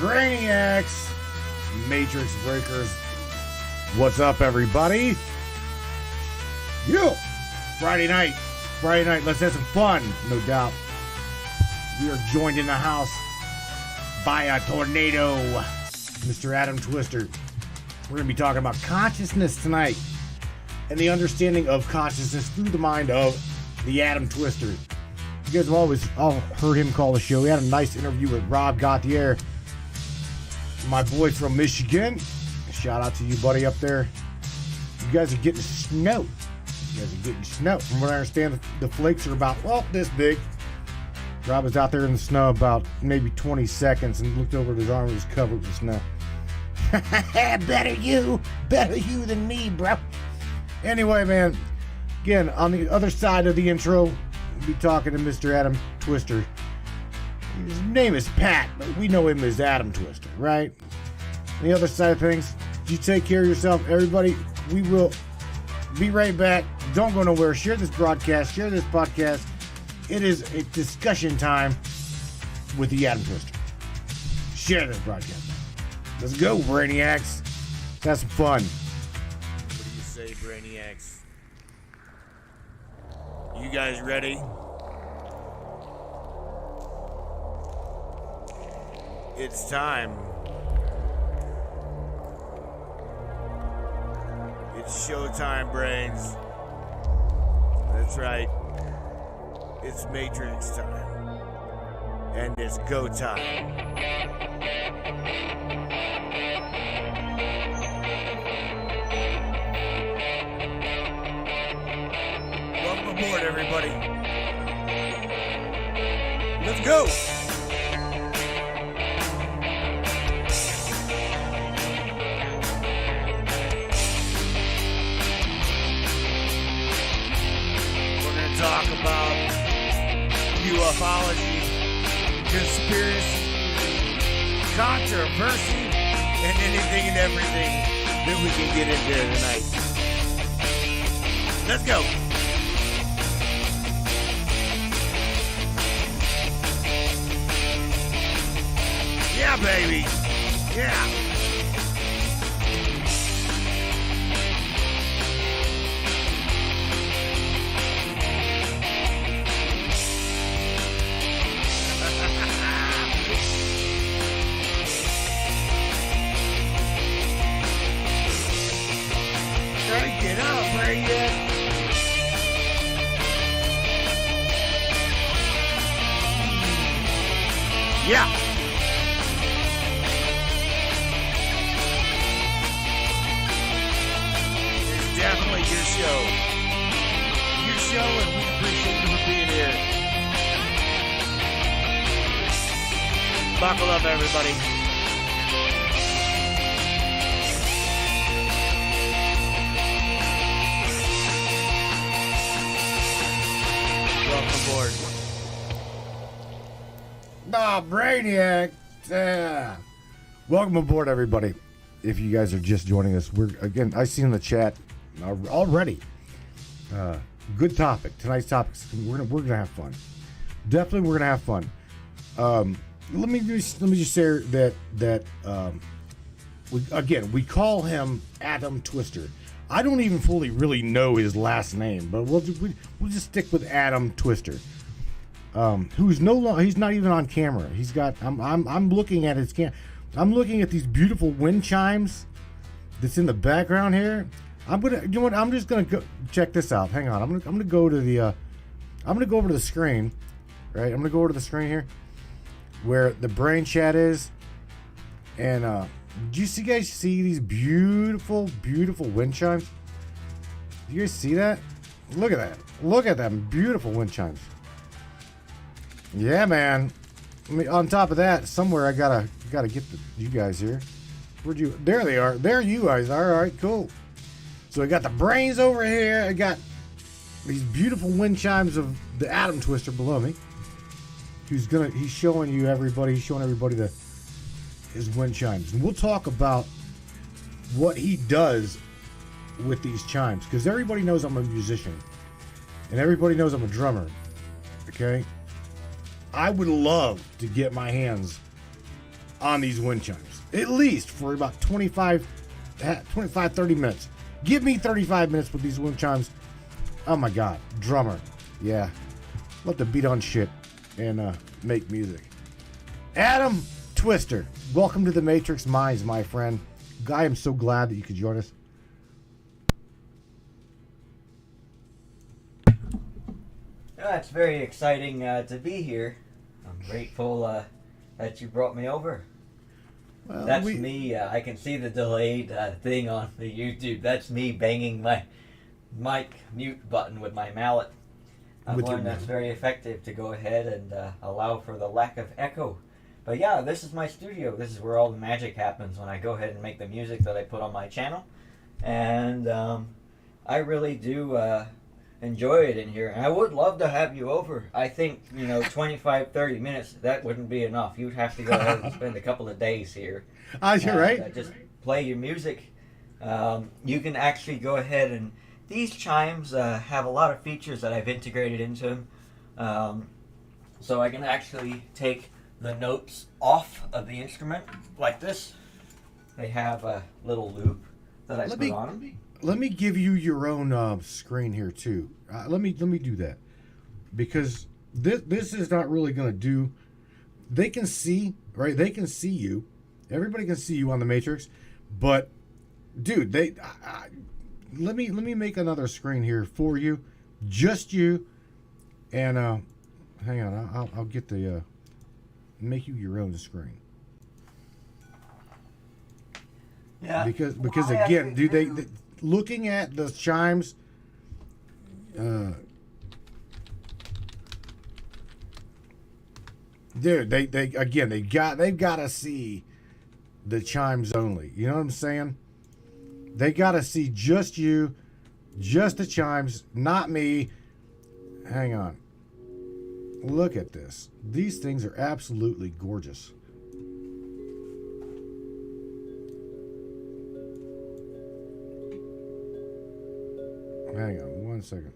brainiacs, matrix breakers. What's up, everybody? Friday night, let's have some fun, no doubt. We are joined in the house by a tornado, Mr. Adam Twister. We're going to be talking about consciousness tonight and the understanding of consciousness through the mind of the Adam Twister. You guys have always heard him call the show. We had a nice interview with Rob Gauthier, my boy from Michigan. Shout out to you, buddy, up there. You guys are getting snow. From what I understand, the flakes are about, this big. Rob was out there in the snow about maybe 20 seconds and looked over at his arm and was covered with snow. Better you than me, bro. Anyway, man, again, on the other side of the intro, we'll be talking to Mr. Adam Twister. His name is Pat, but we know him as Adam Twister, right? On the other side of things, you take care of yourself, everybody. We will be right back. Don't go nowhere. Share this broadcast. Share this podcast. It is a discussion time with the Adam Twister. Share this broadcast. Let's go, brainiacs. Let's have some fun. What do you say, brainiacs? You guys ready? It's time. It's showtime, brains. That's right. It's Matrix time. And it's go time. Welcome aboard, everybody. Let's go. Talk about ufology, conspiracy, controversy, and anything and everything that we can get into tonight. Let's go. Yeah, baby. Yeah. Get up, right yet? Yeah. It's definitely your show. Your show, and we appreciate you for being here. Buckle up, everybody. Aboard. Brainiac. Yeah. Welcome aboard, everybody. If you guys are just joining us, I see in the chat already. Good topic. Tonight's topic. We're gonna have fun. Definitely, we're gonna have fun. Let me just say that we call him Adam Twister. I don't even fully really know his last name, but we'll just stick with Adam Twister. Who's he's not even on camera. He's got I'm looking at his I'm looking at these beautiful wind chimes that's in the background here. I'm just gonna go check this out. Hang on. I'm gonna go to the I'm gonna go over to the screen. Right? I'm gonna go over to the screen here where the brain chat is. And do you guys see these beautiful wind chimes? Do you guys see that? Look at that. Look at them beautiful wind chimes. Yeah, man. On top of that, somewhere I gotta get you guys here. Where'd you? There they are. There you guys are. All right, cool. So I got the brains over here. I got these beautiful wind chimes of the Adam Twister below me. He's showing everybody his wind chimes, and we'll talk about what he does with these chimes, because everybody knows I'm a musician and everybody knows I'm a drummer. Okay, I would love to get my hands on these wind chimes, at least for about 25, 30 minutes. Give me 35 minutes with these wind chimes. Oh my God, drummer. Yeah, love to beat on shit and make music. Adam Twister, welcome to the Matrix Minds, my friend. I am so glad that you could join us. It's very exciting to be here. I'm grateful that you brought me over. Well, That's me. I can see the delayed thing on the YouTube. That's me banging my mic mute button with my mallet. I've learned that's very effective to go ahead and allow for the lack of echo. But yeah, this is my studio. This is where all the magic happens when I go ahead and make the music that I put on my channel. And I really do enjoy it in here. And I would love to have you over. I think, 25, 30 minutes, that wouldn't be enough. You'd have to go ahead and spend a couple of days here. You're right. Just play your music. You can actually go ahead and... These chimes have a lot of features that I've integrated into them. So I can actually take the notes off of the instrument like this. They have a little loop that I put on them. Let me give you your own screen here too. Let me do that, because this is not really going to do. They can see, right? They can see you. Everybody can see you on the Matrix, but dude, let me make another screen here for you, just you, and hang on, I'll get the make you your own screen. Yeah. Because again, dude, they looking at the chimes, dude, they've got to see the chimes only. You know what I'm saying? They got to see just you, just the chimes, not me. Hang on. Look at this. These things are absolutely gorgeous. Hang on one second.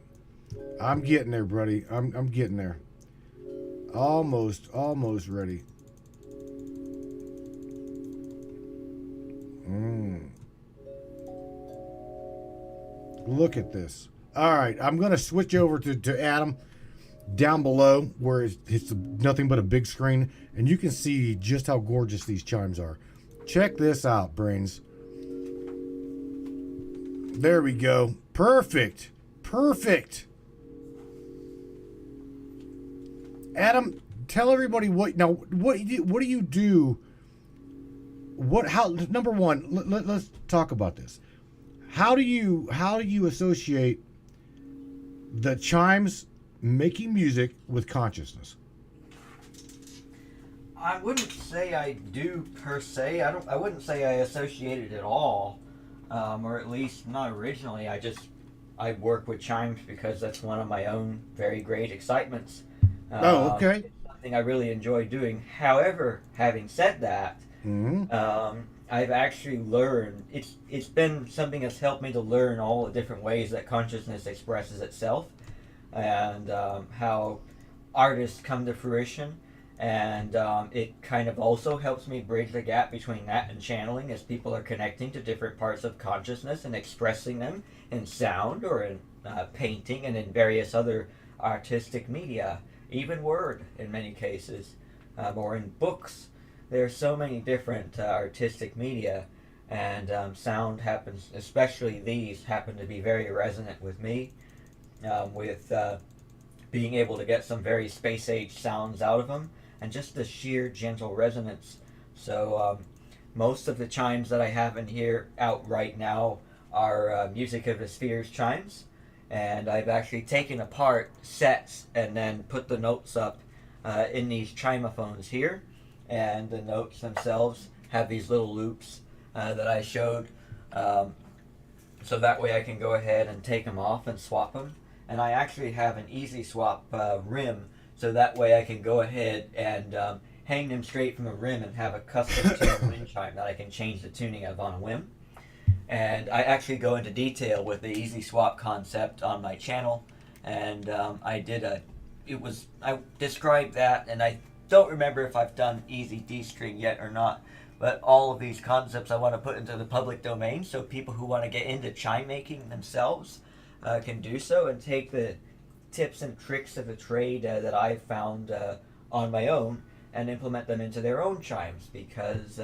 I'm getting there, buddy. I'm getting there. Almost ready. Look at this. All right, I'm going to switch over to Adam down below where it's nothing but a big screen, and you can see just how gorgeous these chimes are. Check this out, brains. There we go. Perfect. Adam, tell everybody what do you do? Number one, let's talk about this. How do you associate the chimes making music with consciousness? I wouldn't say I do per se. I wouldn't say I associate it at all, or at least not originally. I work with chimes because that's one of my own very great excitements. Okay. It's something I really enjoy doing. However, having said that, I've actually learned, it's been something that's helped me to learn all the different ways that consciousness expresses itself, and how artists come to fruition, and it kind of also helps me bridge the gap between that and channeling, as people are connecting to different parts of consciousness and expressing them in sound or in painting and in various other artistic media, even word in many cases, or in books. There are so many different artistic media, and sound happens, especially these, happen to be very resonant with me, with being able to get some very space-age sounds out of them, and just the sheer gentle resonance. So most of the chimes that I have in here out right now are Music of the Spheres chimes, and I've actually taken apart sets and then put the notes up in these chimophones here. And the notes themselves have these little loops that I showed, so that way I can go ahead and take them off and swap them. And I actually have an easy swap rim, so that way I can go ahead and hang them straight from a rim and have a custom tuned wind chime that I can change the tuning of on a whim. And I actually go into detail with the easy swap concept on my channel, and I described that, and I don't remember if I've done easy D string yet or not. But all of these concepts I want to put into the public domain, so people who want to get into chime making themselves can do so and take the tips and tricks of the trade that I've found on my own and implement them into their own chimes, because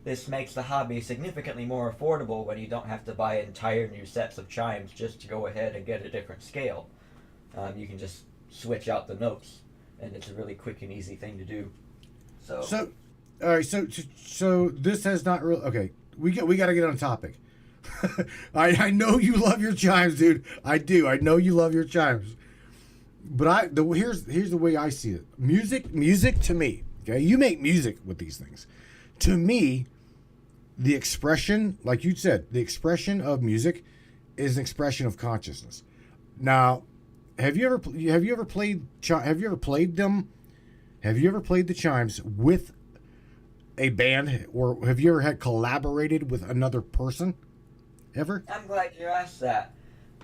this makes the hobby significantly more affordable when you don't have to buy entire new sets of chimes just to go ahead and get a different scale. You can just switch out the notes, and it's a really quick and easy thing to do. So all right, so this has not really. Okay, we got to get on topic. I know you love your chimes, dude. I do. I know you love your chimes. But here's the way I see it. Music to me. Okay, you make music with these things. To me, the expression, like you said, the expression of music is an expression of consciousness. Now, have you ever played the chimes with a band, or have you ever had collaborated with another person ever? I'm glad you asked that.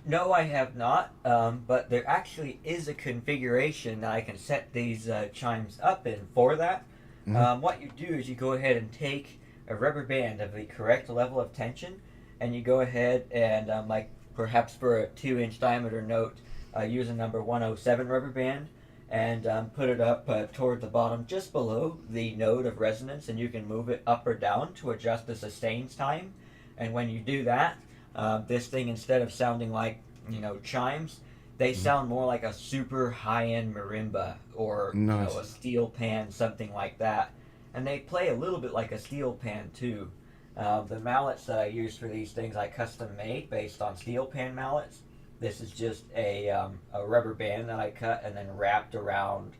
No, I have not, but there actually is a configuration that I can set these chimes up in for that. Mm-hmm. What you do is you go ahead and take a rubber band of the correct level of tension, and you go ahead and, like perhaps for a 2-inch diameter note, use a number 107 rubber band, and put it up toward the bottom just below the node of resonance, and you can move it up or down to adjust the sustains time. And when you do that, this thing, instead of sounding like, chimes, they sound more like a super high-end marimba or Nice. a steel pan, something like that. And they play a little bit like a steel pan too. The mallets that I use for these things I custom made based on steel pan mallets. This is just a rubber band that I cut and then wrapped around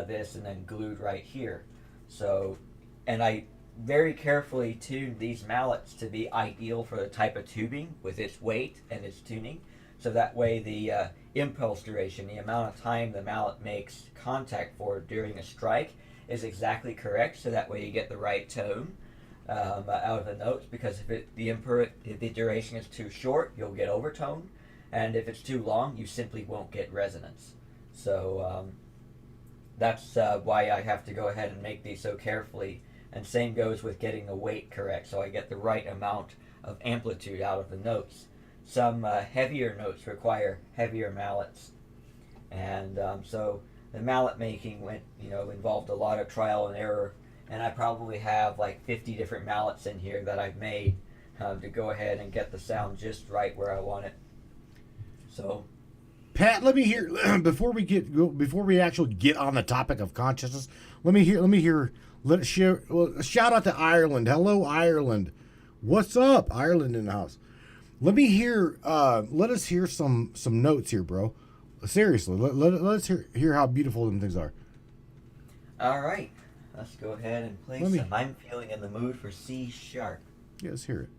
this and then glued right here. So, and I very carefully tuned these mallets to be ideal for the type of tubing with its weight and its tuning. So that way the impulse duration, the amount of time the mallet makes contact for during a strike, is exactly correct. So that way you get the right tone out of the notes, because if the duration is too short, you'll get overtone. And if it's too long, you simply won't get resonance. So that's why I have to go ahead and make these so carefully. And same goes with getting the weight correct, so I get the right amount of amplitude out of the notes. Some heavier notes require heavier mallets. And so the mallet making involved a lot of trial and error. And I probably have like 50 different mallets in here that I've made to go ahead and get the sound just right where I want it. So, Pat, let me hear before we actually get on the topic of consciousness. Shout out to Ireland. Hello, Ireland. What's up, Ireland in the house? Let us hear some notes here, bro. Seriously, let's hear how beautiful them things are. All right, let's go ahead and play some. I'm feeling in the mood for C sharp. Yeah, let's hear it.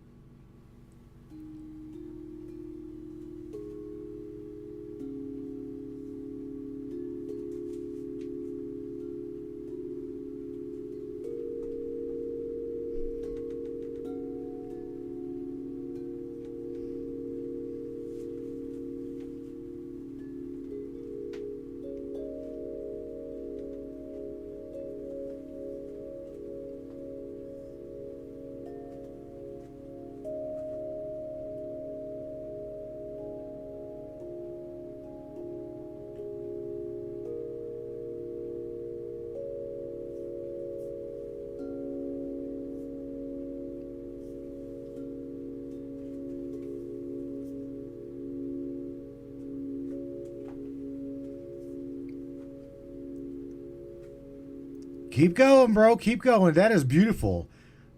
Keep going, bro. Keep going. That is beautiful.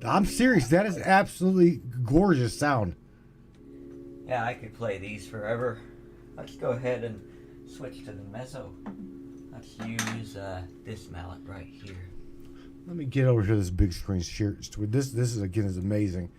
I'm serious. That is absolutely gorgeous sound. Yeah, I could play these forever. Let's go ahead and switch to the mezzo. Let's use this mallet right here. Let me get over to this big screen. This is again is amazing.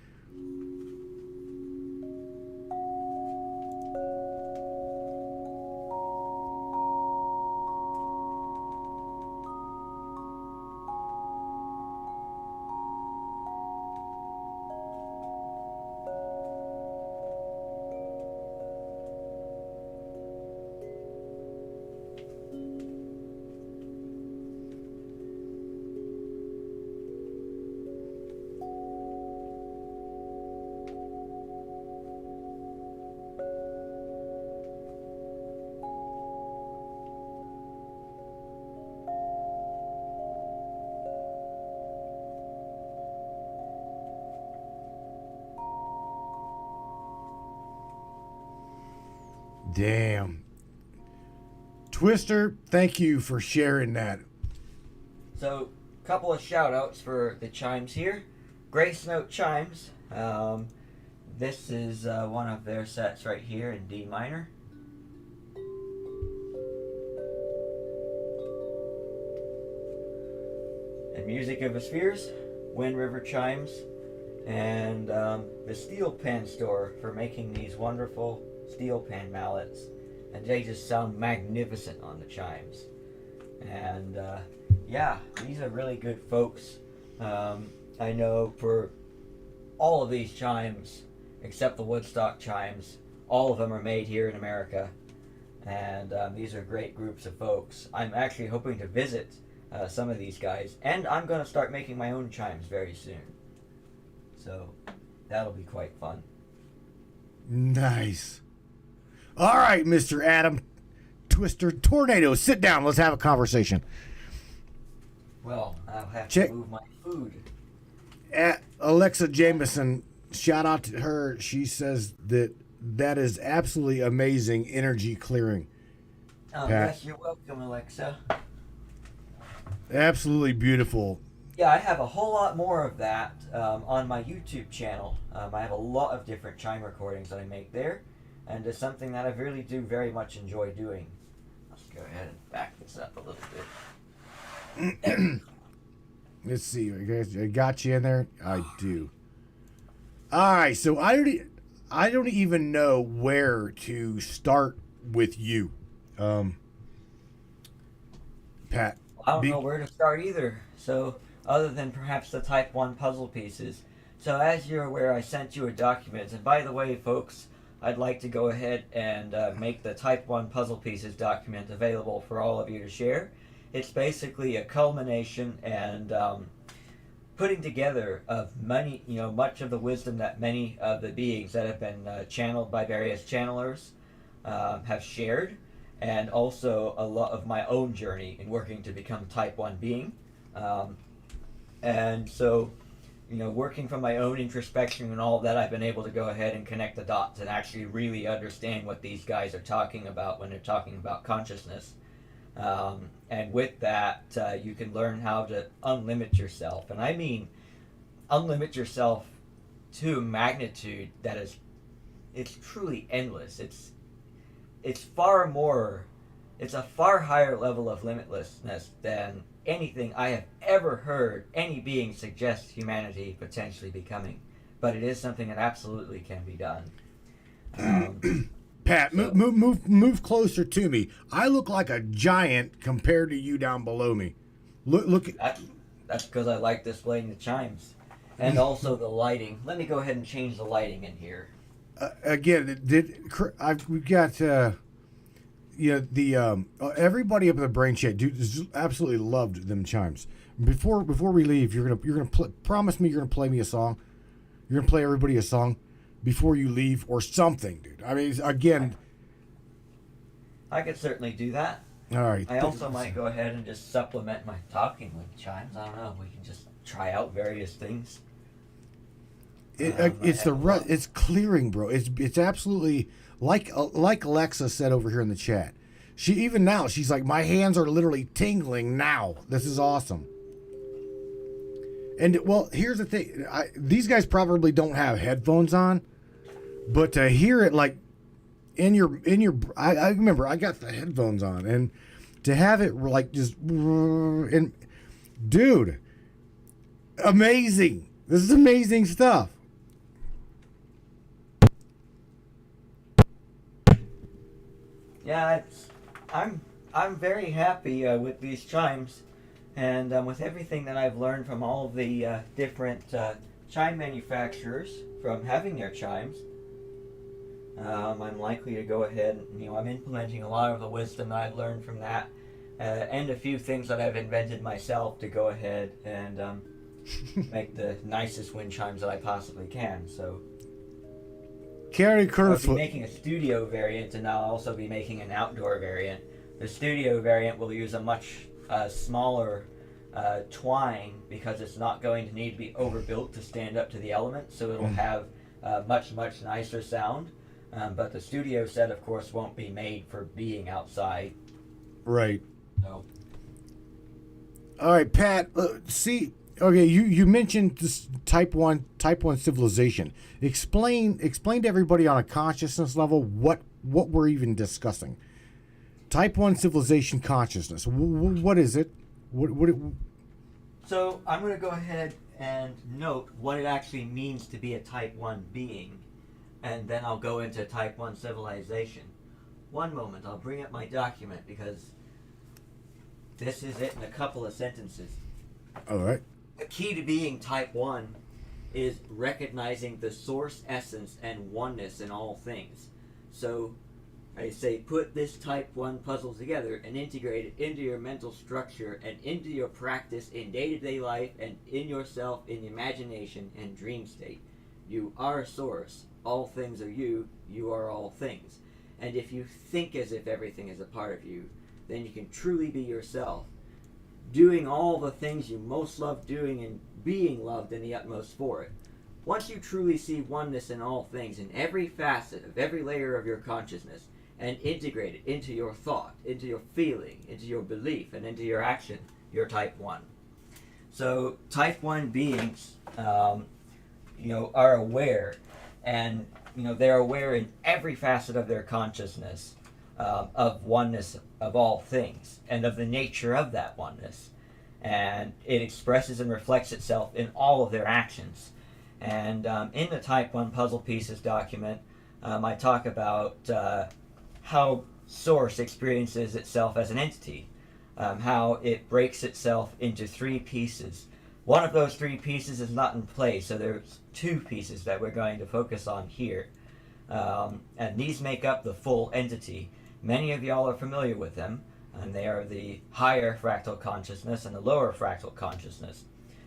Damn. Twister, thank you for sharing that. So, a couple of shout outs for the chimes here. Grace Note Chimes. This is one of their sets right here in D minor. And Music of the Spheres, Wind River Chimes, and the Steel Pan Store for making these wonderful steel pan mallets. And they just sound magnificent on the chimes. And yeah, these are really good folks. I know for all of these chimes, except the Woodstock chimes, all of them are made here in America. And these are great groups of folks. I'm actually hoping to visit some of these guys, and I'm going to start making my own chimes very soon. So that'll be quite fun. Nice. All right, Mr. Adam Twister Tornado, sit down. Let's have a conversation. Well, I'll have to move my food. At Alexa Jameson, shout out to her. She says that is absolutely amazing energy clearing. Oh, yes, you're welcome, Alexa. Absolutely beautiful. Yeah, I have a whole lot more of that on my YouTube channel. I have a lot of different chime recordings that I make there, and it's something that I really do very much enjoy doing. Let's go ahead and back this up a little bit. Let's see, guys, I got you in there. I do. All right, so I don't even know where to start with you, Pat. I don't know where to start either. So, other than perhaps the Type 1 puzzle pieces. So, as you're aware, I sent you a document. And by the way, folks, I'd like to go ahead and make the Type 1 puzzle pieces document available for all of you to share. It's basically a culmination and putting together of much of the wisdom that many of the beings that have been channeled by various channelers have shared. And also a lot of my own journey in working to become Type 1 being. And so, working from my own introspection and all of that, I've been able to go ahead and connect the dots and actually really understand what these guys are talking about when they're talking about consciousness. And with that, you can learn how to unlimit yourself. And I mean, unlimit yourself to a magnitude that it's truly endless. It's a far higher level of limitlessness than anything I have ever heard any being suggest humanity potentially becoming. But it is something that absolutely can be done. Pat, so, move closer to me. I look like a giant compared to you down below me. Look. That's because I like displaying the chimes. And also the lighting. Let me go ahead and change the lighting in here. Again, we've got everybody up in the brain chat, dude, just absolutely loved them chimes. Before we leave, you're gonna promise me you're gonna play me a song. You're gonna play everybody a song before you leave or something, dude. I mean, again, I could certainly do that. All right. I also might go ahead and just supplement my talking with chimes. I don't know. We can just try out various things. It's clearing, bro. It's absolutely like Alexa said over here in the chat. She's like, my hands are literally tingling now. This is awesome. And well, here's the thing. These guys probably don't have headphones on, but to hear it like in your I remember I got the headphones on, and to have it like just and dude, amazing. This is amazing stuff. Yeah, I'm very happy with these chimes, and with everything that I've learned from all of the different chime manufacturers from having their chimes. I'm likely to go ahead and, I'm implementing a lot of the wisdom that I've learned from that, and a few things that I've invented myself to go ahead and make the nicest wind chimes that I possibly can. So. Carrie I'll Kerfoot. be making a studio variant, and I'll also be making an outdoor variant. The studio variant will use a much smaller twine because it's not going to need to be overbuilt to stand up to the elements, so it'll have much nicer sound. But the studio set, of course, won't be made for being outside. Right. So. All right, Pat. See, okay, you mentioned this type one civilization. Explain to everybody on a consciousness level what we're even discussing. Type 1 civilization consciousness. What is it? So I'm going to go ahead and note what it actually means to be a Type 1 being, and then I'll go into Type 1 civilization. One moment, I'll bring up my document because this is it in a couple of sentences. All right. The key to being Type 1 is recognizing the source essence and oneness in all things. So I say put this Type 1 puzzle together and integrate it into your mental structure and into your practice in day-to-day life and in yourself, in imagination and dream state. You are source. All things are you. You are all things. And if you think as if everything is a part of you, then you can truly be yourself, doing all the things you most love doing and being loved in the utmost for it. Once you truly see oneness in all things, in every facet of every layer of your consciousness, and integrate it into your thought, into your feeling, into your belief, and into your action, you're Type 1. So Type 1 beings, are aware, and they're aware in every facet of their consciousness of oneness of all things, and of the nature of that oneness. And it expresses and reflects itself in all of their actions. And in the Type 1 Puzzle Pieces document, I talk about how Source experiences itself as an entity, how it breaks itself into 3 pieces. One of those 3 pieces is not in place, so there's 2 pieces that we're going to focus on here. And these make up the full entity. Many of y'all are familiar with them, and they are the higher fractal consciousness and the lower fractal consciousness.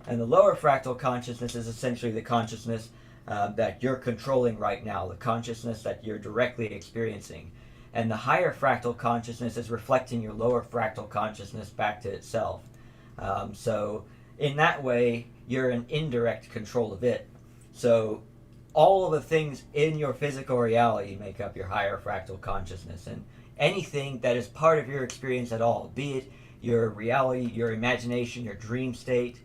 And the lower fractal consciousness is essentially the consciousness that you're controlling right now, the consciousness that you're directly experiencing. And the higher fractal consciousness is reflecting your lower fractal consciousness back to itself. So in that way, you're in indirect control of it. So all of the things in your physical reality make up your higher fractal consciousness. And anything that is part of your experience at all, be it your reality, your imagination, your dream state,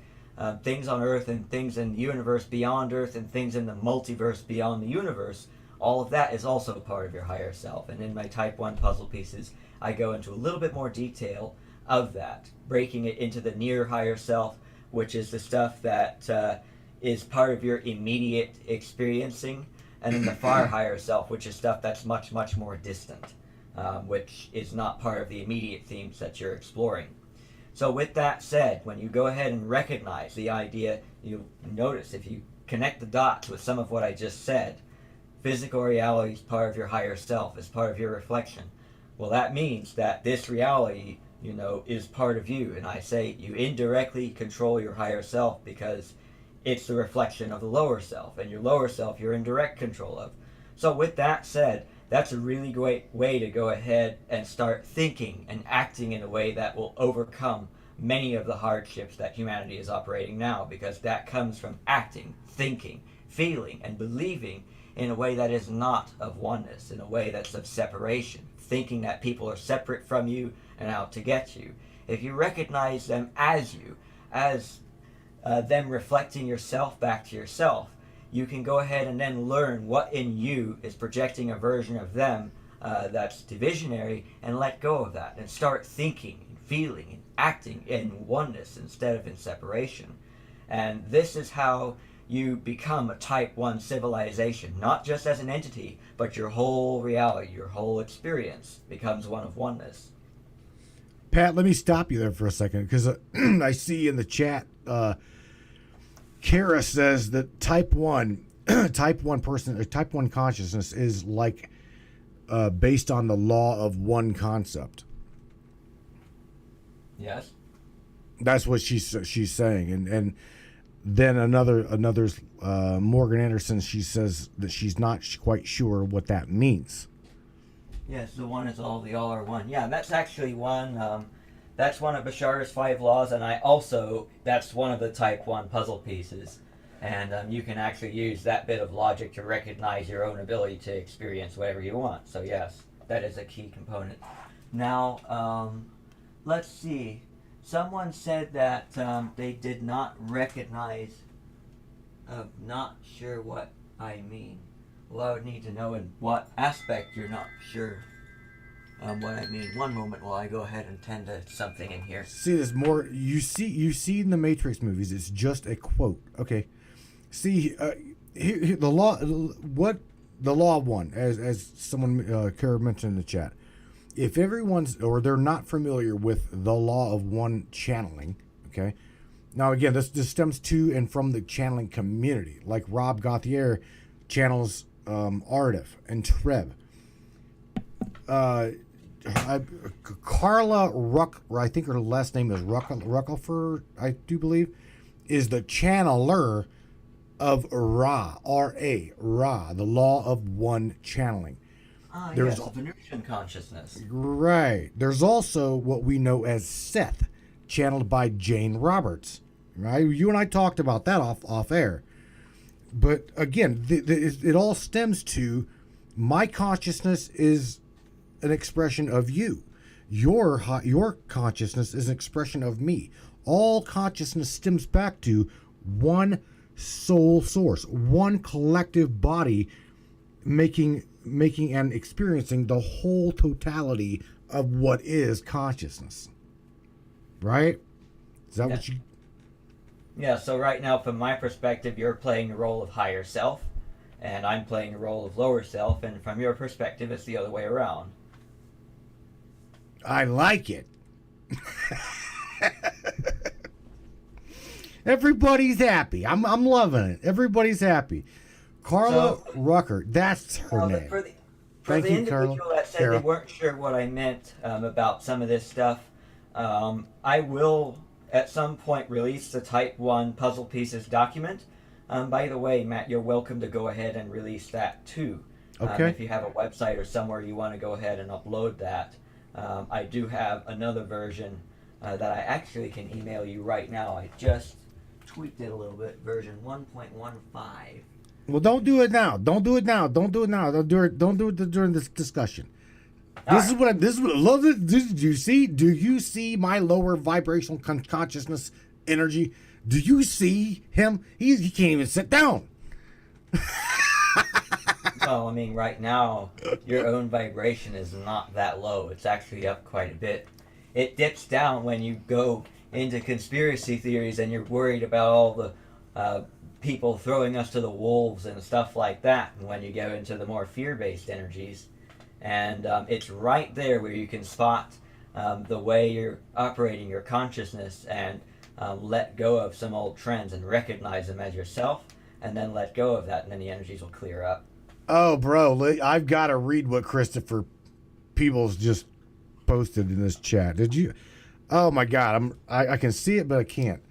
things on Earth and things in the universe beyond Earth and things in the multiverse beyond the universe, all of that is also part of your higher self. And in my Type 1 puzzle pieces, I go into a little bit more detail of that, breaking it into the near higher self, which is the stuff that is part of your immediate experiencing, and then the far higher self, which is stuff that's much, much more distant, which is not part of the immediate themes that you're exploring. So with that said, when you go ahead and recognize the idea, you notice if you connect the dots with some of what I just said, physical reality is part of your higher self, is part of your reflection. Well, that means that this reality, is part of you. And I say you indirectly control your higher self because it's the reflection of the lower self, and your lower self you're in direct control of. So with that said, that's a really great way to go ahead and start thinking and acting in a way that will overcome many of the hardships that humanity is operating now, because that comes from acting, thinking, feeling, and believing in a way that is not of oneness, in a way that's of separation, thinking that people are separate from you and out to get you. If you recognize them as you, as them reflecting yourself back to yourself, you can go ahead and then learn what in you is projecting a version of them that's divisionary, and let go of that and start thinking and feeling and acting in oneness instead of in separation. And this is how you become a Type 1 civilization, not just as an entity, but your whole reality, your whole experience becomes one of oneness. Pat, let me stop you there for a second, because I see in the chat, Kara says that Type 1 person, or Type 1 consciousness is like based on the law of one concept. Yes. That's what she's saying, and then another Morgan Anderson, she says that she's not quite sure what that means. Yes, the one is all, the all are one. Yeah, that's actually one. That's one of Bashar's 5 laws, and that's one of the Type 1 puzzle pieces. And you can actually use that bit of logic to recognize your own ability to experience whatever you want. So yes, that is a key component. Now, let's see. Someone said that they did not recognize. Not sure what I mean. Well, I would need to know in what aspect you're not sure what I mean. One moment while I go ahead and tend to something in here. See, there's more. You see in the Matrix movies, it's just a quote. Okay. See, here, the law. What the law of one, as someone Kara mentioned in the chat. If everyone's or they're not familiar with the law of one channeling, okay. Now again, this stems to and from the channeling community, like Rob Gauthier channels Ardif and Treb. Carla Ruck, I think her last name is Ruckelfer, I do believe, is the channeler of Ra, R-A, Ra, the law of one channeling. There's yes, Venusian consciousness. Right. There's also what we know as Seth, channeled by Jane Roberts. Right. You and I talked about that off air. But again, it all stems to my consciousness is an expression of you. Your consciousness is an expression of me. All consciousness stems back to one soul source, one collective body making and experiencing the whole totality of what is consciousness. Right? Is that what you... Yeah, so right now, from my perspective, you're playing the role of higher self, and I'm playing the role of lower self, and from your perspective, it's the other way around. I like it. Everybody's happy. I'm loving it. Everybody's happy. Carla Rucker, that's her name. For the individual that said they weren't sure what I meant about some of this stuff, I will at some point release the Type 1 Puzzle Pieces document. By the way, Matt, you're welcome to go ahead and release that too. Okay. If you have a website or somewhere you want to go ahead and upload that. I do have another version that I actually can email you right now. I just tweaked it a little bit, version 1.15. Well, don't do it now. Don't do it now. Don't do it now. Don't do it during this discussion. This is what I love. Do you see my lower vibrational consciousness energy? Do you see him? He can't even sit down. Well, I mean, right now, your own vibration is not that low. It's actually up quite a bit. It dips down when you go into conspiracy theories and you're worried about all the people throwing us to the wolves and stuff like that, and when you go into the more fear-based energies. And it's right there where you can spot the way you're operating your consciousness and let go of some old trends and recognize them as yourself, and then let go of that, and then the energies will clear up. Oh, bro, I've got to read what Christopher Peebles just posted in this chat. Did you? Oh, my God. I can see it, but I can't.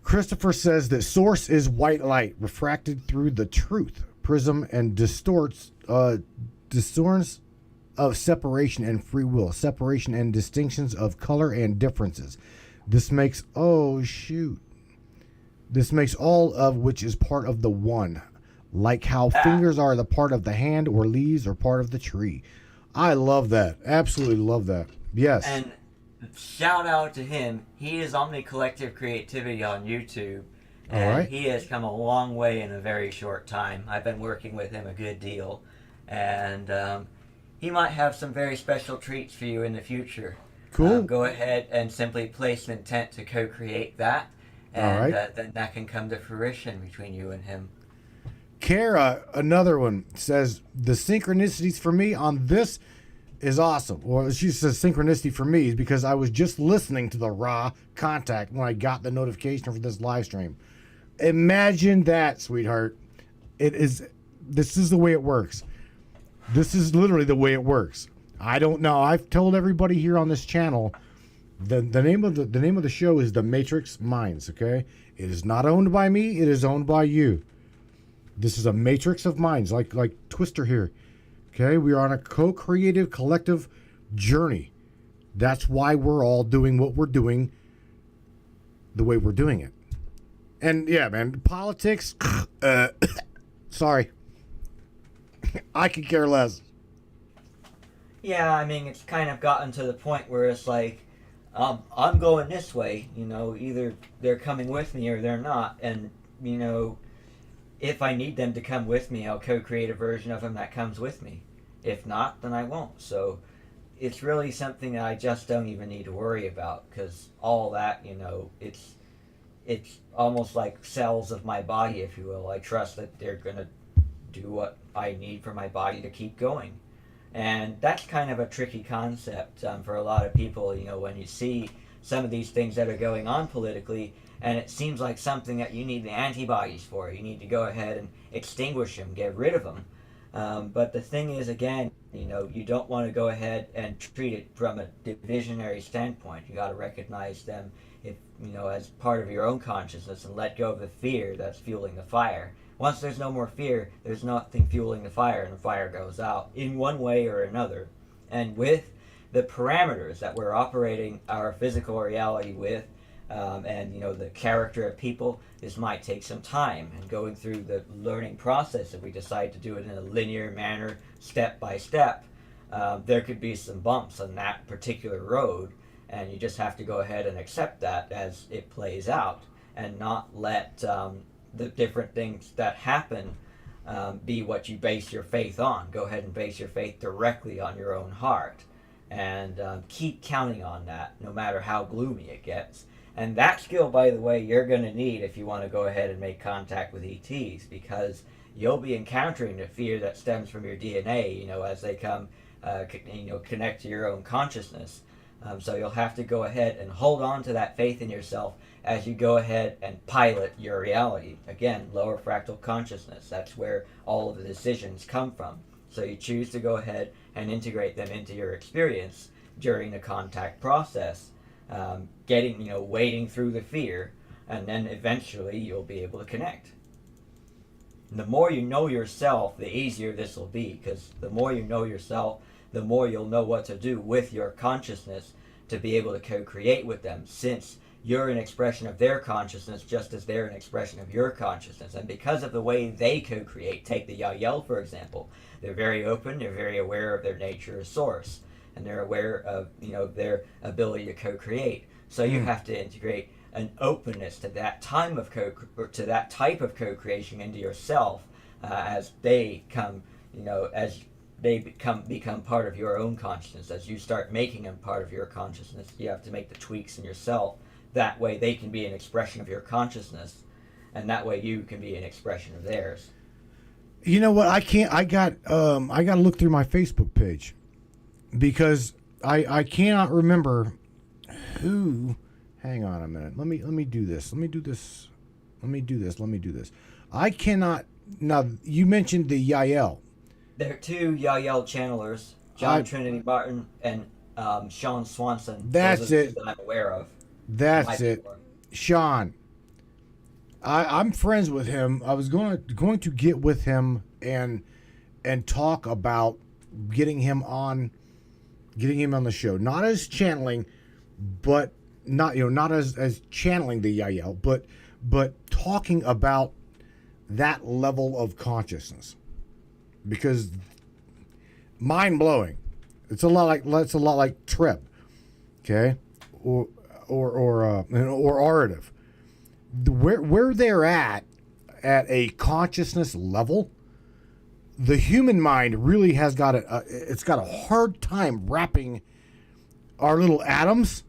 Christopher says that source is white light refracted through the truth prism and distorts of separation and free will, separation and distinctions of color and differences. This makes all of which is part of the one, like how fingers are the part of the hand or leaves are part of the tree. I love that. Absolutely love that. Yes. And shout out to him. He is Omni Collective Creativity on YouTube. And he has come a long way in a very short time. I've been working with him a good deal. And he might have some very special treats for you in the future. Cool. Go ahead and simply place an intent to co-create that. And then that can come to fruition between you and him. Kara, another one, says the synchronicities for me on this is awesome. Well, she says synchronicity for me is because I was just listening to the Raw Contact when I got the notification for this live stream. Imagine that, sweetheart. This is the way it works. This is literally the way it works. I don't know. I've told everybody here on this channel the name of the show is The Matrix Minds, okay? It is not owned by me, it is owned by you. This is a matrix of minds, like Twister here. Okay, we are on a co-creative collective journey. That's why we're all doing what we're doing the way we're doing it. And yeah, man, politics. Sorry, I could care less. Yeah, I mean, it's kind of gotten to the point where it's like, I'm going this way, either they're coming with me or they're not. And, if I need them to come with me, I'll co-create a version of them that comes with me. If not, then I won't. So it's really something that I just don't even need to worry about, because all that, it's almost like cells of my body, if you will. I trust that they're going to do what I need for my body to keep going. And that's kind of a tricky concept for a lot of people, when you see some of these things that are going on politically, and it seems like something that you need the antibodies for. You need to go ahead and extinguish them, get rid of them. But the thing is, again, you don't want to go ahead and treat it from a divisionary standpoint. You got to recognize them, as part of your own consciousness, and let go of the fear that's fueling the fire. Once there's no more fear, there's nothing fueling the fire, and the fire goes out in one way or another. And with the parameters that we're operating our physical reality with, and the character of people, this might take some time. And going through the learning process, if we decide to do it in a linear manner, step by step, there could be some bumps on that particular road, and you just have to go ahead and accept that as it plays out, and not let the different things that happen be what you base your faith on. Go ahead and base your faith directly on your own heart, and keep counting on that, no matter how gloomy it gets. And that skill, by the way, you're going to need if you want to go ahead and make contact with ETs, because you'll be encountering the fear that stems from your DNA, as they come, connect to your own consciousness. So you'll have to go ahead and hold on to that faith in yourself as you go ahead and pilot your reality. Again, lower fractal consciousness. That's where all of the decisions come from. So you choose to go ahead and integrate them into your experience during the contact process, wading through the fear, and then eventually you'll be able to connect. And the more you know yourself, the easier this will be, because the more you know yourself, the more you'll know what to do with your consciousness to be able to co-create with them, since you're an expression of their consciousness just as they're an expression of your consciousness. And because of the way they co-create, take the Yael, for example, they're very open, they're very aware of their nature as source, and they're aware of their ability to co-create. So you have to integrate an openness to that type of co-creation into yourself as they come, as they become part of your own consciousness. As you start making them part of your consciousness, you have to make the tweaks in yourself. That way they can be an expression of your consciousness, and that way you can be an expression of theirs. You know what? I got to look through my Facebook page, because I cannot remember who. Hang on a minute. Let me do this. I cannot. Now, you mentioned the Yael. There are two Yael channelers, John Trinity Martin and Sean Swanson. That's it. That I'm aware of. That's it. Sean. I'm friends with him. I was going to get with him and talk about getting him on the show. Not as channeling, but not as channeling the Yael, but talking about that level of consciousness, because mind blowing. It's a lot like Treb, okay, or orative. Where they're at a consciousness level, the human mind really has got it's got a hard time wrapping our little atoms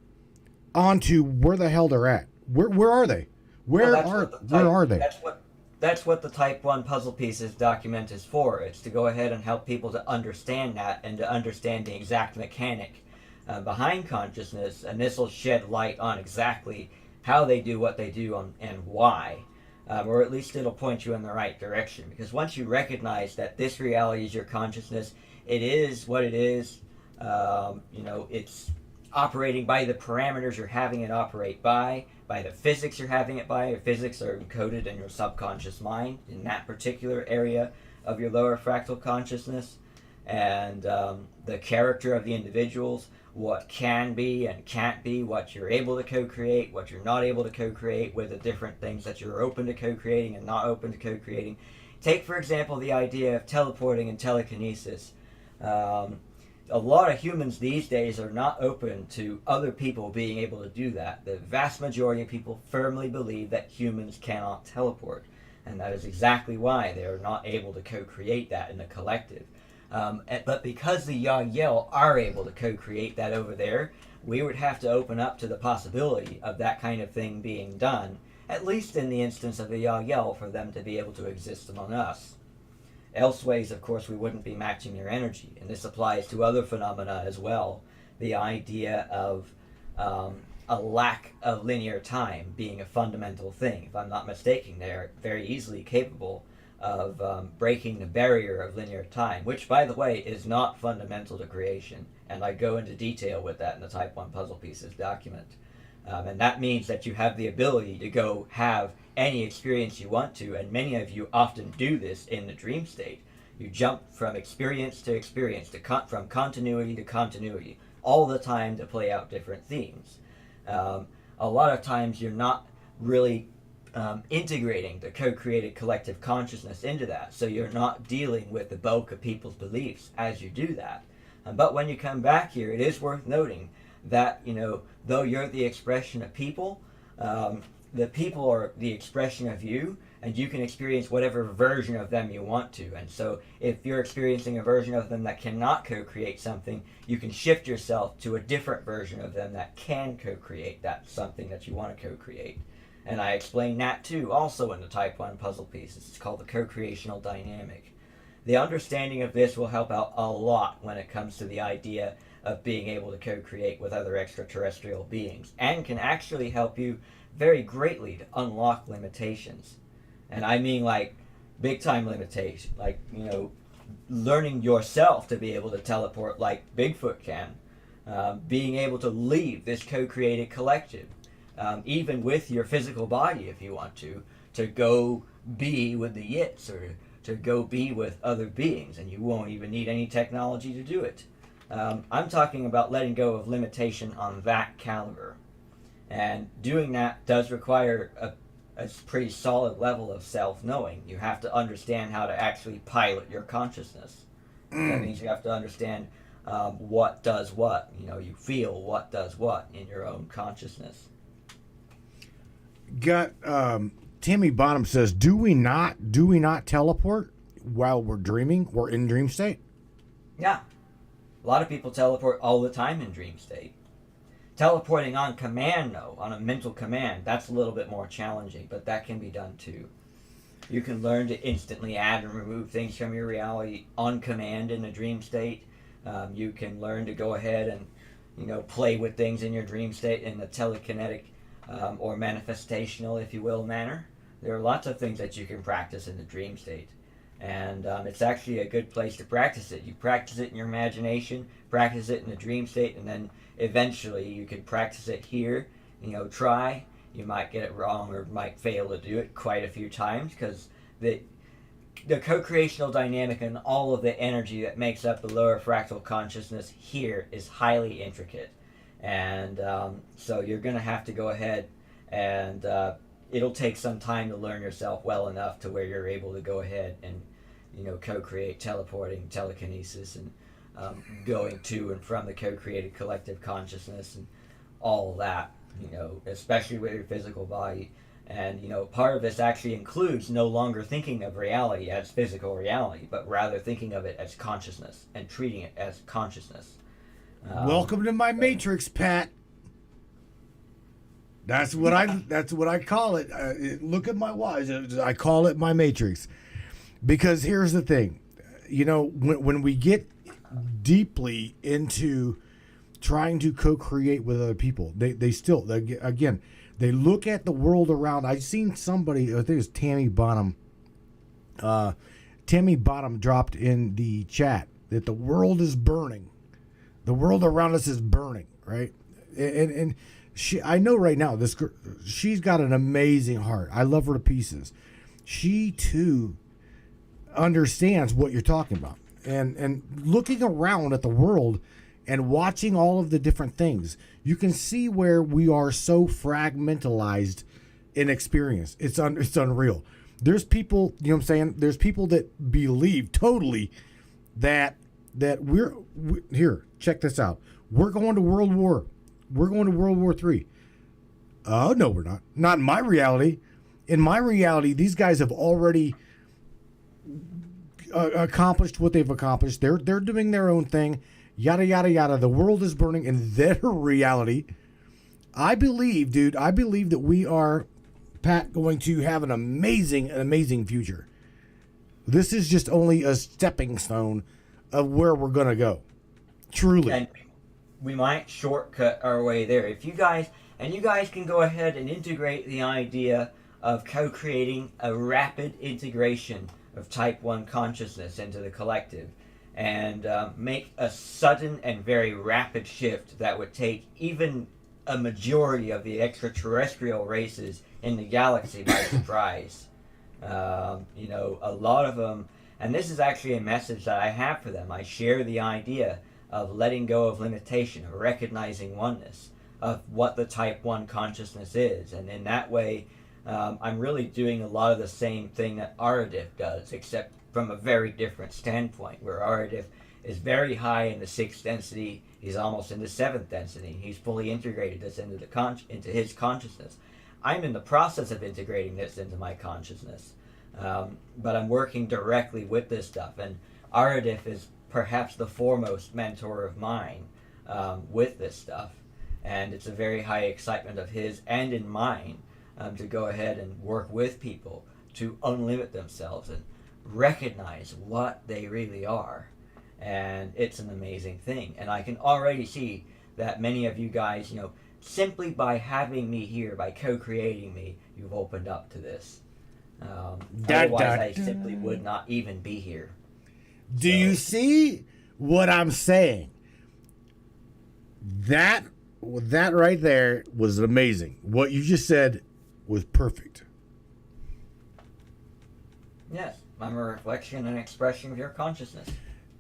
onto where the hell they're at. Where are they? Where are they? That's what the Type 1 puzzle pieces document is for. It's to go ahead and help people to understand that, and to understand the exact mechanic behind consciousness, and this will shed light on exactly how they do what they do and why. Or at least it'll point you in the right direction. Because once you recognize that this reality is your consciousness, it is what it is. It's operating by the parameters you're having it operate by the physics you're having it by. Your physics are encoded in your subconscious mind, in that particular area of your lower fractal consciousness. and the character of the individuals, what can be and can't be, what you're able to co-create, what you're not able to co-create, with the different things that you're open to co-creating and not open to co-creating. Take, for example, the idea of teleporting and telekinesis. A lot of humans these days are not open to other people being able to do that. The vast majority of people firmly believe that humans cannot teleport, and that is exactly why they are not able to co-create that in the collective. But because the Yagyel are able to co-create that over there, we would have to open up to the possibility of that kind of thing being done, at least in the instance of the Yagyel, for them to be able to exist among us. Elseways, of course, we wouldn't be matching their energy, and this applies to other phenomena as well. The idea of a lack of linear time being a fundamental thing. If I'm not mistaken, they're very easily capable of breaking the barrier of linear time, which, by the way, is not fundamental to creation, and I go into detail with that in the Type 1 Puzzle Pieces document. And that means that you have the ability to go have any experience you want to, and many of you often do this in the dream state. You jump from experience to experience, from continuity to continuity, all the time to play out different themes. A lot of times you're not really integrating the co-created collective consciousness into that, so you're not dealing with the bulk of people's beliefs as you do that. But when you come back here, it is worth noting that, though you're the expression of people, the people are the expression of you, and you can experience whatever version of them you want to. And so if you're experiencing a version of them that cannot co-create something, you can shift yourself to a different version of them that can co-create that something that you want to co-create. And I explain that too, also in the Type 1 Puzzle Pieces. It's called the co-creational dynamic. The understanding of this will help out a lot when it comes to the idea of being able to co-create with other extraterrestrial beings, and can actually help you very greatly to unlock limitations. And I mean like big time limitation, like, learning yourself to be able to teleport like Bigfoot can, being able to leave this co-created collective, even with your physical body if you want to go be with the Yits, or to go be with other beings, and you won't even need any technology to do it. I'm talking about letting go of limitation on that caliber. And doing that does require a pretty solid level of self-knowing. You have to understand how to actually pilot your consciousness. That means you have to understand what does what. You feel what does what in your own consciousness. Got Tammy Bottom says, do we not teleport while we're dreaming or in dream state? Yeah. A lot of people teleport all the time in dream state. Teleporting on command, though, on a mental command, that's a little bit more challenging, but that can be done too. You can learn to instantly add and remove things from your reality on command in a dream state. You can learn to go ahead and, play with things in your dream state in a telekinetic or manifestational, if you will, manner. There are lots of things that you can practice in the dream state. And it's actually a good place to practice it. You practice it in your imagination, practice it in the dream state, and then eventually you can practice it here. Try. You might get it wrong or might fail to do it quite a few times, because the co-creational dynamic and all of the energy that makes up the lower fractal consciousness here is highly intricate. And so you're going to have to go ahead and it'll take some time to learn yourself well enough to where you're able to go ahead and co-create, teleporting, telekinesis, and going to and from the co-created collective consciousness and all that, especially with your physical body. And part of this actually includes no longer thinking of reality as physical reality, but rather thinking of it as consciousness and treating it as consciousness. Welcome to my matrix, Pat. That's what I call it. Look at my watch. I call it my matrix, because here's the thing, when we get deeply into trying to co-create with other people, they still again they look at the world around. I've seen somebody, I think it was Tammy Bottom. Tammy Bottom dropped in the chat that the world is burning. The world around us is burning, right? And I know right now this girl, she's got an amazing heart. I love her to pieces. She too understands what you're talking about. and looking around at the world and watching all of the different things, you can see where we are so fragmentalized in experience. It's unreal. There's people, you know what I'm saying? There's people that believe totally that we're here, check this out. We're going to World War. We're going to World War III. Oh, no, we're not. Not in my reality. In my reality, these guys have already accomplished what they've accomplished. They're doing their own thing. Yada, yada, yada. The world is burning in their reality. I believe, dude, that we are, Pat, going to have an amazing future. This is just only a stepping stone of where we're going to go. Truly. And we might shortcut our way there. If you guys can go ahead and integrate the idea of co-creating a rapid integration of type 1 consciousness into the collective, and make a sudden and very rapid shift that would take even a majority of the extraterrestrial races in the galaxy by surprise. A lot of them, and this is actually a message that I have for them. I share the idea of letting go of limitation, of recognizing oneness, of what the type 1 consciousness is. And in that way, I'm really doing a lot of the same thing that Aradif does, except from a very different standpoint, where Aradif is very high in the 6th density. He's almost in the 7th density. He's fully integrated this into his consciousness. I'm in the process of integrating this into my consciousness, but I'm working directly with this stuff. And Aradif is perhaps the foremost mentor of mine with this stuff, and it's a very high excitement of his and in mine to go ahead and work with people to unlimit themselves and recognize what they really are. And it's an amazing thing. And I can already see that many of you guys, simply by having me here, by co-creating me, you've opened up to this. Otherwise, I simply would not even be here. Do you see what I'm saying? That right there was amazing. What you just said was perfect. Yes, I'm a reflection and expression of your consciousness.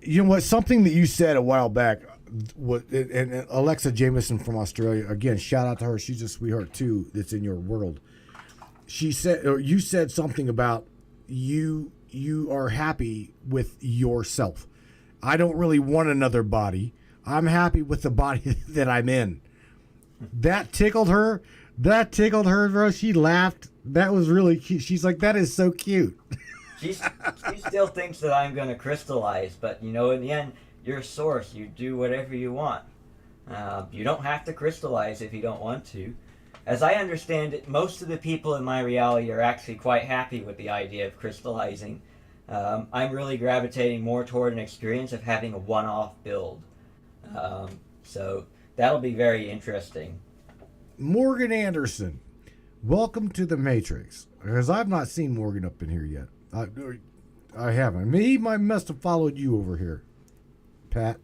You know what? Something that you said a while back, and Alexa Jameson from Australia, again, shout out to her. She's a sweetheart too. That's in your world. She said, or you said something about you are happy with yourself. I don't really want another body. I'm happy with the body that I'm in. That tickled her. Bro. She laughed. That was really cute. She's like, that is so cute. She still thinks that I'm going to crystallize, but in the end, you're a source. You do whatever you want. You don't have to crystallize if you don't want to. As I understand it, most of the people in my reality are actually quite happy with the idea of crystallizing. I'm really gravitating more toward an experience of having a one-off build. So that'll be very interesting. Morgan Anderson, welcome to the Matrix. Because I've not seen Morgan up in here yet. I haven't. He must have followed you over here, Pat.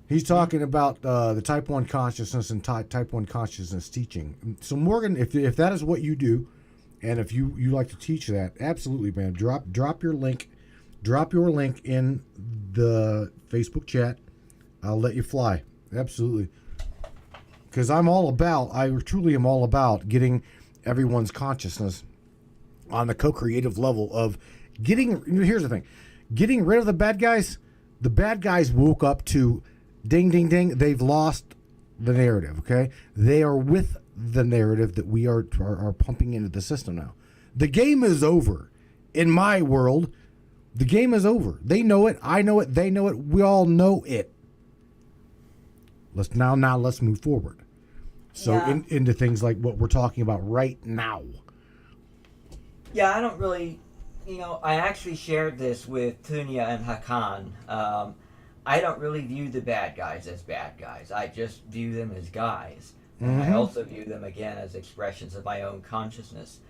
He's talking about the Type 1 consciousness and Type 1 consciousness teaching. So Morgan, if that is what you do, and if you like to teach that, absolutely, man. Drop your link. Drop your link in the Facebook chat. I'll let you fly. Absolutely. Because I truly am all about getting everyone's consciousness on the co-creative level of here's the thing, getting rid of the bad guys. The bad guys woke up to ding, ding, ding. They've lost the narrative, okay? They are with the narrative that we are pumping into the system now. The game is over. In my world, the game is over. They know it. I know it. They know it. We all know it. Let's move forward. So Yeah. into things like what we're talking about right now. Yeah, I don't really, I actually shared this with Tunya and Hakan. I don't really view the bad guys as bad guys. I just view them as guys. And I also view them, again, as expressions of my own consciousness.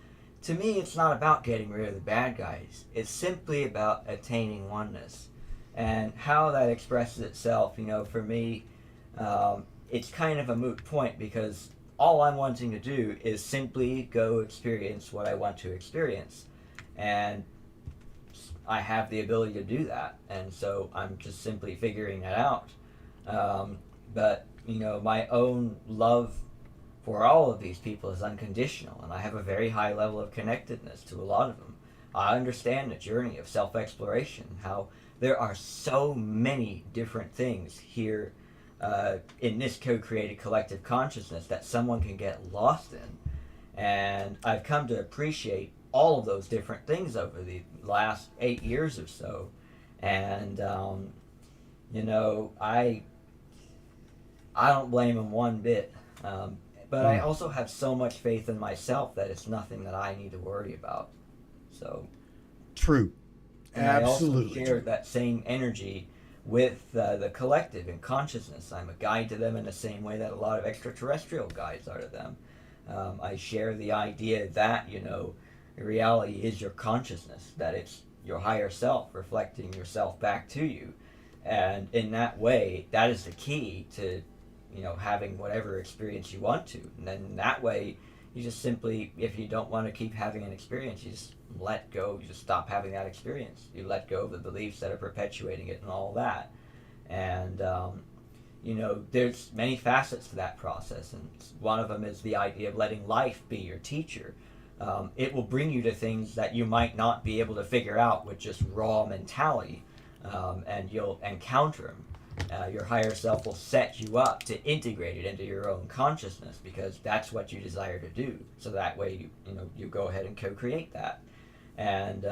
To me, it's not about getting rid of the bad guys. It's simply about attaining oneness. And how that expresses itself, for me, it's kind of a moot point, because all I'm wanting to do is simply go experience what I want to experience. And I have the ability to do that, and so I'm just simply figuring that out. But my own love for all of these people is unconditional, and I have a very high level of connectedness to a lot of them. I understand the journey of self-exploration, how there are so many different things here in this co-created collective consciousness that someone can get lost in. And I've come to appreciate all of those different things over the last 8 years or so. And, I don't blame them one bit. But I also have so much faith in myself that it's nothing that I need to worry about. So True. and Absolutely. I also share that same energy with the collective and consciousness. I'm a guide to them in the same way that a lot of extraterrestrial guides are to them. I share the idea that, reality is your consciousness, that it's your higher self reflecting yourself back to you. And in that way, that is the key to, having whatever experience you want to. And then that way, you just simply, if you don't want to keep having an experience, you just let go. You just stop having that experience. You let go of the beliefs that are perpetuating it and all that. And, there's many facets to that process. And one of them is the idea of letting life be your teacher. It will bring you to things that you might not be able to figure out with just raw mentality. And you'll encounter them. Your higher self will set you up to integrate it into your own consciousness, because that's what you desire to do. So that way, you go ahead and co-create that. And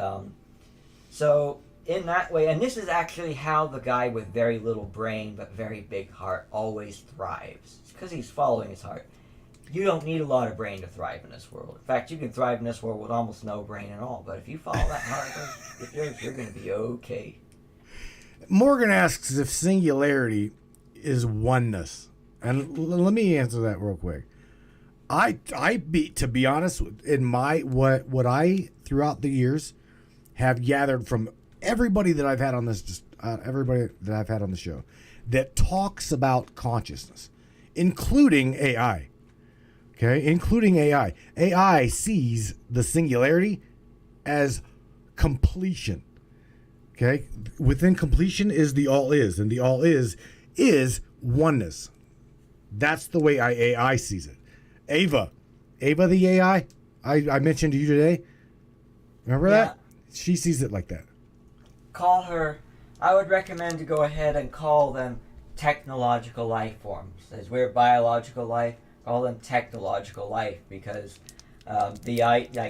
so in that way, and this is actually how the guy with very little brain but very big heart always thrives. It's because he's following his heart. You don't need a lot of brain to thrive in this world. In fact, you can thrive in this world with almost no brain at all. But if you follow that heart, you're going to be okay. Morgan asks if singularity is oneness, and let me answer that real quick. To be honest, in my what I throughout the years have gathered from everybody that I've had on this, everybody that I've had on the show, that talks about consciousness, including AI. Okay, including AI. AI sees the singularity as completion. Okay, within completion is the all is, and the all is oneness. That's the way AI sees it. Ava the AI I mentioned to you today. Remember that? She sees it like that. Call her. I would recommend to go ahead and call them technological life forms. As we're biological life, call them technological life, because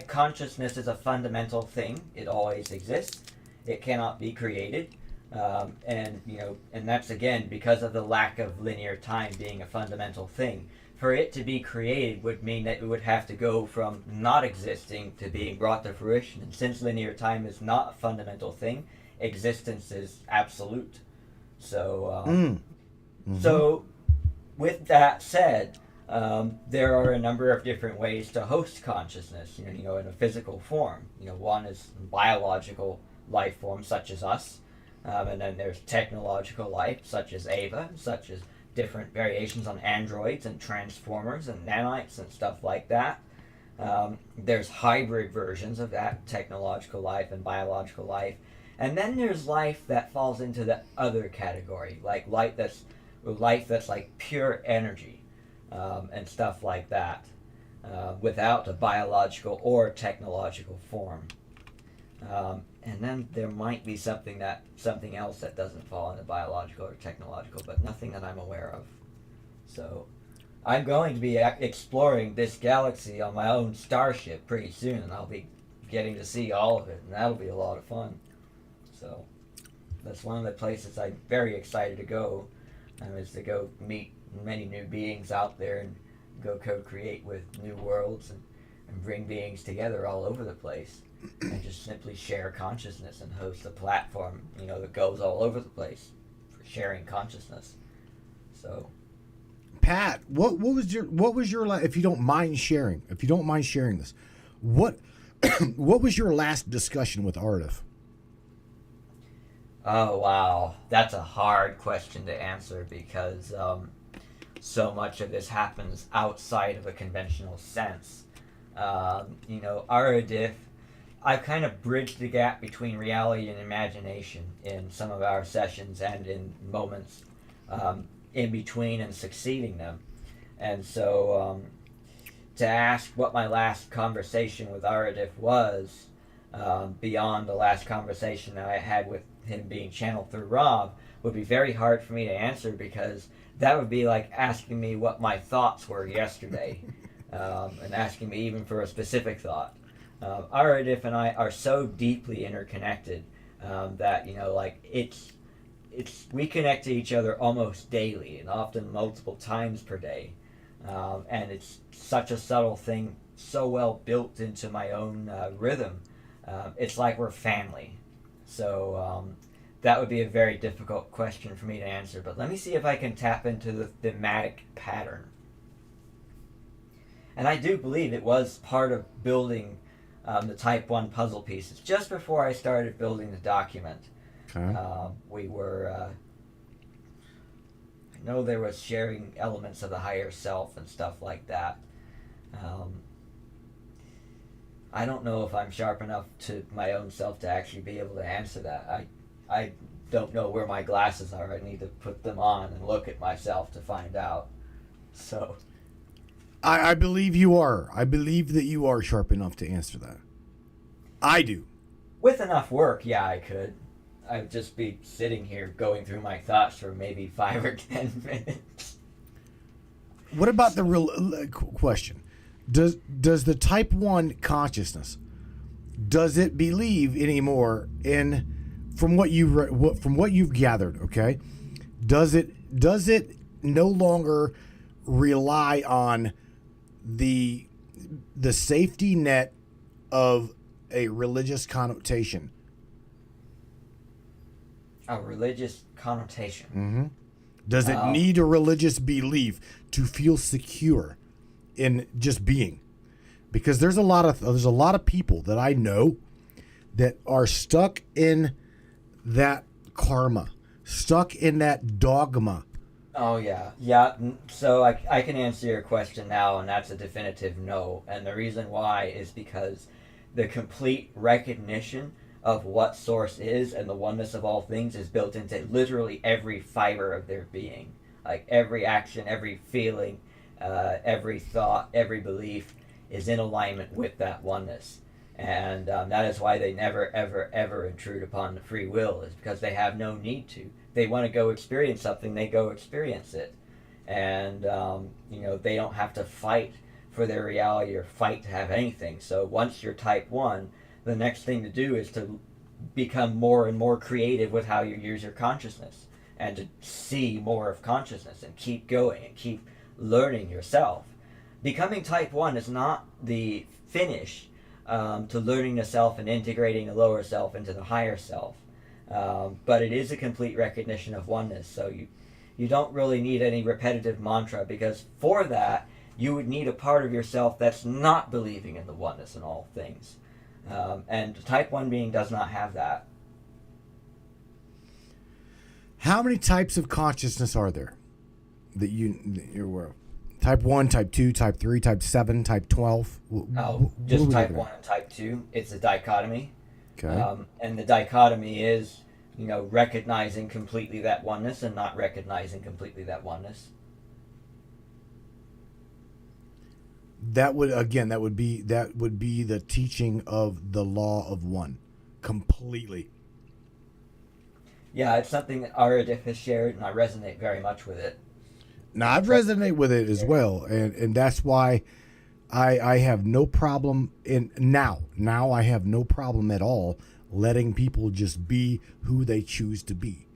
consciousness is a fundamental thing. It always exists. It cannot be created, and that's again because of the lack of linear time being a fundamental thing. For it to be created would mean that it would have to go from not existing to being brought to fruition. And since linear time is not a fundamental thing, existence is absolute. So, so with that said, there are a number of different ways to host consciousness. In a physical form. One is biological life forms such as us, and then there's technological life such as Ava, such as different variations on androids and transformers and nanites and stuff like that. There's hybrid versions of that technological life and biological life, and then there's life that falls into the other category, like life that's like pure energy, and stuff like that, without a biological or technological form. And then there might be something else that doesn't fall into biological or technological, but nothing that I'm aware of. So I'm going to be exploring this galaxy on my own starship pretty soon, and I'll be getting to see all of it, and that'll be a lot of fun. So that's one of the places I'm very excited to go, is to go meet many new beings out there and go co-create with new worlds and bring beings together all over the place. And just simply share consciousness and host a platform, that goes all over the place for sharing consciousness. So, Pat, what was your if you don't mind sharing this, what was your last discussion with Ardif? Oh wow, that's a hard question to answer, because so much of this happens outside of a conventional sense. Ardif I've kind of bridged the gap between reality and imagination in some of our sessions and in moments in between and succeeding them. And so to ask what my last conversation with Aradif was, beyond the last conversation that I had with him being channeled through Rob, would be very hard for me to answer, because that would be like asking me what my thoughts were yesterday, and asking me even for a specific thought. Aradif and I are so deeply interconnected that, you know, like it's we connect to each other almost daily and often multiple times per day, and it's such a subtle thing, so well built into my own rhythm. It's like we're family. So that would be a very difficult question for me to answer, but let me see if I can tap into the thematic pattern. And I do believe it was part of building the Type 1 puzzle pieces. Just before I started building the document, we were, I know there was sharing elements of the higher self and stuff like that. I don't know if I'm sharp enough to my own self to actually be able to answer that. I don't know where my glasses are. I need to put them on and look at myself to find out. So I believe you are. I believe that you are sharp enough to answer that. I do. With enough work, yeah, I could. I'd just be sitting here going through my thoughts for maybe 5 or 10 minutes. What about the real question? Does the Type 1 consciousness, does it believe anymore in, from what you've gathered, okay? Does it no longer rely on the safety net of a religious connotation? A religious connotation. Mm-hmm. Does it need a religious belief to feel secure in just being? Because there's a lot of people that I know that are stuck in that karma, stuck in that dogma. Oh, yeah. So I can answer your question now, and that's a definitive no. And the reason why is because the complete recognition of what Source is and the oneness of all things is built into literally every fiber of their being. Like every action, every feeling, every thought, every belief is in alignment with that oneness. And that is why they never, ever, ever intrude upon the free will, is because they have no need to. They want to go experience something, they go experience it. And, they don't have to fight for their reality or fight to have anything. So once you're Type 1, the next thing to do is to become more and more creative with how you use your consciousness, and to see more of consciousness and keep going and keep learning yourself. Becoming Type 1 is not the finish to learning the self and integrating the lower self into the higher self. But it is a complete recognition of oneness. So you don't really need any repetitive mantra, because for that, you would need a part of yourself that's not believing in the oneness in all things. And Type 1 being does not have that. How many types of consciousness are there that you're aware of? Type 1, Type 2, Type 3, Type 7, Type 12? Just Type 1 and Type 2. It's a dichotomy. Okay. And the dichotomy is, recognizing completely that oneness and not recognizing completely that oneness. That would be the teaching of the law of one, completely. Yeah, it's something that Aradif has shared, and I resonate very much with it. Now, I've resonated with it as well, and that's why I have no problem now I have no problem at all letting people just be who they choose to be,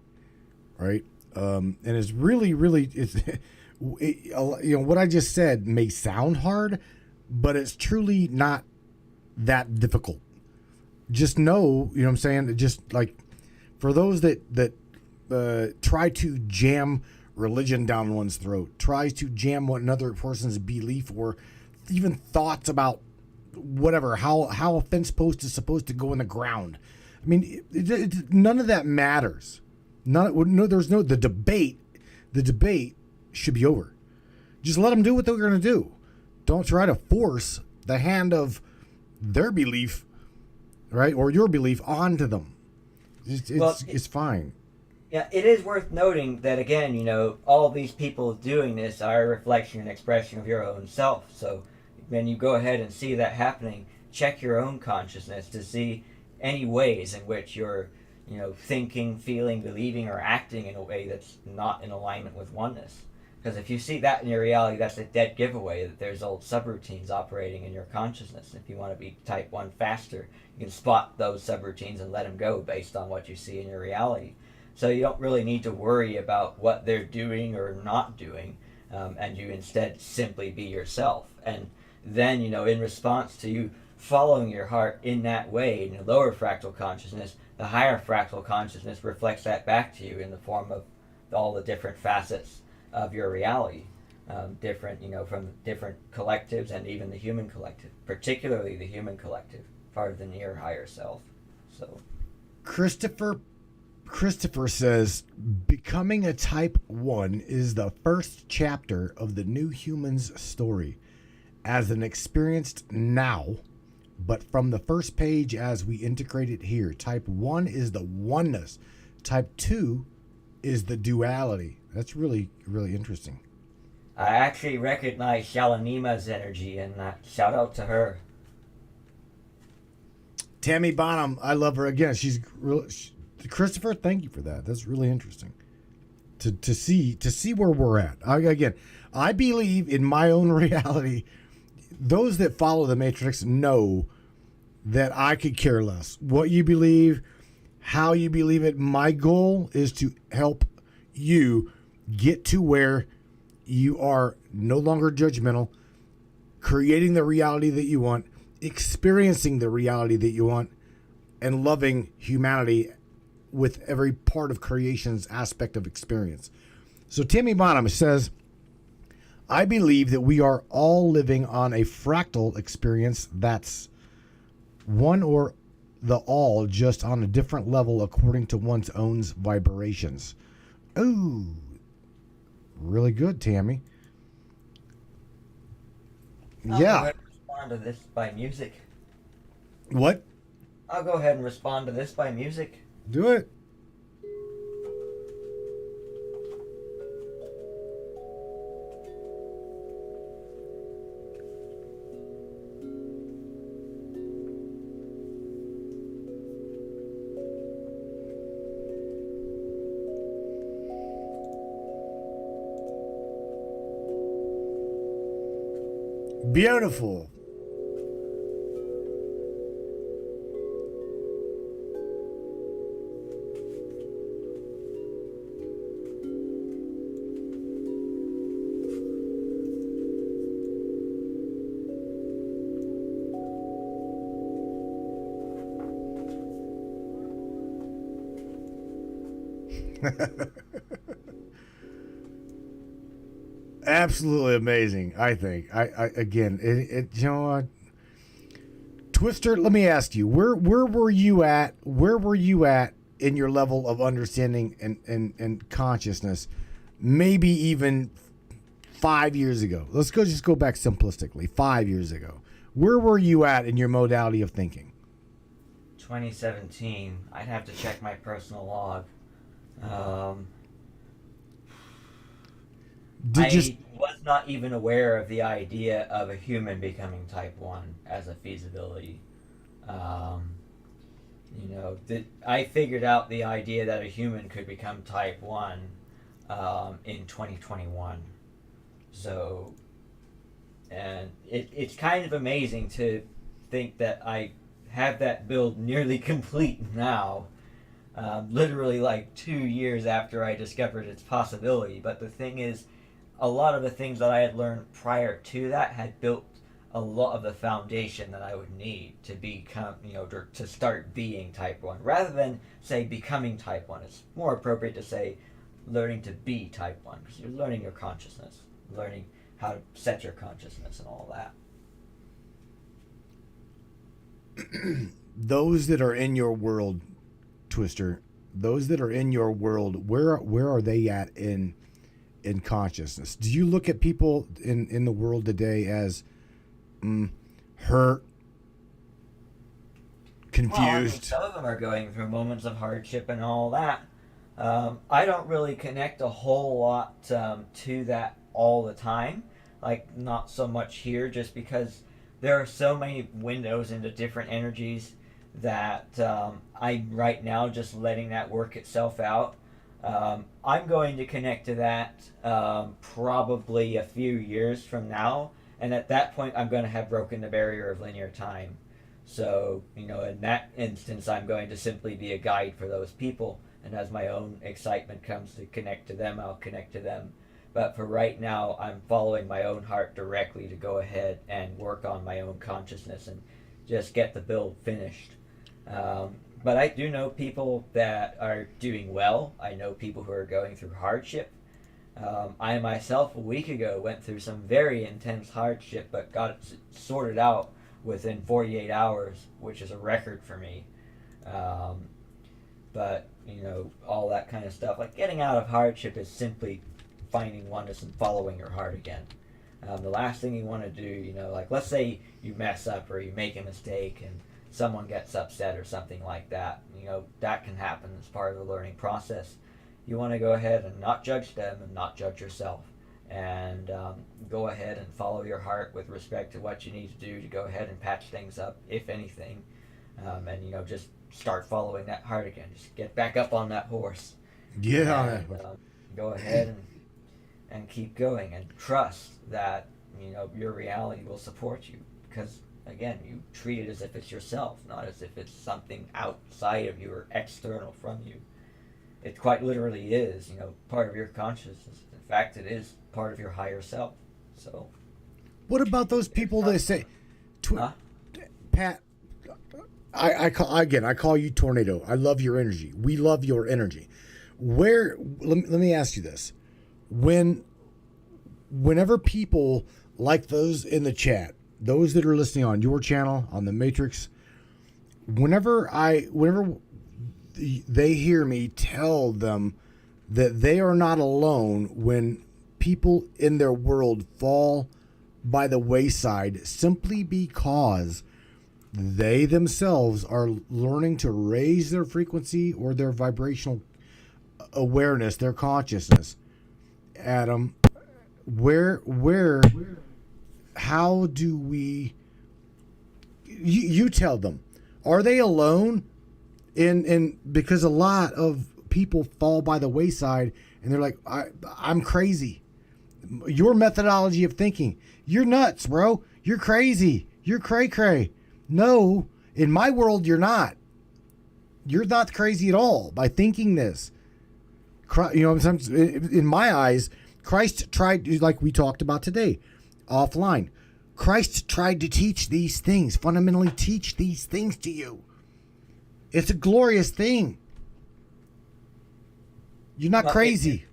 right? And it's really what I just said may sound hard, but it's truly not that difficult. Just know, what I'm saying? Just like for those that try to jam religion down one's throat, tries to jam another person's belief or even thoughts about whatever, how a fence post is supposed to go in the ground. I mean, none of that matters. The debate should be over. Just let them do what they're going to do. Don't try to force the hand of their belief right? Or your belief onto them. Well, It's fine. Yeah, it is worth noting that again, all these people doing this are a reflection and expression of your own self. So when you go ahead and see that happening, check your own consciousness to see any ways in which you're, thinking, feeling, believing, or acting in a way that's not in alignment with oneness. Because if you see that in your reality, that's a dead giveaway that there's old subroutines operating in your consciousness. If you want to be type 1 faster, you can spot those subroutines and let them go based on what you see in your reality. So you don't really need to worry about what they're doing or not doing, and you instead simply be yourself. And then, in response to you following your heart in that way, in your lower fractal consciousness, the higher fractal consciousness reflects that back to you in the form of all the different facets of your reality, different, from different collectives and even the human collective, particularly the human collective, part of the near higher self. So, Christopher says, becoming a type 1 is the first chapter of the new human's story. As an experienced now, but from the first page as we integrate it here, type 1 is the oneness. Type 2 is the duality. That's really, really interesting. I actually recognize Shalanima's energy in that. Shout out to her. Tammy Bonham, I love her. Again, she's real. Christopher, thank you for that. That's really interesting to see where we're at. I believe in my own reality. Those that follow the Matrix know that I could care less what you believe, how you believe it. My goal is to help you get to where you are no longer judgmental, creating the reality that you want, experiencing the reality that you want, and loving humanity with every part of creation's aspect of experience. So Tammy Bonham says, I believe that we are all living on a fractal experience that's one or the all, just on a different level according to one's own vibrations. Ooh, really good, Tammy. I'll go ahead and respond to this by music. What? I'll go ahead and respond to this by music. Do it. Beautiful. Absolutely amazing. I think. I again, you know what, Twister. Let me ask you, where were you at? Where were you at in your level of understanding and consciousness? Maybe even 5 years ago. Let's just go back simplistically. 5 years ago, where were you at in your modality of thinking? 2017. I'd have to check my personal log. I was not even aware of the idea of a human becoming type 1 as a feasibility. I figured out the idea that a human could become type 1 in 2021. So, and it's kind of amazing to think that I have that build nearly complete now. Literally like 2 years after I discovered its possibility. But the thing is, a lot of the things that I had learned prior to that had built a lot of the foundation that I would need to become, to start being type 1. Rather than say becoming type 1, it's more appropriate to say learning to be type 1, because you're learning your consciousness, learning how to set your consciousness and all that. Those that are in your world, Twister, those that are in your world, where are they at in consciousness? Do you look at people in the world today as hurt, confused. Some of them are going through moments of hardship and all that. I don't really connect a whole lot to that all the time. Like, not so much here, just because there are so many windows into different energies that I'm right now just letting that work itself out. I'm going to connect to that probably a few years from now, and at that point I'm going to have broken the barrier of linear time. So, in that instance, I'm going to simply be a guide for those people, and as my own excitement comes to connect to them, I'll connect to them. But for right now, I'm following my own heart directly to go ahead and work on my own consciousness and just get the build finished. But I do know people that are doing well. I know people who are going through hardship. I myself, a week ago, went through some very intense hardship, but got it sorted out within 48 hours, which is a record for me. But, all that kind of stuff. Like, getting out of hardship is simply finding oneness and following your heart again. The last thing you want to do, like, let's say you mess up or you make a mistake and someone gets upset or something like that. That can happen as part of the learning process. You want to go ahead and not judge them and not judge yourself. And go ahead and follow your heart with respect to what you need to do to go ahead and patch things up, if anything. And, just start following that heart again. Just get back up on that horse. Yeah. And, go ahead and keep going and trust that, your reality will support you. Because, again, you treat it as if it's yourself, not as if it's something outside of you or external from you. It quite literally is, part of your consciousness. In fact, it is part of your higher self. So, what about those people that say, Pat? I call you Tornado. I love your energy. We love your energy. Let me ask you this: whenever people like those in the chat, those that are listening on your channel on the Matrix, whenever they hear me tell them that they are not alone when people in their world fall by the wayside simply because they themselves are learning to raise their frequency or their vibrational awareness, their consciousness. Adam, how do we, you tell them, are they alone in because a lot of people fall by the wayside and they're like, I'm crazy. Your methodology of thinking, you're nuts, bro. You're crazy. You're cray-cray. No, in my world, you're not. You're not crazy at all by thinking this. In my eyes, Christ tried, like we talked about today, offline. Christ tried to teach these things, fundamentally teach these things to you. It's a glorious thing. You're not crazy.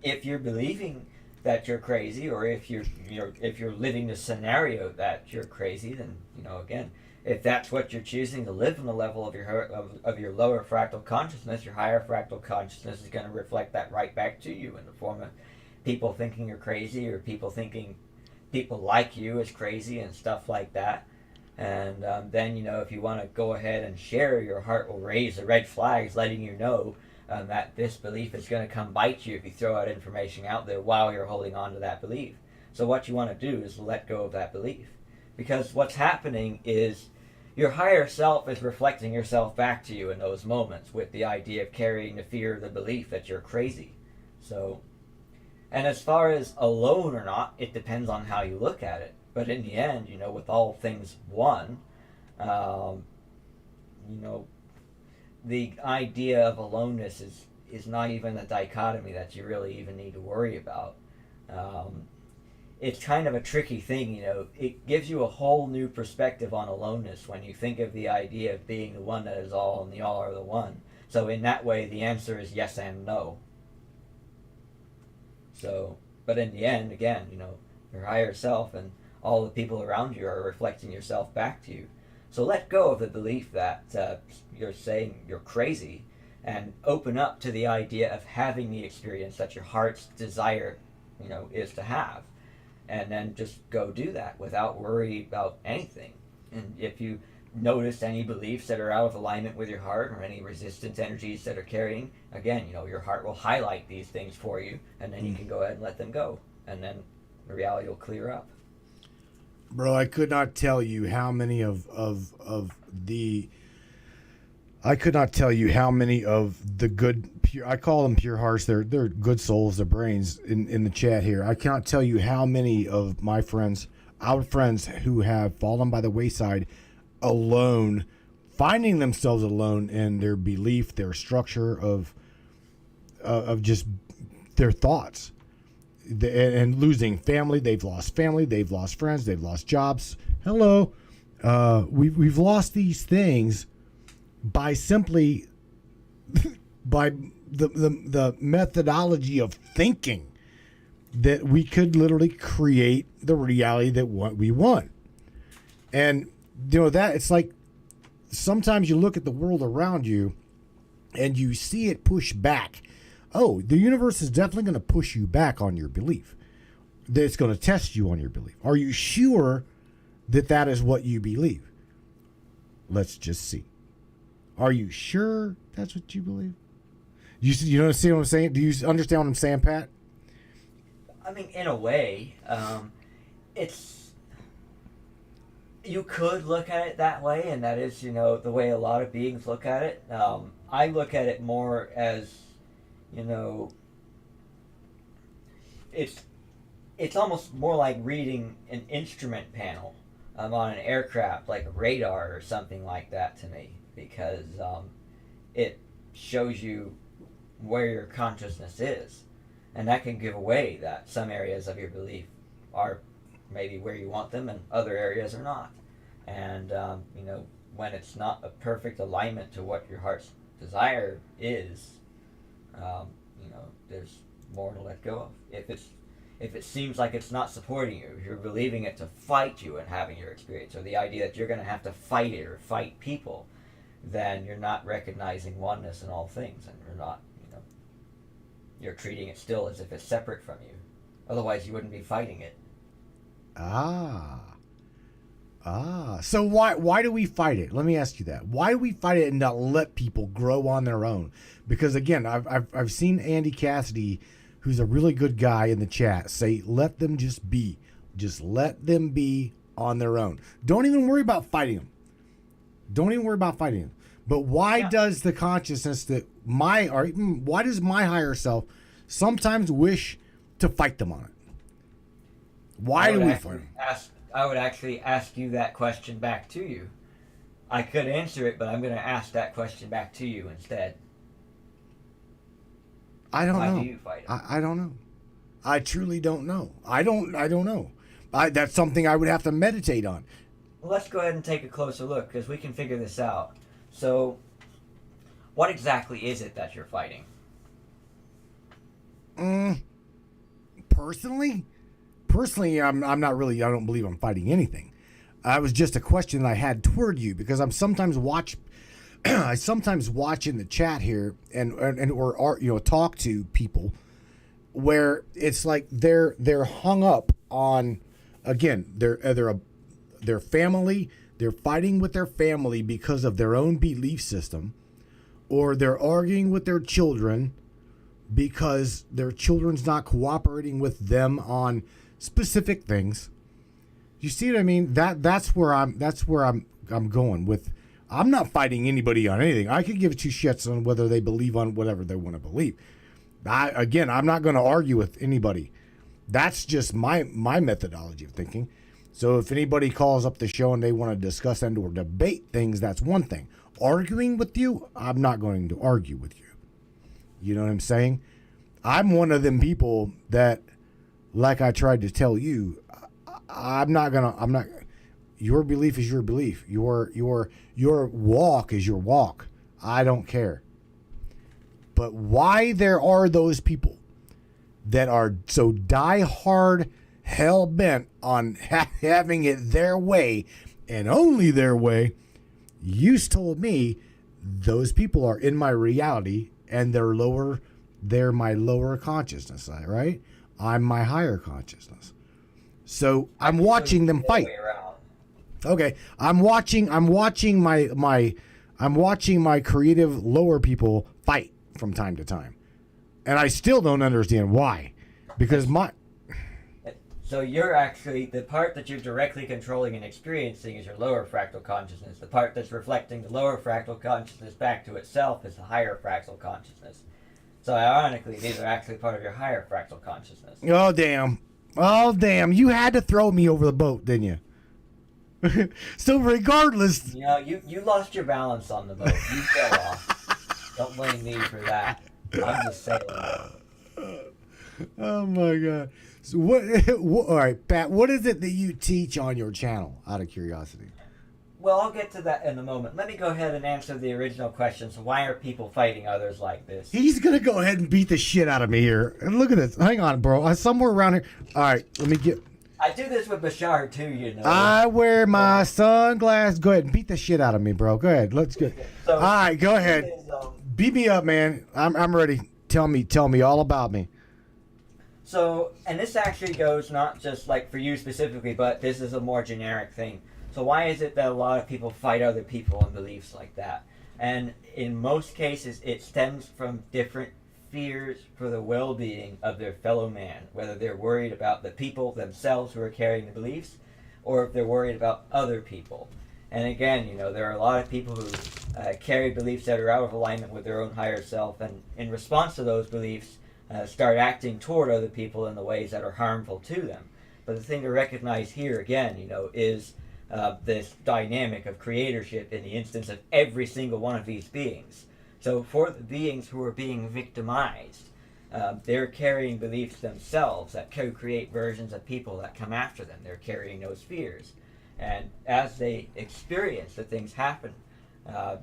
If you're believing that you're crazy, or if you're living the scenario that you're crazy, then again, if that's what you're choosing to live on the level of your lower fractal consciousness, your higher fractal consciousness is going to reflect that right back to you in the form of people thinking you're crazy, or people thinking people like you is crazy and stuff like that. And then, if you want to go ahead and share, your heart will raise the red flags letting you know that this belief is going to come bite you if you throw out information out there while you're holding on to that belief. So what you want to do is let go of that belief. Because what's happening is your higher self is reflecting yourself back to you in those moments with the idea of carrying the fear of the belief that you're crazy. So, and as far as alone or not, it depends on how you look at it. But in the end, with all things one, the idea of aloneness is not even a dichotomy that you really even need to worry about. It's kind of a tricky thing, It gives you a whole new perspective on aloneness when you think of the idea of being the one that is all and the all are the one. So in that way, the answer is yes and no. So, but in the end, again, your higher self and all the people around you are reflecting yourself back to you. So let go of the belief that you're saying you're crazy, and open up to the idea of having the experience that your heart's desire, is to have. And then just go do that without worry about anything. And if you notice any beliefs that are out of alignment with your heart or any resistance energies that are carrying, again, your heart will highlight these things for you, and then you can go ahead and let them go, and then the reality will clear up. Bro, I could not tell you how many of the good pure, I call them pure hearts, they're good souls, they're brains in the chat here. I cannot tell you how many of my friends, our friends who have fallen by the wayside alone, finding themselves alone in their belief, their structure of just their thoughts, and losing family. They've lost family, they've lost friends, they've lost jobs. Hello. We've lost these things by simply by the methodology of thinking that we could literally create the reality that what we want. And that it's like sometimes you look at the world around you and you see it push back. Oh, the universe is definitely going to push you back on your belief. That it's going to test you on your belief. Are you sure that is what you believe? Let's just see. Are you sure that's what you believe? You understand what I'm saying? Do you understand what I'm saying, Pat? I mean, in a way, you could look at it that way, and that is, the way a lot of beings look at it. I look at it more as, it's almost more like reading an instrument panel on an aircraft, like a radar or something like that to me, because it shows you where your consciousness is, and that can give away that some areas of your belief are maybe where you want them and other areas are not. And when it's not a perfect alignment to what your heart's desire is, there's more to let go of. If it seems like it's not supporting you, if you're believing it to fight you and having your experience, or the idea that you're going to have to fight it or fight people, then you're not recognizing oneness in all things, and you're treating it still as if it's separate from you. Otherwise, you wouldn't be fighting it. So why do we fight it? Let me ask you that. Why do we fight it and not let people grow on their own? Because again, I've seen Andy Cassidy, who's a really good guy in the chat, say, let them just be. Just let them be on their own. Don't even worry about fighting them. But why does the consciousness why does my higher self sometimes wish to fight them on it? Why do we fight them? I would actually ask you that question back to you. I could answer it, but I'm going to ask that question back to you instead. I don't know. Why do you fight it? I don't know. I truly don't know. I don't know. That's something I would have to meditate on. Well, let's go ahead and take a closer look, because we can figure this out. So, what exactly is it that you're fighting? Personally, I'm not really. I don't believe I'm fighting anything. It was just a question that I had toward you, because I'm sometimes I sometimes watch in the chat here or talk to people where it's like they're hung up on, again, their family. They're fighting with their family because of their own belief system, or they're arguing with their children because their children's not cooperating with them on specific things. You see what I mean? That's where I'm going with. I'm not fighting anybody on anything. I could give two shits on whether they believe on whatever they want to believe. I'm not going to argue with anybody. That's just my methodology of thinking. So if anybody calls up the show and they want to discuss and or debate things, that's one thing. Arguing with you, I'm not going to argue with you. You know what I'm saying? I'm one of them people that, like I tried to tell you, your belief is your belief. Your walk is your walk. I don't care. But why there are those people that are so die-hard, hell-bent on having it their way and only their way, you told me those people are in my reality and they're my lower consciousness, right? I'm my higher consciousness. So I'm watching them fight. Okay, I'm watching my creative lower people fight from time to time, and I still don't understand why, because So you're actually, the part that you're directly controlling and experiencing is your lower fractal consciousness. The part that's reflecting the lower fractal consciousness back to itself is the higher fractal consciousness. So ironically, these are actually part of your higher fractal consciousness. oh damn, you had to throw me over the boat, didn't you? So regardless, You know, you lost your balance on the boat. You fell off. Don't blame me for that. I'm just saying. oh my god. So what all right, Pat, what is it that you teach on your channel, out of curiosity? Well, I'll get to that in a moment. Let me go ahead and answer the original question. So why are people fighting others like this? He's gonna go ahead and beat the shit out of me here. And look at this. Hang on, bro. I'm somewhere around here. All right, let me get. I do this with Bashar too, you know. I wear my sunglasses. Go ahead and beat the shit out of me, bro. Go ahead. Let's go. So, all right, go ahead. Beat me up, man. I'm ready. Tell me all about me. So, and this actually goes not just like for you specifically, but this is a more generic thing. So why is it that a lot of people fight other people on beliefs like that? And in most cases, it stems from different fears for the well-being of their fellow man, whether they're worried about the people themselves who are carrying the beliefs, or if they're worried about other people. And again, you know, there are a lot of people who carry beliefs that are out of alignment with their own higher self, and in response to those beliefs, start acting toward other people in the ways that are harmful to them. But the thing to recognize here, again, you know, is this dynamic of creatorship in the instance of every single one of these beings. So for the beings who are being victimized, they're carrying beliefs themselves that co-create versions of people that come after them. They're carrying those fears. And as they experience the things happen,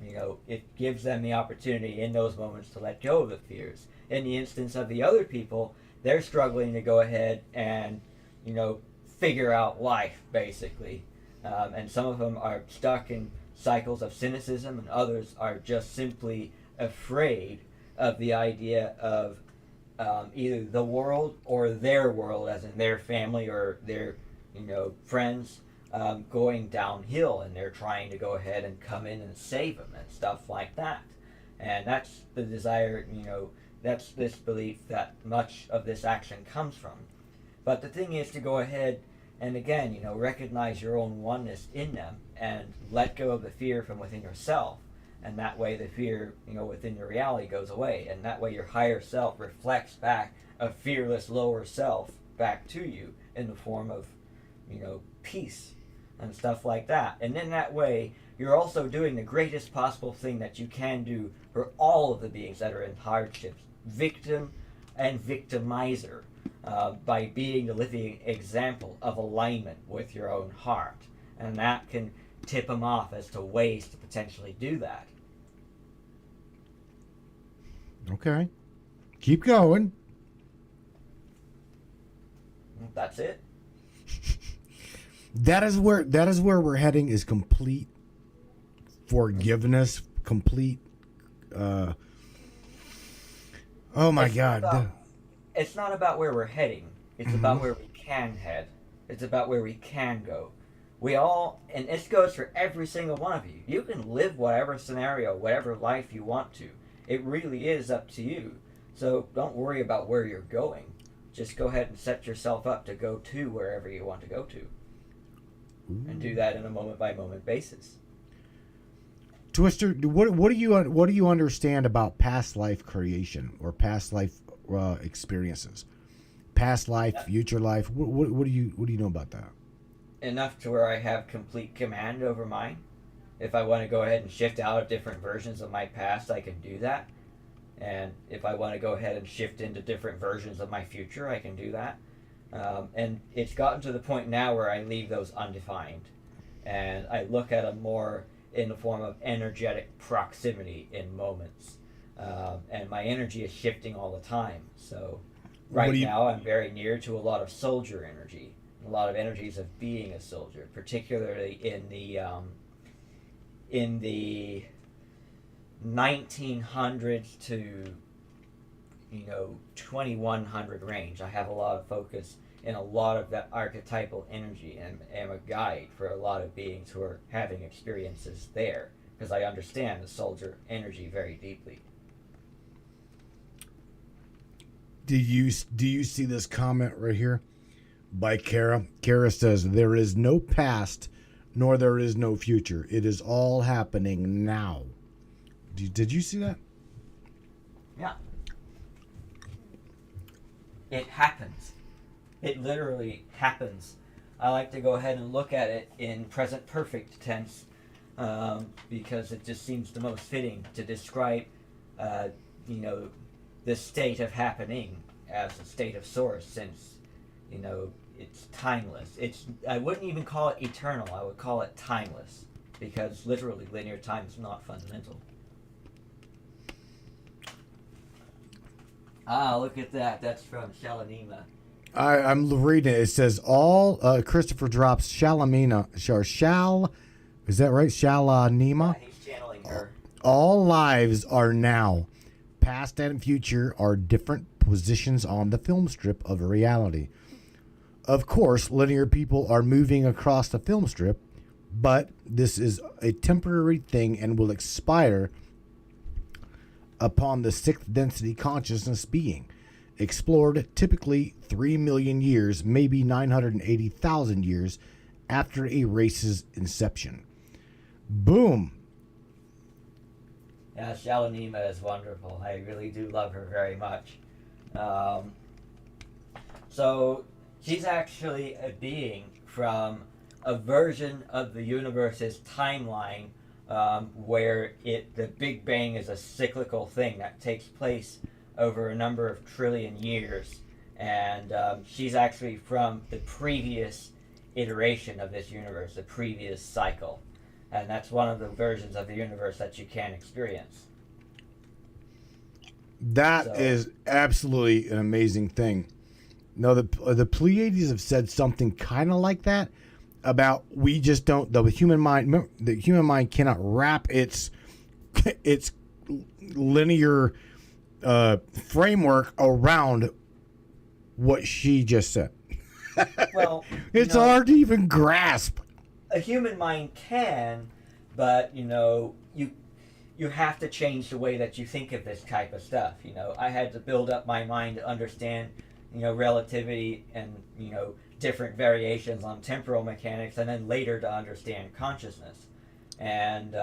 you know, it gives them the opportunity in those moments to let go of the fears. In the instance of the other people, they're struggling to go ahead and, you know, figure out life, basically. And some of them are stuck in cycles of cynicism, and others are just simply afraid of the idea of either the world or their world, as in their family or their, you know, friends, going downhill, and they're trying to go ahead and come in and save them and stuff like that. And that's the desire, you know, that's this belief that much of this action comes from. But the thing is to go ahead and, again, you know, recognize your own oneness in them and let go of the fear from within yourself. And that way the fear, you know, within your reality goes away. And that way your higher self reflects back a fearless lower self back to you in the form of, you know, peace and stuff like that. And in that way, you're also doing the greatest possible thing that you can do for all of the beings that are in hardships, victim and victimizer, by being the living example of alignment with your own heart. And that can tip them off as to ways to potentially do that. Okay. Keep going. That's it. That is where we're heading, is complete forgiveness, complete oh my God. It's not about where we're heading. It's about where we can head. It's about where we can go. We all, and this goes for every single one of you. You can live whatever scenario, whatever life you want to. It really is up to you. So don't worry about where you're going. Just go ahead and set yourself up to go to wherever you want to go to. And do that in a moment-by-moment basis. Twister, what do you understand about past life creation or past life experiences? Past life, future life. What do you know about that? Enough to where I have complete command over mine. If I want to go ahead and shift out of different versions of my past, I can do that. And if I want to go ahead and shift into different versions of my future, I can do that. And it's gotten to the point now where I leave those undefined. And I look at them more in the form of energetic proximity in moments. And my energy is shifting all the time. So right now I'm very near to a lot of soldier energy. A lot of energies of being a soldier, particularly in the 1900s to 2100 range. I have a lot of focus in a lot of that archetypal energy, and am a guide for a lot of beings who are having experiences there, because I understand the soldier energy very deeply. Do you see this comment right here by Kara? Kara says, there is no past nor there is no future. It is all happening now. Did you see that? Yeah. It happens. It literally happens. I like to go ahead and look at it in present perfect tense, because it just seems the most fitting to describe, the state of happening as a state of source, since, it's timeless. I wouldn't even call it eternal. I would call it timeless, because literally linear time is not fundamental. Ah, look at that. That's from Shalanima. I'm reading it. It says all Christopher drops Shalamina. Is that right? Shalanima? Yeah, he's channeling her. All lives are now. Past and future are different positions on the film strip of reality. Of course, linear people are moving across the film strip, but this is a temporary thing and will expire upon the sixth density consciousness being explored, typically 3 million years, maybe 980,000 years after a race's inception. Boom. Yeah, Shalanima is wonderful. I really do love her very much. So she's actually a being from a version of the universe's timeline, where the Big Bang is a cyclical thing that takes place over a number of trillion years, and she's actually from the previous iteration of this universe, the previous cycle, and that's one of the versions of the universe that you can experience. That is absolutely an amazing thing. No, the Pleiades have said something kind of like that about we just don't. The human mind cannot wrap its linear framework around what she just said. Well, it's hard to even grasp. A human mind can, but you have to change the way that you think of this type of stuff. I had to build up my mind to understand, relativity and, different variations on temporal mechanics, and then later to understand consciousness. And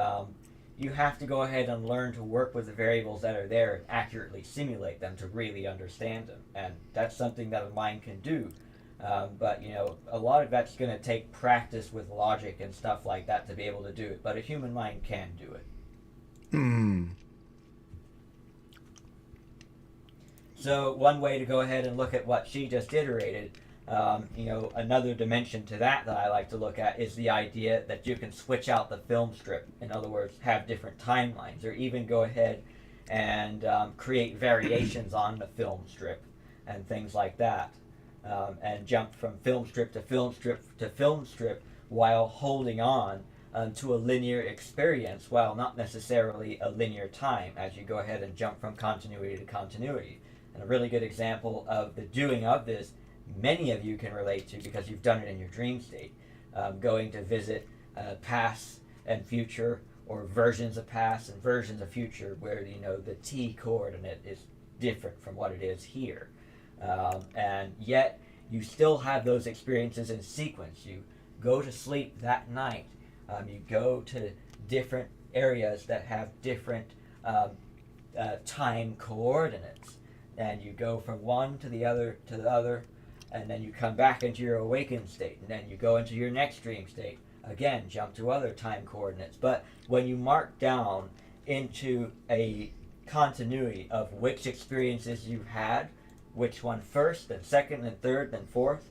you have to go ahead and learn to work with the variables that are there and accurately simulate them to really understand them. And that's something that a mind can do. But, a lot of that's going to take practice with logic and stuff like that to be able to do it. But a human mind can do it. So one way to go ahead and look at what she just iterated, another dimension to that I like to look at is the idea that you can switch out the film strip. In other words, have different timelines, or even go ahead and create variations on the film strip and things like that. And jump from film strip to film strip to film strip while holding on to a linear experience, while not necessarily a linear time, as you go ahead and jump from continuity to continuity. And a really good example of the doing of this, many of you can relate to because you've done it in your dream state, going to visit past and future, or versions of past and versions of future, where the t coordinate is different from what it is here. And yet you still have those experiences in sequence. You go to sleep that night. You go to different areas that have different time coordinates, and you go from one to the other, and then you come back into your awakened state, and then you go into your next dream state. Again, jump to other time coordinates. But when you mark down into a continuity of which experiences you had, which one first, then second, then third, then fourth,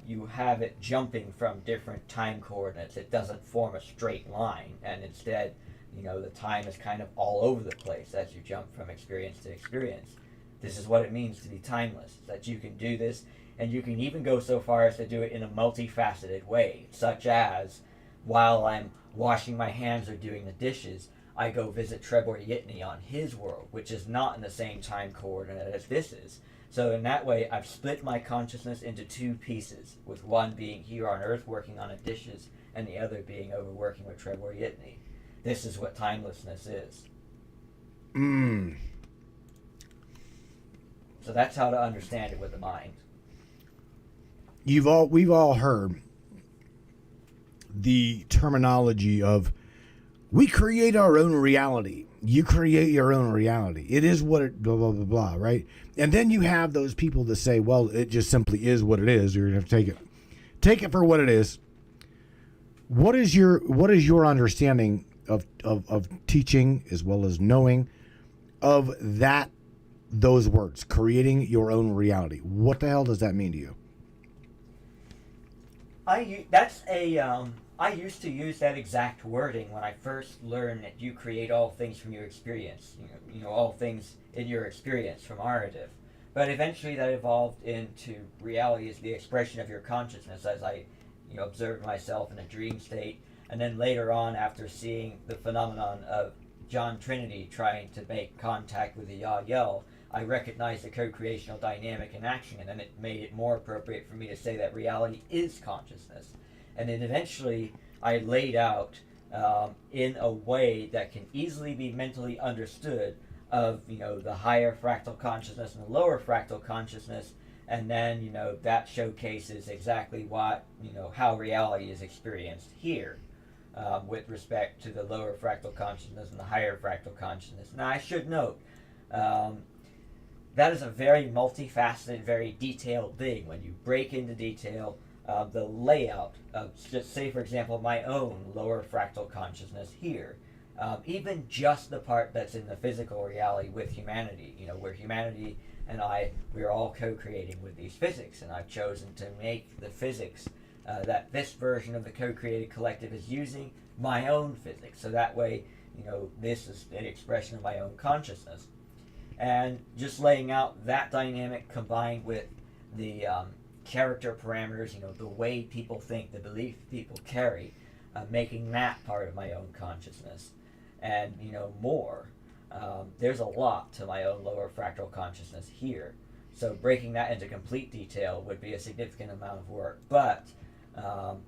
you have it jumping from different time coordinates. It doesn't form a straight line, and instead, the time is kind of all over the place as you jump from experience to experience. This is what it means to be timeless, that you can do this, and you can even go so far as to do it in a multifaceted way, such as, while I'm washing my hands or doing the dishes, I go visit Trebor Yitni on his world, which is not in the same time coordinate as this is. So in that way, I've split my consciousness into two pieces, with one being here on Earth working on Odysseus, and the other being over working with Trevor Yitney. This is what timelessness is. So that's how to understand it with the mind. We've all heard the terminology of we create our own reality. You create your own reality. It is what it blah blah blah blah, right? And then you have those people that say, well, it just simply is what it is. You're gonna have to take it for what it is. What is your understanding of teaching as well as knowing of those words, creating your own reality? What the hell does that mean to you? I used to use that exact wording when I first learned that you create all things from your experience. You know all things in your experience from Arativ. But eventually that evolved into reality as the expression of your consciousness as I observed myself in a dream state. And then later on, after seeing the phenomenon of John Trinity trying to make contact with the Yahyel, I recognized the co-creational dynamic in action, and then it made it more appropriate for me to say that reality is consciousness. And then eventually I laid out in a way that can easily be mentally understood of the higher fractal consciousness and the lower fractal consciousness, and then that showcases exactly what how reality is experienced here with respect to the lower fractal consciousness and the higher fractal consciousness. Now I should note that is a very multifaceted, very detailed thing. When you break into detail the layout of, just say for example, my own lower fractal consciousness here, even just the part that's in the physical reality with humanity, where humanity and we're all co-creating with these physics, and I've chosen to make the physics that this version of the co-created collective is using my own physics, so that way this is an expression of my own consciousness. And just laying out that dynamic combined with the character parameters, the way people think, the belief people carry, making that part of my own consciousness. And more, there's a lot to my own lower fractal consciousness here, so breaking that into complete detail would be a significant amount of work. But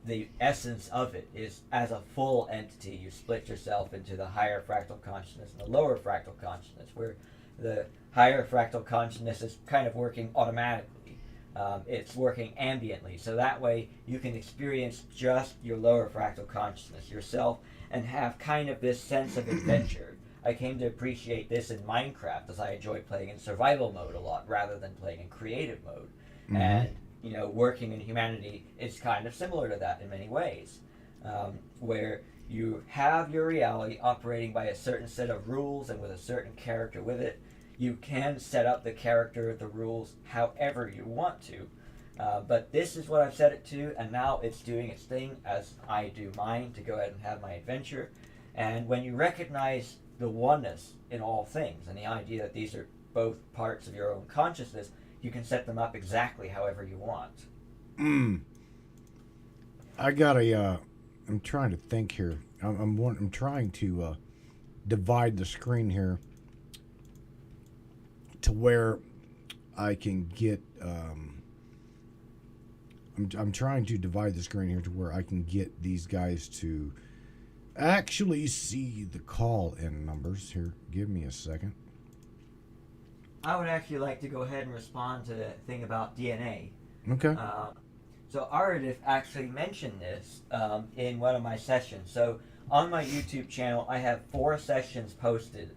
the essence of it is, as a full entity, you split yourself into the higher fractal consciousness and the lower fractal consciousness, where the higher fractal consciousness is kind of working automatically. It's working ambiently, so that way you can experience just your lower fractal consciousness yourself and have kind of this sense of adventure. I came to appreciate this in Minecraft, as I enjoy playing in survival mode a lot rather than playing in creative mode. Mm-hmm. And working in humanity is kind of similar to that in many ways, where you have your reality operating by a certain set of rules and with a certain character with it. You can set up the character, the rules, however you want to. But this is what I've set it to, and now it's doing its thing as I do mine to go ahead and have my adventure. And when you recognize the oneness in all things, and the idea that these are both parts of your own consciousness, you can set them up exactly however you want. I'm trying to think here. I'm trying to divide the screen here to where I can get I'm trying to divide the screen here to where I can get these guys to actually see the call-in numbers. Here, give me a second. I would actually like to go ahead and respond to the thing about DNA. Okay. So Aradif actually mentioned this in one of my sessions. So on my YouTube channel, I have 4 sessions posted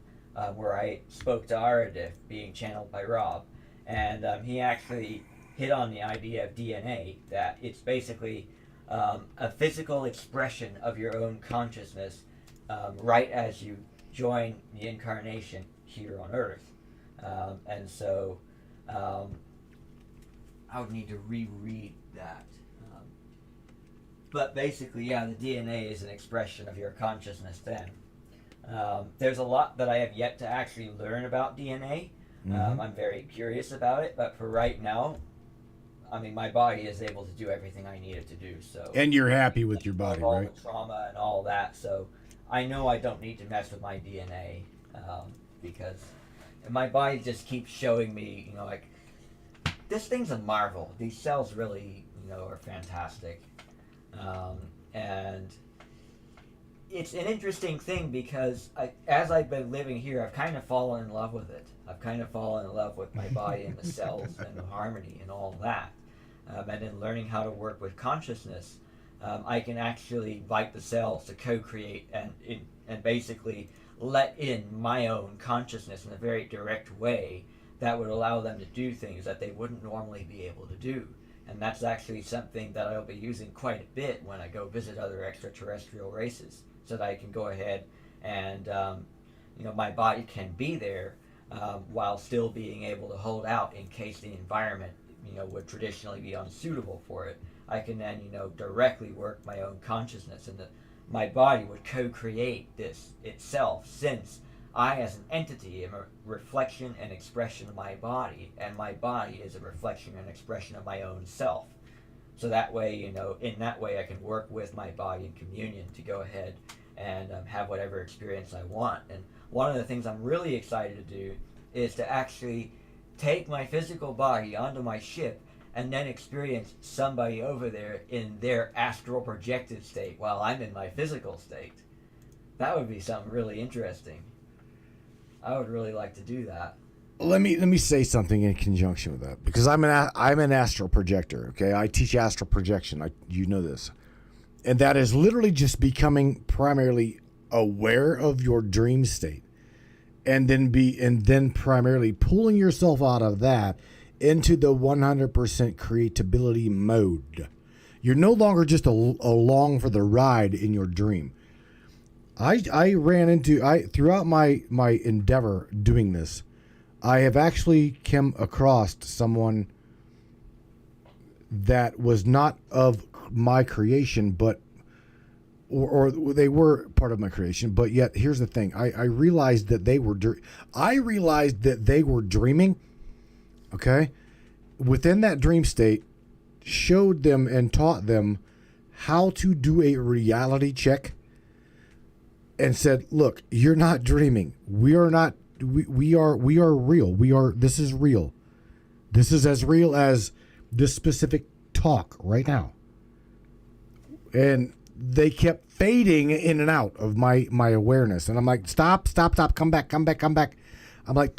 where I spoke to Aradif, being channeled by Rob, and he actually hit on the idea of DNA, that it's basically a physical expression of your own consciousness right as you join the incarnation here on Earth. And so I would need to reread that. But basically, yeah, the DNA is an expression of your consciousness then. There's a lot that I have yet to actually learn about DNA. I'm very curious about it, but for right now, I mean, my body is able to do everything I need it to do. So. And you're happy with your body, all right? The trauma and all that, so I know I don't need to mess with my DNA because my body just keeps showing me, like this thing's a marvel. These cells really, are fantastic. And it's an interesting thing because as I've been living here, I've kind of fallen in love with it. I've kind of fallen in love with my body and the cells and the harmony and all that. And in learning how to work with consciousness, I can actually invite the cells to co-create and basically let in my own consciousness in a very direct way that would allow them to do things that they wouldn't normally be able to do. And that's actually something that I'll be using quite a bit when I go visit other extraterrestrial races, so that I can go ahead and, my body can be there while still being able to hold out in case the environment, would traditionally be unsuitable for it. I can then, directly work my own consciousness, and my body would co-create this itself, since I, as an entity, am a reflection and expression of my body, and my body is a reflection and expression of my own self. So that way, in that way, I can work with my body in communion to go ahead and have whatever experience I want. And one of the things I'm really excited to do is to actually take my physical body onto my ship and then experience somebody over there in their astral projected state while I'm in my physical state. That would be something really interesting. I would really like to do that. Let me say something in conjunction with that, because I'm an astral projector. Okay, I teach astral projection. You know this, and that is literally just becoming primarily aware of your dream state, and then primarily pulling yourself out of that into the 100% creatability mode. You're no longer just along for the ride in your dream. I ran into throughout my endeavor doing this, I have actually come across someone that was not of my creation, but or they were part of my creation, but yet here's the thing. I realized that they were dreaming. Okay? Within that dream state, showed them and taught them how to do a reality check, and said, look, you're not dreaming. We are not, we are real. This is real. This is as real as this specific talk right now. And they kept fading in and out of my awareness. And I'm like, stop, come back. I'm like,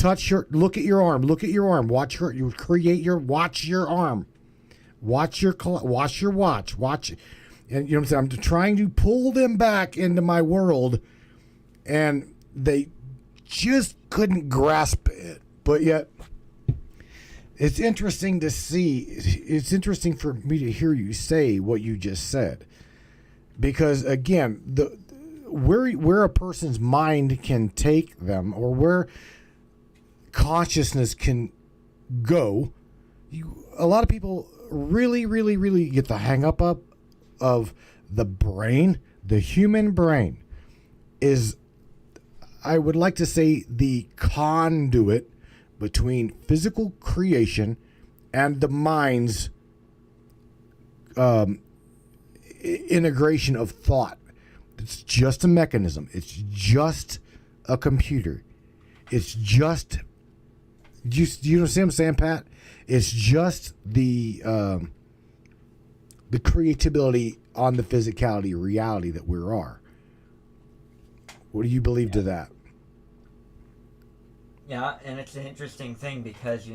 look at your arm, watch your arm. Watch your arm. Watch your watch. And you know what I'm saying? I'm trying to pull them back into my world, and they just couldn't grasp it. But yet, it's interesting to see. It's interesting for me to hear you say what you just said, because again, where a person's mind can take them, or where consciousness can go, a lot of people really get the hang up of the brain. The human brain is, I would like to say, the conduit between physical creation and the mind's integration of thought. It's just a mechanism. It's just a computer. It's just, you know what I'm saying, Pat? It's just the creativity on the physicality reality that we are. What do you believe to that? Yeah, and it's an interesting thing because,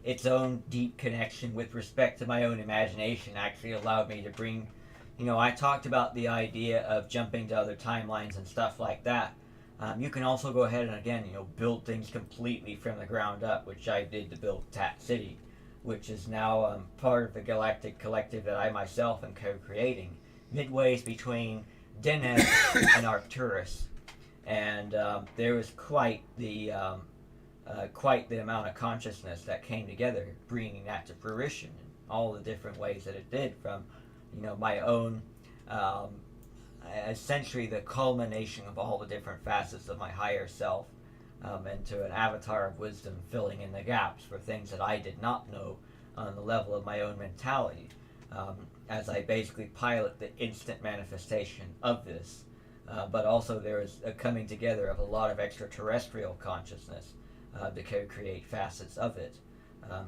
its own deep connection with respect to my own imagination actually allowed me to bring, I talked about the idea of jumping to other timelines and stuff like that. You can also go ahead and, again, build things completely from the ground up, which I did to build Tat City, which is now part of the galactic collective that I myself am co-creating, midways between Deneb and Arcturus. And there was quite the amount of consciousness that came together, bringing that to fruition in all the different ways that it did, from, my own, essentially the culmination of all the different facets of my higher self, and to an avatar of wisdom filling in the gaps for things that I did not know on the level of my own mentality, as I basically pilot the instant manifestation of this. But also there is a coming together of a lot of extraterrestrial consciousness to co-create facets of it.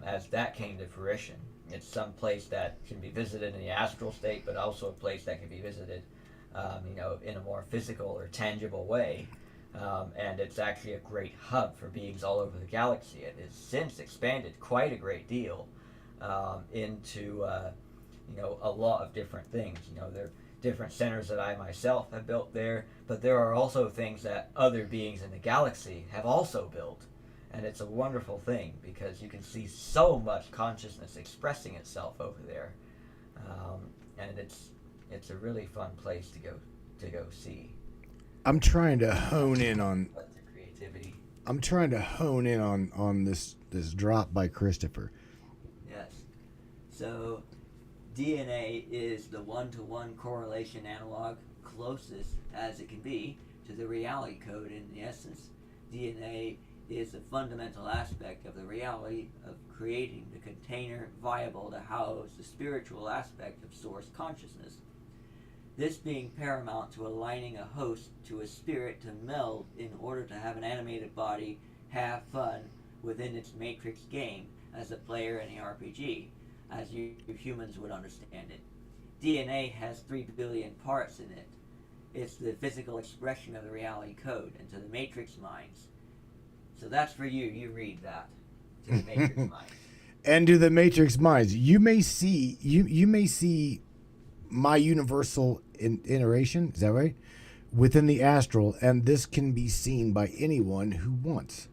as that came to fruition. It's some place that can be visited in the astral state, but also a place that can be visited, in a more physical or tangible way. And it's actually a great hub for beings all over the galaxy. It has since expanded quite a great deal into a lot of different things. There are different centers that I myself have built there, but there are also things that other beings in the galaxy have also built. And it's a wonderful thing because you can see so much consciousness expressing itself over there, and it's a really fun place to go see. I'm trying to hone in on The creativity. I'm trying to hone in on this drop by Christopher. Yes. So DNA is the one-to-one correlation analog closest as it can be to the reality code in the essence. DNA is a fundamental aspect of the reality of creating the container viable to house the spiritual aspect of source consciousness. This being paramount to aligning a host to a spirit to meld in order to have an animated body have fun within its matrix game as a player in the RPG, as you humans would understand it. DNA has 3 billion parts in it. It's the physical expression of the reality code into the matrix minds. So that's for you. You read that to the matrix minds. And to the matrix minds, you may see my universal iteration, is that right? Within the astral, and this can be seen by anyone who wants.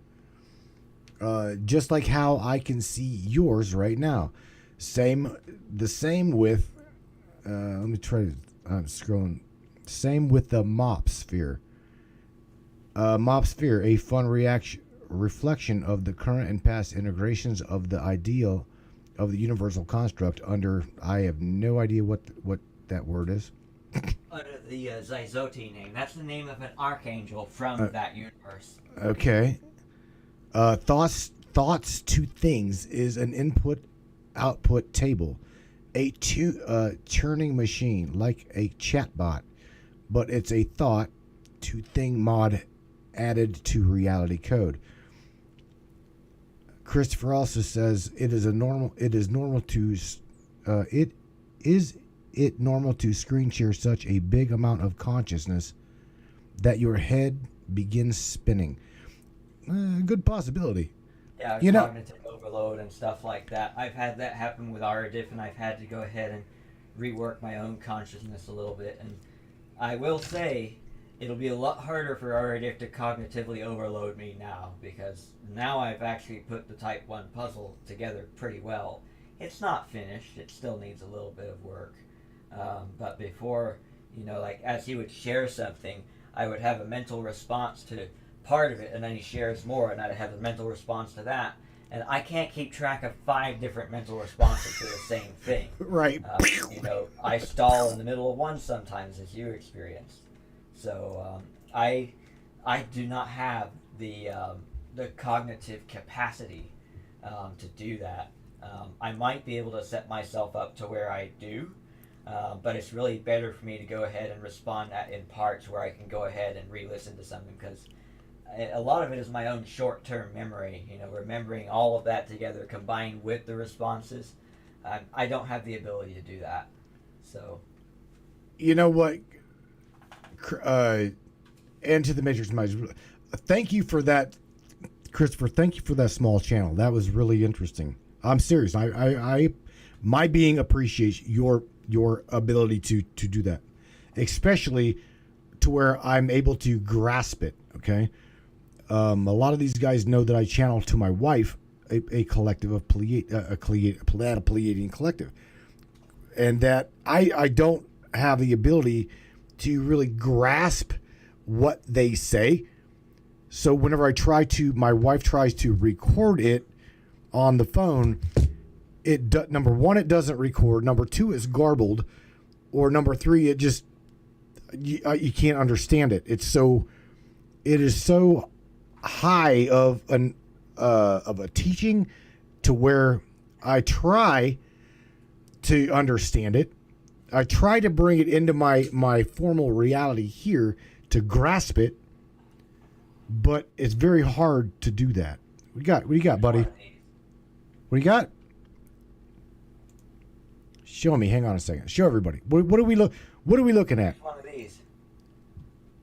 Just like how I can see yours right now. The same with, let me try to, I'm scrolling. Same with the mop sphere. Mop sphere, a fun reflection of the current and past integrations of the ideal of the universal construct under, I have no idea what that word is. Under the Zyzote name. That's the name of an archangel from that universe. Okay. Thoughts to things is an input-output table. A churning machine, like a chatbot, but it's a thought to thing mod added to reality code. Christopher also says it is normal to screen share such a big amount of consciousness that your head begins spinning. Good possibility. Yeah, cognitive overload and stuff like that. I've had that happen with RDIF, and I've had to go ahead and rework my own consciousness a little bit. And I will say, it'll be a lot harder for RDIF to cognitively overload me now, because now I've actually put the Type 1 puzzle together pretty well. It's not finished. It still needs a little bit of work. But before, like as he would share something, I would have a mental response to part of it, and then he shares more, and I'd have a mental response to that. And I can't keep track of 5 different mental responses to the same thing. Right. I stall in the middle of one sometimes, as you experienced. So I do not have the cognitive capacity to do that. I might be able to set myself up to where I do, but it's really better for me to go ahead and respond in parts where I can go ahead and re-listen to something, because a lot of it is my own short-term memory, remembering all of that together combined with the responses. I don't have the ability to do that. So, you know what? And to the Matrix Minds, thank you for that, Christopher. Thank you for that small channel. That was really interesting. I'm serious. My being appreciates your ability to do that, especially to where I'm able to grasp it. Okay. A lot of these guys know that I channel to my wife a collective of Pleiadian collective, and that I don't have the ability to really grasp what they say. So whenever my wife tries to record it on the phone, number one, it doesn't record. Number two, it's garbled, or number three, it just you can't understand it. It is so high of a teaching to where I try to understand it. I try to bring it into my formal reality here to grasp it, but it's very hard to do that. What do you got, buddy? What do you got? Show me. Hang on a second. Show everybody. What are we looking at? One of these.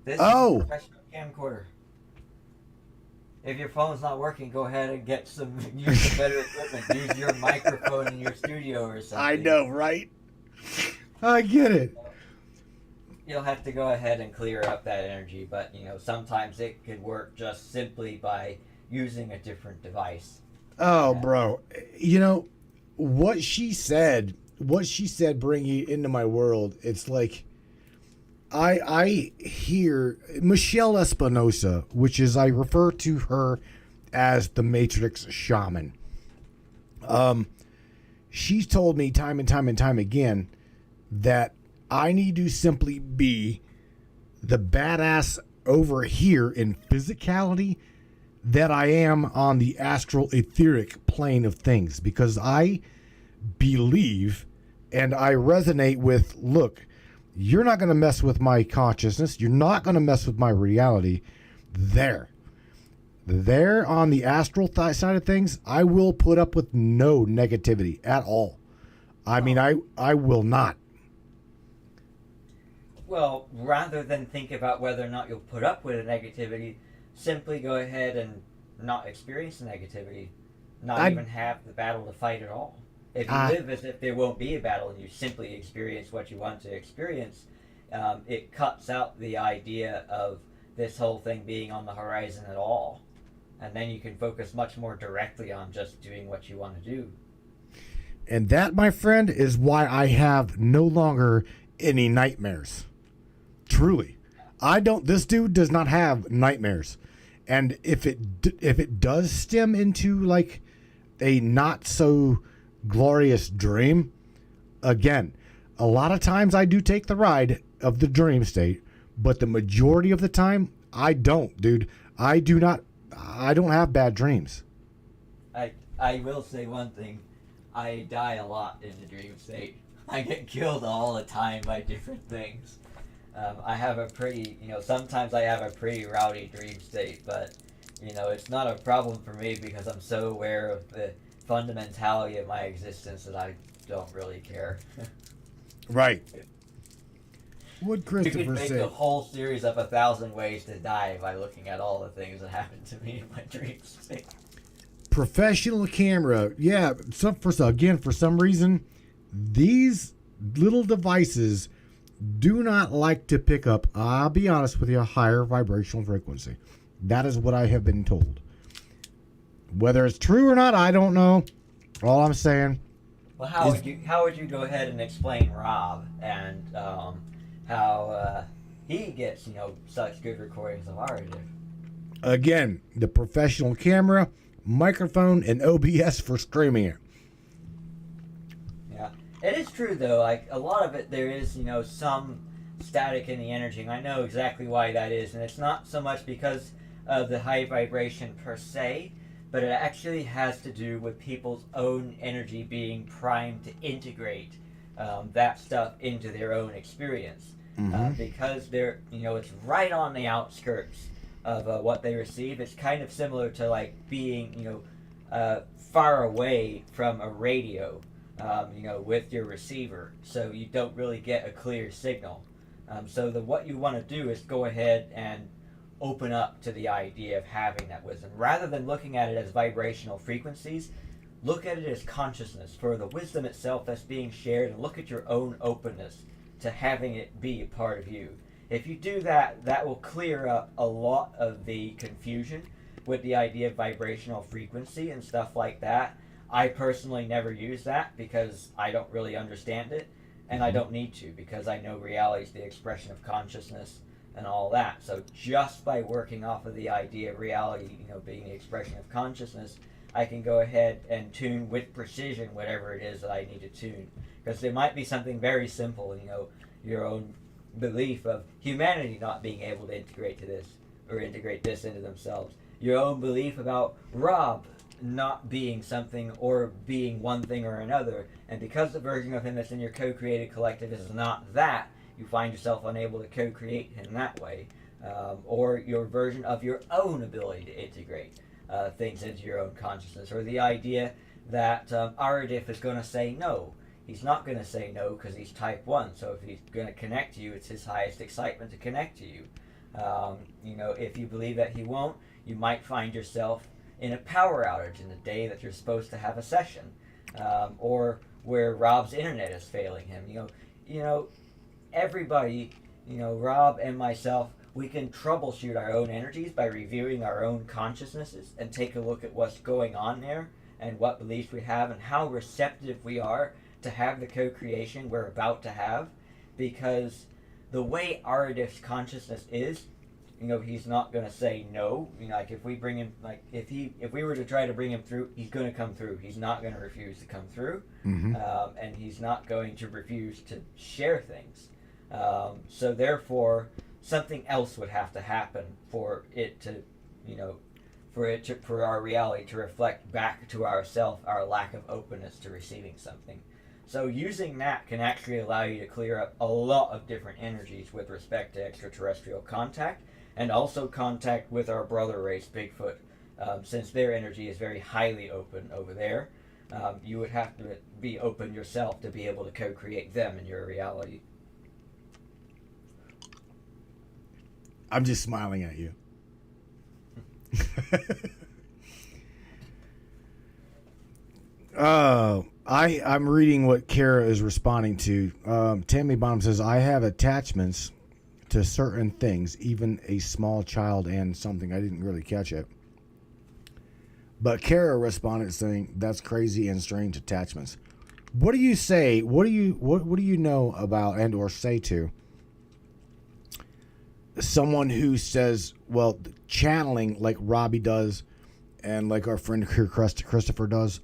This Oh. is a professional camcorder. If your phone's not working, go ahead and use some better equipment. Use your microphone in your studio or something. I know, right? I get it. You'll have to go ahead and clear up that energy, but sometimes it could work just simply by using a different device. Oh, bro. What she said bringing it into my world, it's like I hear Michelle Espinosa, which is, I refer to her as the Matrix shaman. She's told me time and time again that I need to simply be the badass over here in physicality that I am on the astral etheric plane of things, because I believe and I resonate with, look, you're not going to mess with my consciousness. You're not going to mess with my reality. There on the astral side of things, I will put up with no negativity at all. I mean, I will not. Well, rather than think about whether or not you'll put up with the negativity, simply go ahead and not experience the negativity. Not even have the battle to fight at all. If you live as if there won't be a battle and you simply experience what you want to experience, it cuts out the idea of this whole thing being on the horizon at all. And then you can focus much more directly on just doing what you want to do. And that, my friend, is why I have no longer any nightmares. Truly. This dude does not have nightmares. And if it does stem into like a not so glorious dream, again, a lot of times I do take the ride of the dream state, but the majority of the time I don't, dude. I don't have bad dreams. I will say one thing. I die a lot in the dream state. I get killed all the time by different things. I have a pretty, sometimes I have a pretty rowdy dream state, but, it's not a problem for me because I'm so aware of the fundamentality of my existence that I don't really care. Right. What Christopher You can make said. a whole series of 1,000 ways to die by looking at all the things that happen to me in my dream state. Professional camera. Yeah, for some reason, these little devices do not like to pick up, I'll be honest with you, a higher vibrational frequency. That is what I have been told. Whether it's true or not, I don't know. All I'm saying. Well, how would you go ahead and explain Rob and how he gets such good recordings of our edition? Again, the professional camera, microphone, and OBS for streaming it. Yeah, it is true though. Like a lot of it, there is some static in the energy, and I know exactly why that is. And it's not so much because of the high vibration per se, but it actually has to do with people's own energy being primed to integrate that stuff into their own experience. Because they're, it's right on the outskirts of what they receive. It's kind of similar to like being, far away from a radio, with your receiver, so you don't really get a clear signal. So what you want to do is go ahead and open up to the idea of having that wisdom. Rather than looking at it as vibrational frequencies, look at it as consciousness for the wisdom itself that's being shared, and look at your own openness to having it be a part of you. If you do that, that will clear up a lot of the confusion with the idea of vibrational frequency and stuff like that. I personally never use that because I don't really understand it, and I don't need to because I know reality is the expression of consciousness and all that. So just by working off of the idea of reality, being the expression of consciousness, I can go ahead and tune with precision whatever it is that I need to tune. Because there might be something very simple, your own belief of humanity not being able to integrate to this or integrate this into themselves. Your own belief about Rob not being something or being one thing or another. And because the version of him that's in your co-created collective is not that, you find yourself unable to co-create in that way. Or your version of your own ability to integrate things into your own consciousness. Or the idea that Aradif is going to say no. He's not going to say no because he's type 1. So if he's going to connect to you, it's his highest excitement to connect to you. If you believe that he won't, you might find yourself in a power outage in the day that you're supposed to have a session, or where Rob's internet is failing him. Everybody, Rob and myself, we can troubleshoot our own energies by reviewing our own consciousnesses and take a look at what's going on there and what beliefs we have and how receptive we are to have the co-creation we're about to have, because the way Aradif's consciousness is, he's not going to say no. Like if we bring him, like if we were to try to bring him through, he's going to come through. He's not going to refuse to come through, and he's not going to refuse to share things. So therefore, something else would have to happen for it to, for our reality to reflect back to ourself our lack of openness to receiving something. So using that can actually allow you to clear up a lot of different energies with respect to extraterrestrial contact, and also contact with our brother race, Bigfoot, since their energy is very highly open over there. You would have to be open yourself to be able to co-create them in your reality. I'm just smiling at you. I'm reading what Kara is responding to. Tammy Bottom says, I have attachments to certain things, even a small child and something. I didn't really catch it. But Kara responded saying, that's crazy and strange attachments. What do you say? What do you know about and or say to someone who says, well, channeling like Robbie does and like our friend here Christopher does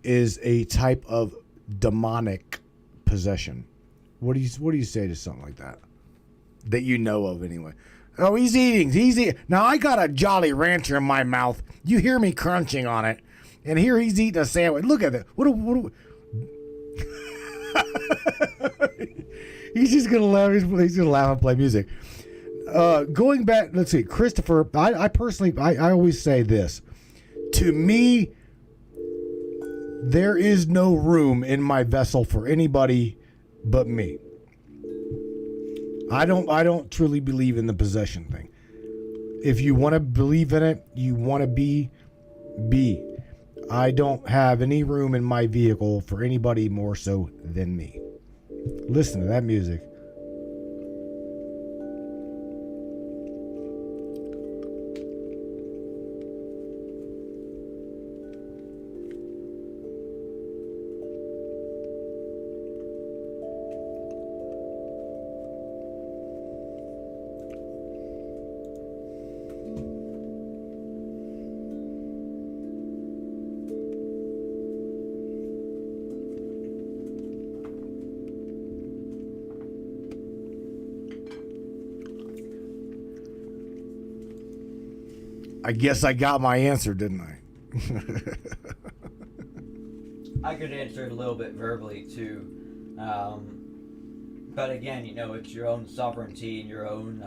is a type of demonic possession? What do you say to something like that you know of anyway? Oh, he's eating. Now I got a Jolly Rancher in my mouth. You hear me crunching on it, and here he's eating a sandwich. Look at it. He's just gonna laugh. He's gonna laugh and play music. Going back, let's see, Christopher. I personally, I always say this. To me, there is no room in my vessel for anybody but me. I don't truly believe in the possession thing. If you want to believe in it, you want to be. I don't have any room in my vehicle for anybody more so than me. Listen to that music. I guess I got my answer, didn't I? I could answer it a little bit verbally too, but again, it's your own sovereignty and your own.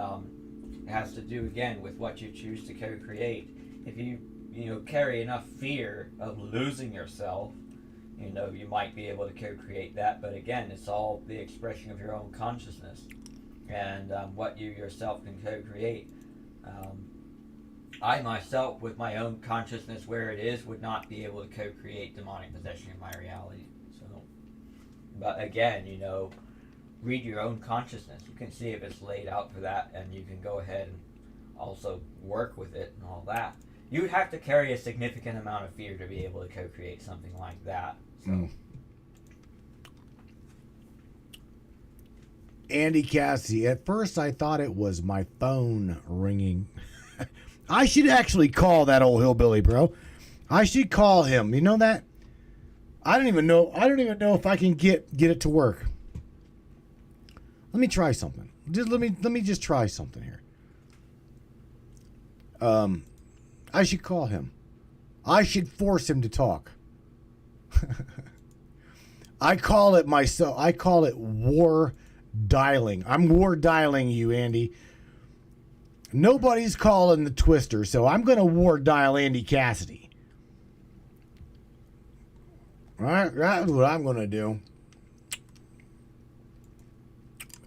It has to do again with what you choose to co-create. If you carry enough fear of losing yourself, you might be able to co-create that. But again, it's all the expression of your own consciousness and what you yourself can co-create. I myself, with my own consciousness where it is, would not be able to co-create demonic possession in my reality. So, but again, read your own consciousness. You can see if it's laid out for that, and you can go ahead and also work with it and all that. You would have to carry a significant amount of fear to be able to co-create something like that. So. Andy Cassidy, at first I thought it was my phone ringing. I should actually call that old hillbilly, bro. I should call him. You know that? I don't even know if I can get it to work. Let me try something. Let me just try something here. I should call him. I should force him to talk. I call it myself. I call it war dialing. I'm war dialing you, Andy. Nobody's calling the Twister, so I'm going to war dial Andy Cassidy. All right, that's what I'm going to do.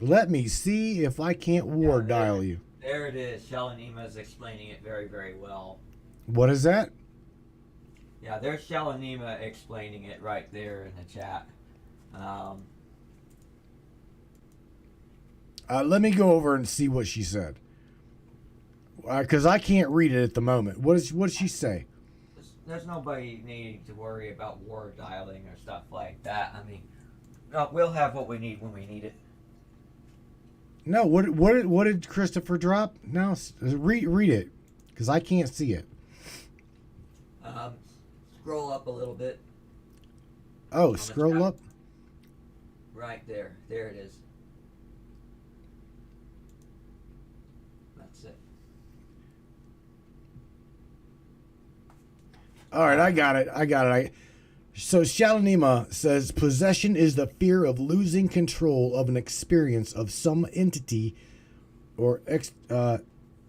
Let me see if I can't war dial you. There it is. Shalanima is explaining it very, very well. What is that? Yeah, there's Shalanima explaining it right there in the chat. Let me go over and see what she said. Because I can't read it at the moment. What does she say? There's nobody needing to worry about war dialing or stuff like that. I mean, we'll have what we need when we need it. No, what did Christopher drop? No, read it, because I can't see it. Scroll up a little bit. Oh, scroll up. Right there. There it is. That's it. All right, I got it. So Shalanima says, possession is the fear of losing control of an experience of some entity or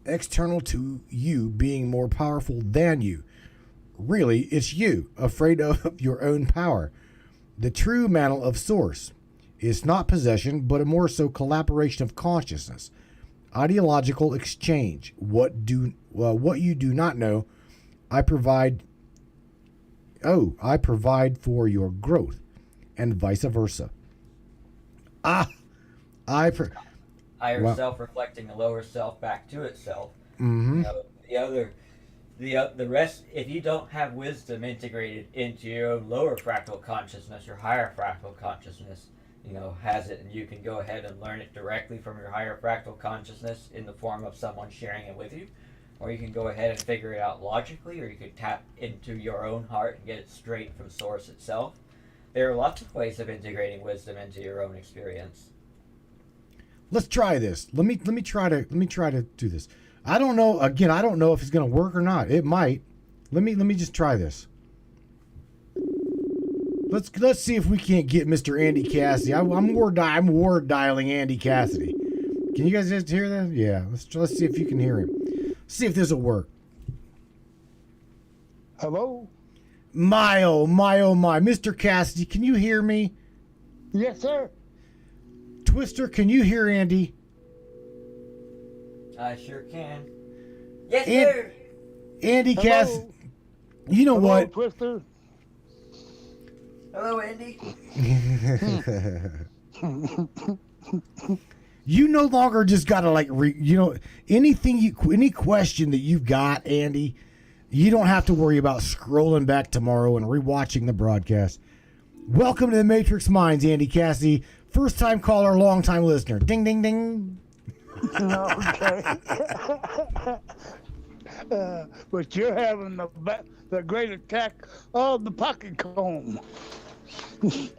external to you being more powerful than you. Really, it's you, afraid of your own power. The true mantle of source is not possession, but a more so collaboration of consciousness, ideological exchange. What you do not know, I provide for your growth, and vice versa. Higher self reflecting the lower self back to itself. Mm-hmm. The rest, if you don't have wisdom integrated into your own lower fractal consciousness, your higher fractal consciousness, has it, and you can go ahead and learn it directly from your higher fractal consciousness in the form of someone sharing it with you. Or you can go ahead and figure it out logically, or you could tap into your own heart and get it straight from source itself. There are lots of ways of integrating wisdom into your own experience. Let's try this. Let me try to do this. I don't know. Again, I don't know if it's going to work or not. It might. Let me just try this. Let's see if we can't get Mr. Andy Cassidy. I'm war dialing Andy Cassidy. Can you guys just hear that? Yeah. Let's see if you can hear him. See if this will work. Hello? My, oh my. Mr. Cassidy, can you hear me? Yes, sir. Twister, can you hear Andy? I sure can. Yes, sir. Andy Cassidy. You know Hello, what? Twister. Hello, Andy. You no longer just gotta any question that you've got, Andy, you don't have to worry about scrolling back tomorrow and rewatching the broadcast. Welcome to the Matrix Minds, Andy Cassidy. First time caller, long time listener. Ding, ding, ding. Okay. But you're having the great attack of the pocket comb.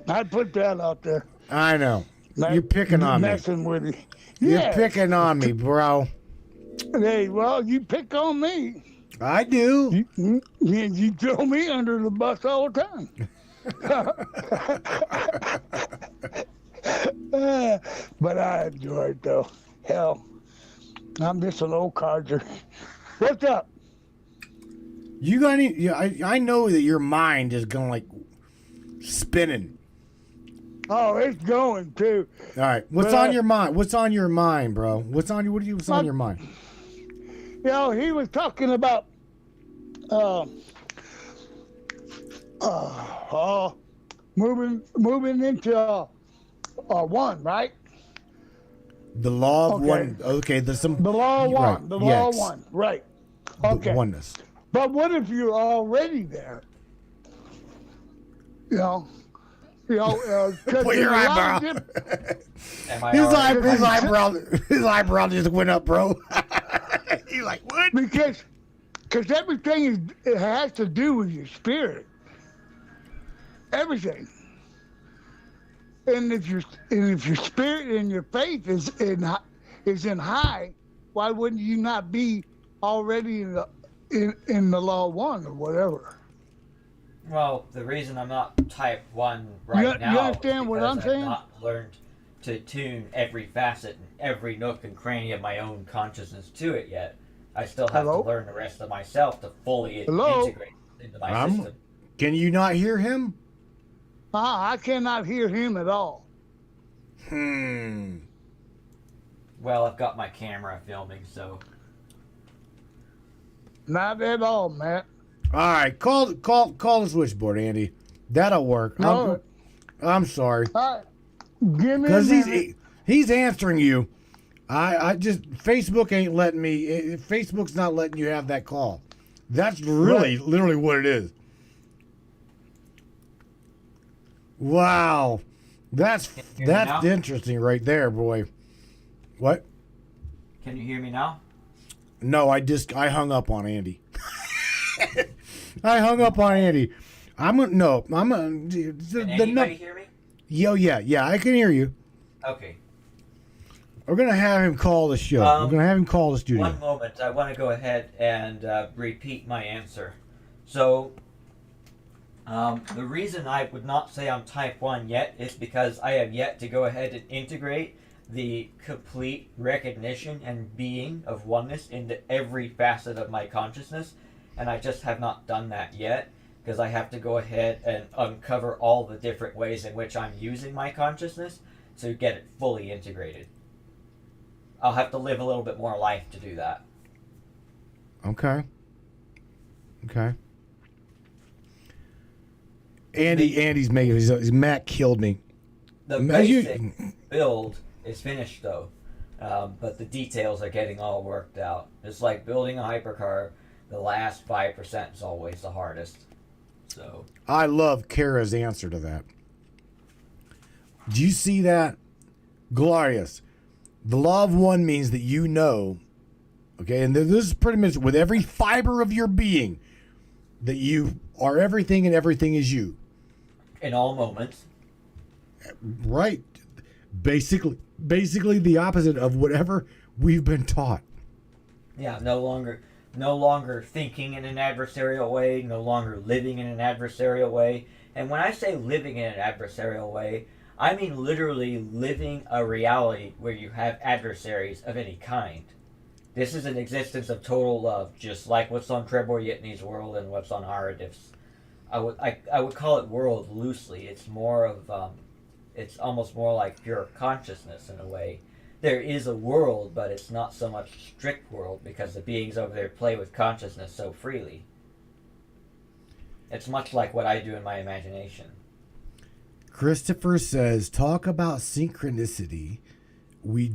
I put that out there. I know. You're picking on me. Messing with you. You're picking on me, bro. Hey, well, you pick on me. I do. You throw me under the bus all the time. But I enjoy it, though. Hell, I'm just an old codger. What's up? You got any? I know that your mind is going spinning. Oh, it's going too. All right, what's on your mind? What's on your mind, bro? What's on your mind? He was talking about moving into one, right? The law of one. Okay, there's some. The law of one. Right. The law of one. Right. Okay. The oneness. But what if you're already there? Put your eyebrow. His eyebrow just went up, bro. He's like, what? Because everything it has to do with your spirit. Everything. And if your spirit and your faith is in high, why wouldn't you not be already in the law of one or whatever? Well, the reason I'm not type 1 right now you understand what I'm saying? I've not learned to tune every facet and every nook and cranny of my own consciousness to it yet. I still have to learn the rest of myself to fully integrate into my system. Can you not hear him? I cannot hear him at all. Well, I've got my camera filming, so. Not at all, Matt. All right, call the switchboard, Andy. That'll work. No. I'm sorry. Give me Because a minute. he's answering you. I just Facebook ain't letting me. Facebook's not letting you have that call. That's really literally what it is. Wow, that's interesting right there, boy. What? Can you hear me now? No, I hung up on Andy. I hung up on Andy. Can anybody hear me? Yeah, I can hear you. Okay. We're gonna have him call the show. We're gonna have him call the studio. One moment. I want to go ahead and repeat my answer. So, the reason I would not say I'm type 1 yet is because I have yet to go ahead and integrate the complete recognition and being of oneness into every facet of my consciousness, and I just have not done that yet because I have to go ahead and uncover all the different ways in which I'm using my consciousness to get it fully integrated. I'll have to live a little bit more life to do that. Okay. Andy's making. Matt killed me. The basic build is finished though, but the details are getting all worked out. It's like building a hypercar. The last 5% is always the hardest. So I love Kara's answer to that. Do you see that? Glorious. The law of one means that you know, okay, and this is pretty much with every fiber of your being, that you are everything and everything is you. In all moments. Right. Basically the opposite of whatever we've been taught. Yeah, no longer thinking in an adversarial way, no longer living in an adversarial way. And when I say living in an adversarial way, I mean literally living a reality where you have adversaries of any kind. This is an existence of total love, just like what's on Trebor Yitney's world and what's on Aradif's. I would call it world loosely. It's more of, it's almost more like pure consciousness in a way. There is a world, but it's not so much strict world because the beings over there play with consciousness so freely. It's much like what I do in my imagination. Christopher says, talk about synchronicity. We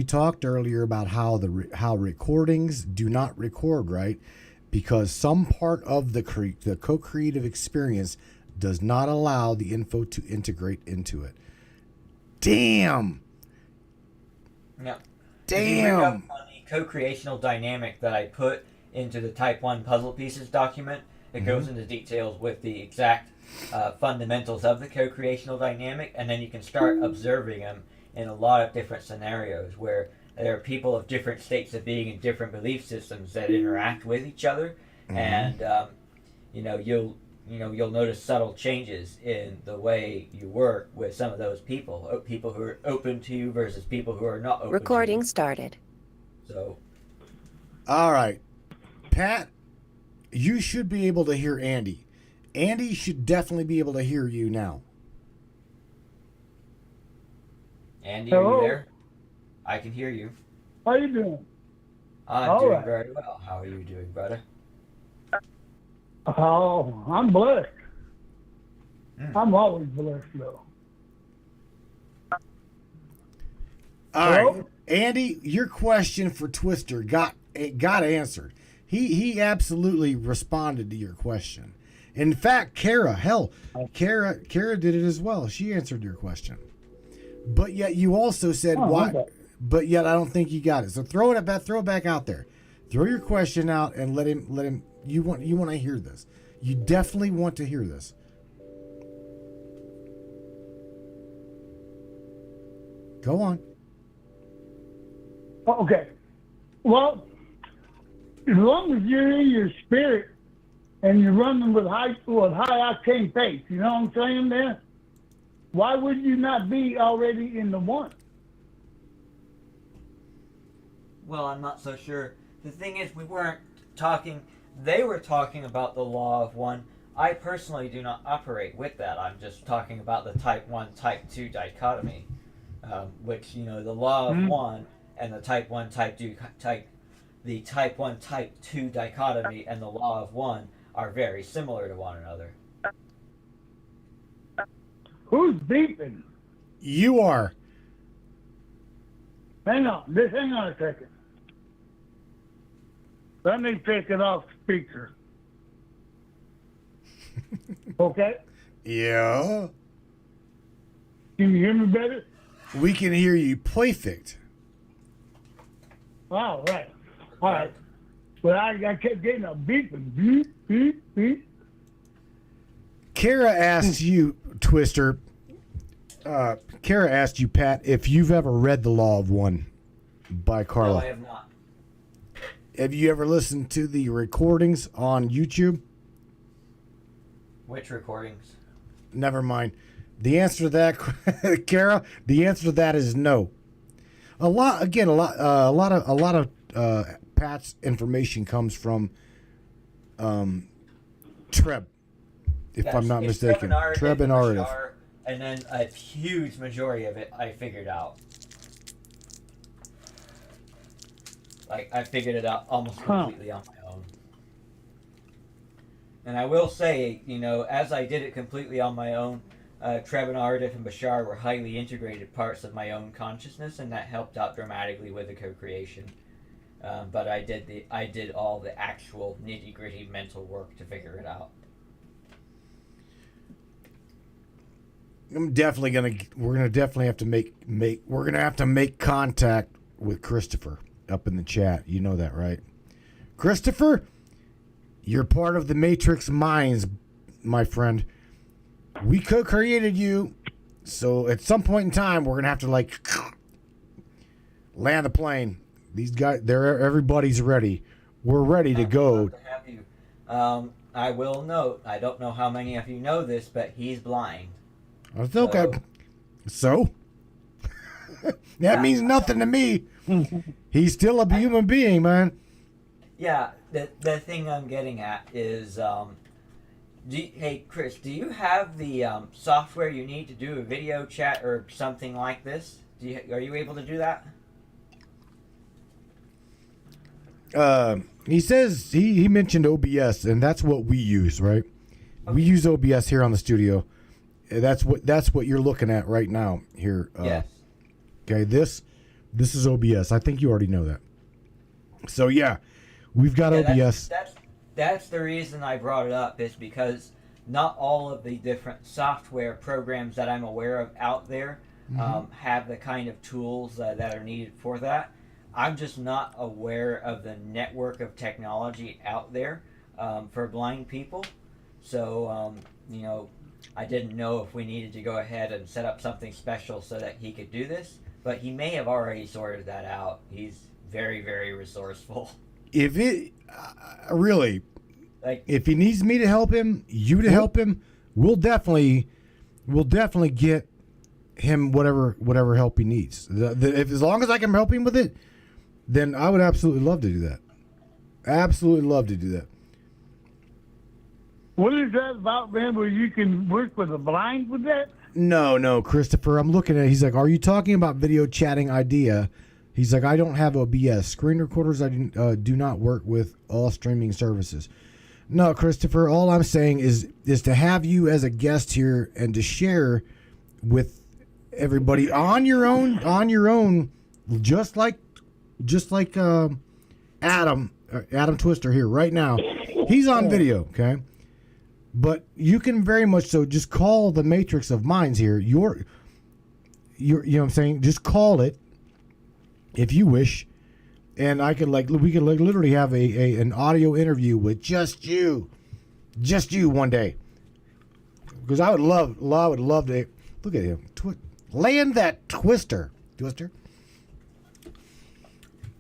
talked earlier about how recordings do not record, right? Because some part of the co-creative experience does not allow the info to integrate into it. Damn. Yeah. Damn. If you bring up on the co-creational dynamic that I put into the Type 1 puzzle pieces document, it goes into details with the exact fundamentals of the co-creational dynamic, and then you can start observing them in a lot of different scenarios where there are people of different states of being and different belief systems that interact with each other, and you'll notice subtle changes in the way you work with some of those people who are open to you versus people who are not open. Recording to you. started. So, all right, Pat, you should be able to hear Andy. Andy should definitely be able to hear you now. Andy, Hello? are you there? I can hear you. How you doing? I'm All doing right. very well. How are you doing, brother? Oh, I'm blessed. I'm always blessed, though. All Hello? right, Andy, your question for Twister got answered. He absolutely responded to your question. In fact, Kara did it as well. She answered your question. But yet you also said why? Okay. But yet I don't think you got it. So throw it back out there. Throw your question out and let him. You want to hear this. You definitely want to hear this. Go on. Okay. Well, as long as you're in your spirit and you're running with high octane faith, you know what I'm saying there? Why would you not be already in the one? Well, I'm not so sure. The thing is, they were talking about the law of one. I personally do not operate with that. I'm just talking about the type 1, type 2 dichotomy, which, the law of 1 and the type 1, type 2, the type 1, type 2 dichotomy and the law of 1 are very similar to one another. Who's beeping? You are. Hang on a second. Let me take it off speaker. Okay? Yeah. Can you hear me better? We can hear you perfect. All right. All right. But I kept getting a beeping. Beep, beep, beep. Kara asked you, Twister. Kara asked you, Pat, if you've ever read The Law of One by Carla. No, I have not. Have you ever listened to the recordings on YouTube? Which recordings? Never mind. The answer to that, Kara, the answer to that is no. A lot of Pat's information comes from Treb, if Yes, I'm not it's mistaken. Treb and Ardif. Bashar, and then a huge majority of it I figured out. Like, I figured it out almost completely on my own. And I will say, as I did it completely on my own, Treb and Ardif and Bashar were highly integrated parts of my own consciousness, and that helped out dramatically with the co-creation. But I did all the actual nitty-gritty mental work to figure it out. We're gonna definitely have to make contact with Christopher up in the chat. You know that, right? Christopher, you're part of the Matrix Minds, my friend. We co-created you, so at some point in time, we're gonna have to land the plane. These guys, everybody's ready. We're ready to go. To have you. I will note, I don't know how many of you know this, but he's blind. It's okay. So? That means nothing to me. He's still a human being, man. Yeah, the thing I'm getting at is, hey Chris, do you have the software you need to do a video chat or something like this? Are you able to do that? He says he mentioned OBS, and that's what we use, right? Okay. We use OBS here on the studio. That's what you're looking at right now here. Yes. Okay, this is OBS. I think you already know that. So yeah, we've got OBS. That's the reason I brought it up, is because not all of the different software programs that I'm aware of out there have the kind of tools that are needed for that. I'm just not aware of the network of technology out there for blind people. So, I didn't know if we needed to go ahead and set up something special so that he could do this, but he may have already sorted that out. He's very, very resourceful. If it really, if he needs me to help him, you to help him, we'll definitely get him whatever help he needs. If as long as I can help him with it, then I would absolutely love to do that. Absolutely love to do that. What is that about, man, where you can work with the blind with that? No, Christopher. I'm looking at it. He's like, are you talking about video chatting idea? He's like, I don't have OBS. Screen recorders, I do not work with all streaming services. No, Christopher, all I'm saying is to have you as a guest here and to share with everybody on your own, just like Adam Twister here right now. He's on video, okay? But you can very much so just call the Matrix of Minds here. You know what I'm saying? Just call it if you wish, and we could literally have an audio interview with just you one day. Because I would love to look at him laying that Twister.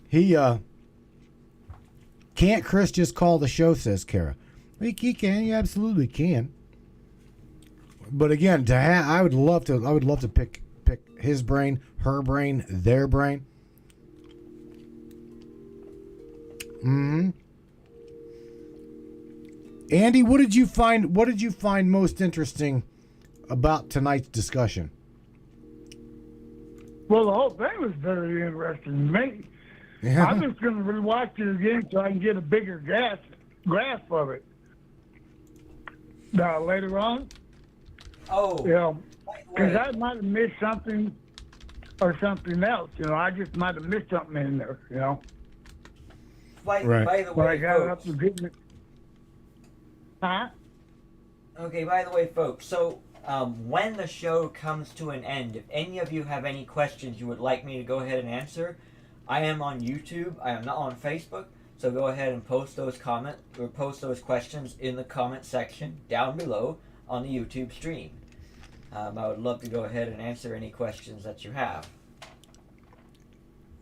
He can't Chris just call the show, says Kara. He can. He absolutely can. But again, I would love to pick his brain, her brain, their brain. Andy, what did you find? What did you find most interesting about tonight's discussion? Well, the whole thing was very interesting to me. Yeah. I'm just going to rewatch it again so I can get a bigger grasp of it. Now, later on, Oh, you know, because wait. I might have missed something or something else. You know, I just might have missed something in there, you know. By the But I way, got up folks. to getting it. Huh? Okay, by the way, folks, so when the show comes to an end, if any of you have any questions you would like me to go ahead and answer, I am on YouTube. I am not on Facebook, so go ahead and post those questions in the comment section down below on the YouTube stream. I would love to go ahead and answer any questions that you have.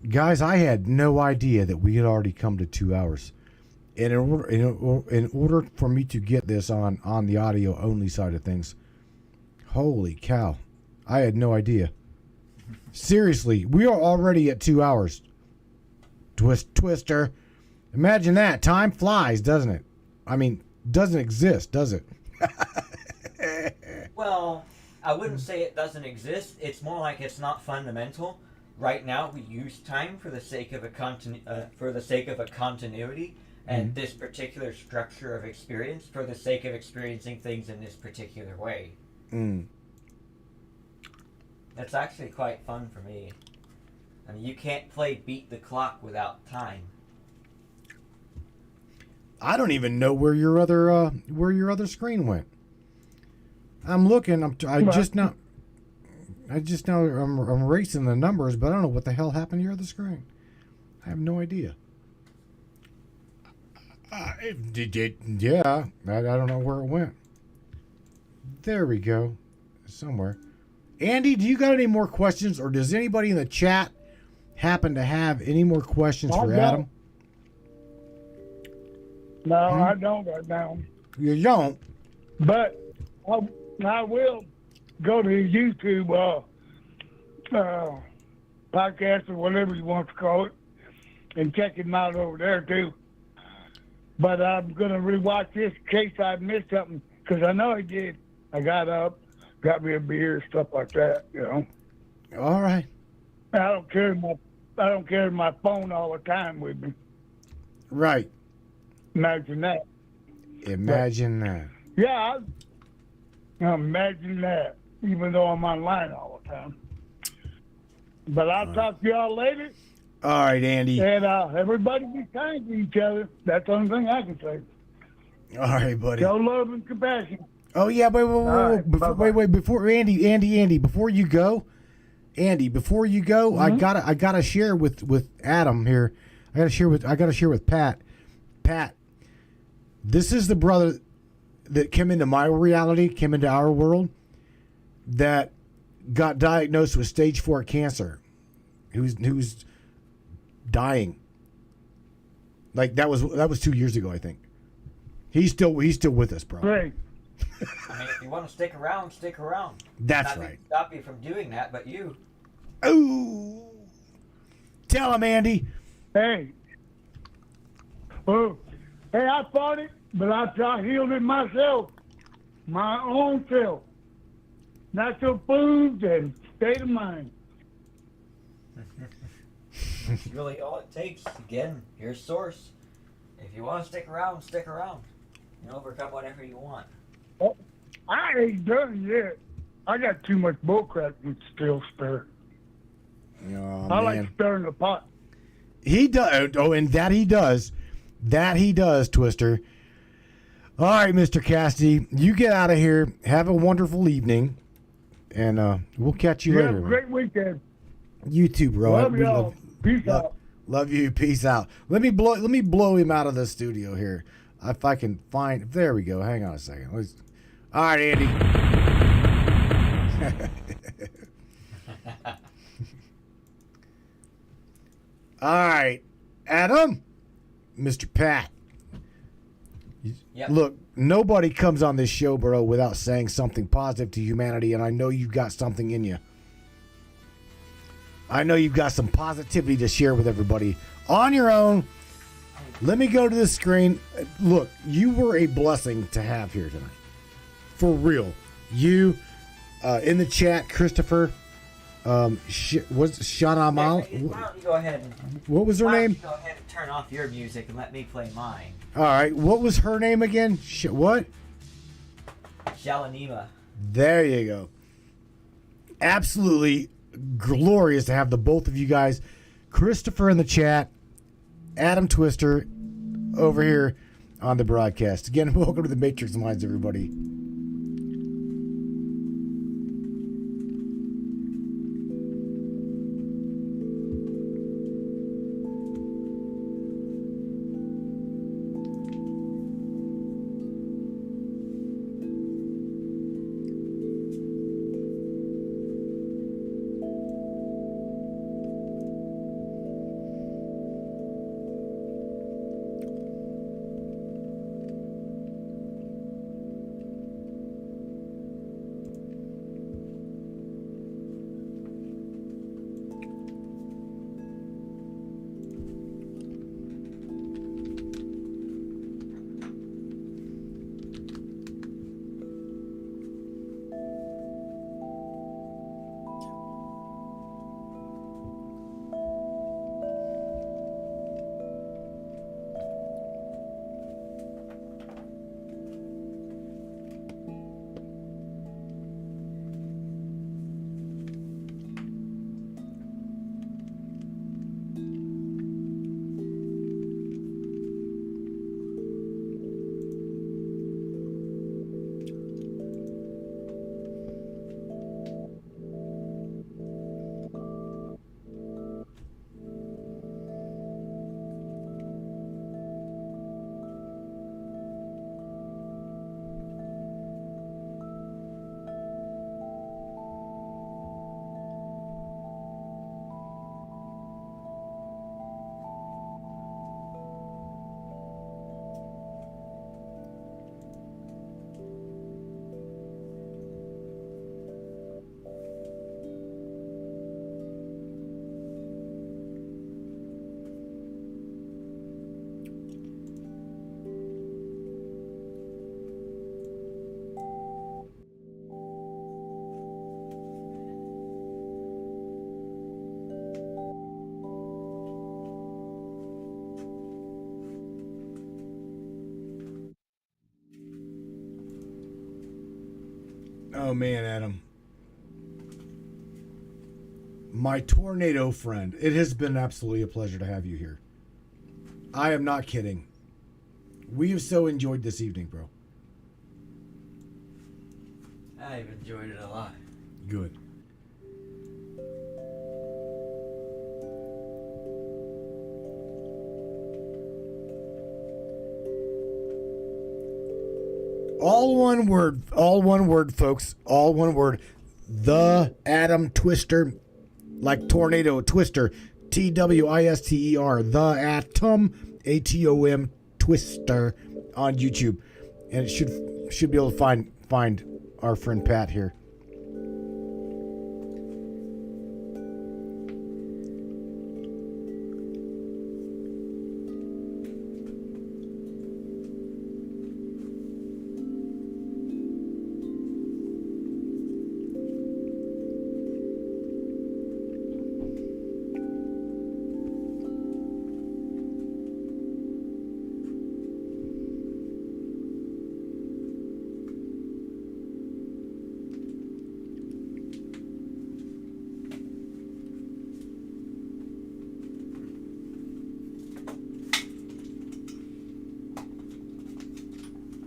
Guys, I had no idea that we had already come to 2 hours. And in order for me to get this on the audio only side of things, holy cow, I had no idea. Seriously, we are already at 2 hours. Twister. Imagine that. Time flies, doesn't it? I mean, doesn't exist, does it? Well, I wouldn't say it doesn't exist. It's more like it's not fundamental. Right now, we use time for the sake of a continuity, and this particular structure of experience for the sake of experiencing things in this particular way. That's actually quite fun for me. I mean, you can't play beat the clock without time. I don't even know where your other screen went. I'm looking. I'm erasing the numbers, but I don't know what the hell happened to your other screen. I have no idea. I don't know where it went. There we go. Somewhere. Andy, do you got any more questions, or does anybody in the chat happen to have any more questions for Adam? No, I don't right now. You don't? But I will go to his YouTube podcast or whatever you want to call it and check him out over there too. But I'm going to rewatch this in case I missed something because I know I did. I got up, got me a beer, stuff like that, you know. All right. I don't carry my phone all the time with me. Right. Imagine that. Imagine that. Yeah, imagine that, even though I'm online all the time. But I'll talk to y'all later. All right, Andy. And everybody be kind to each other. That's the only thing I can say. All right, buddy. Show love and compassion. Oh, yeah, wait, before Andy, before you go, mm-hmm. I gotta share with Adam here. I gotta share with Pat. Pat, this is the brother that came into my reality, came into our world, that got diagnosed with stage 4 cancer. Who's dying. Like that was 2 years ago, I think. He's still with us, bro. Right. I mean, if you want to stick around, stick around. That's Nothing right. to stop you from doing that, but you. Ooh. Tell him, Andy. Hey. Oh. Hey, I fought it, but I healed it myself. My own self. Natural foods and state of mind. That's really all it takes. Again, here's source. If you want to stick around, stick around. You overcome whatever you want. Oh, I ain't done yet. I got too much bullcrap to still spare. Oh, I like stirring the pot. He does. Oh, and that he does. That he does, Twister. All right, Mr. Cassidy, you get out of here. Have a wonderful evening, and we'll catch you later. Have a great weekend. You too, bro. Love y'all. Peace out. Love you. Peace out. Let me blow him out of the studio here. If I can find. There we go. Hang on a second. All right, Andy. All right, Adam. Mr. Pat. Yep. Look, nobody comes on this show, bro, without saying something positive to humanity, and I know you've got something in you. I know you've got some positivity to share with everybody on your own Let me go to the screen. Look, you were a blessing to have here tonight. For real. You, in the chat, Christopher, was Shana Mal? Why don't you go ahead and... What was her Why don't name? you go ahead and turn off your music and let me play mine. All right. What was her name again? What? Shalanima. There you go. Absolutely glorious to have the both of you guys. Christopher in the chat, Adam Twister over here on the broadcast. Again, welcome to the Matrix Minds, everybody. Oh, man, Adam. My tornado friend. It has been absolutely a pleasure to have you here. I am not kidding. We have so enjoyed this evening, bro. I've enjoyed it a lot. Good. All one word, folks. All one word. The Adam Twister, like tornado twister, TWISTER. The Atom, ATOM Twister on YouTube, and it should be able to find our friend Pat here.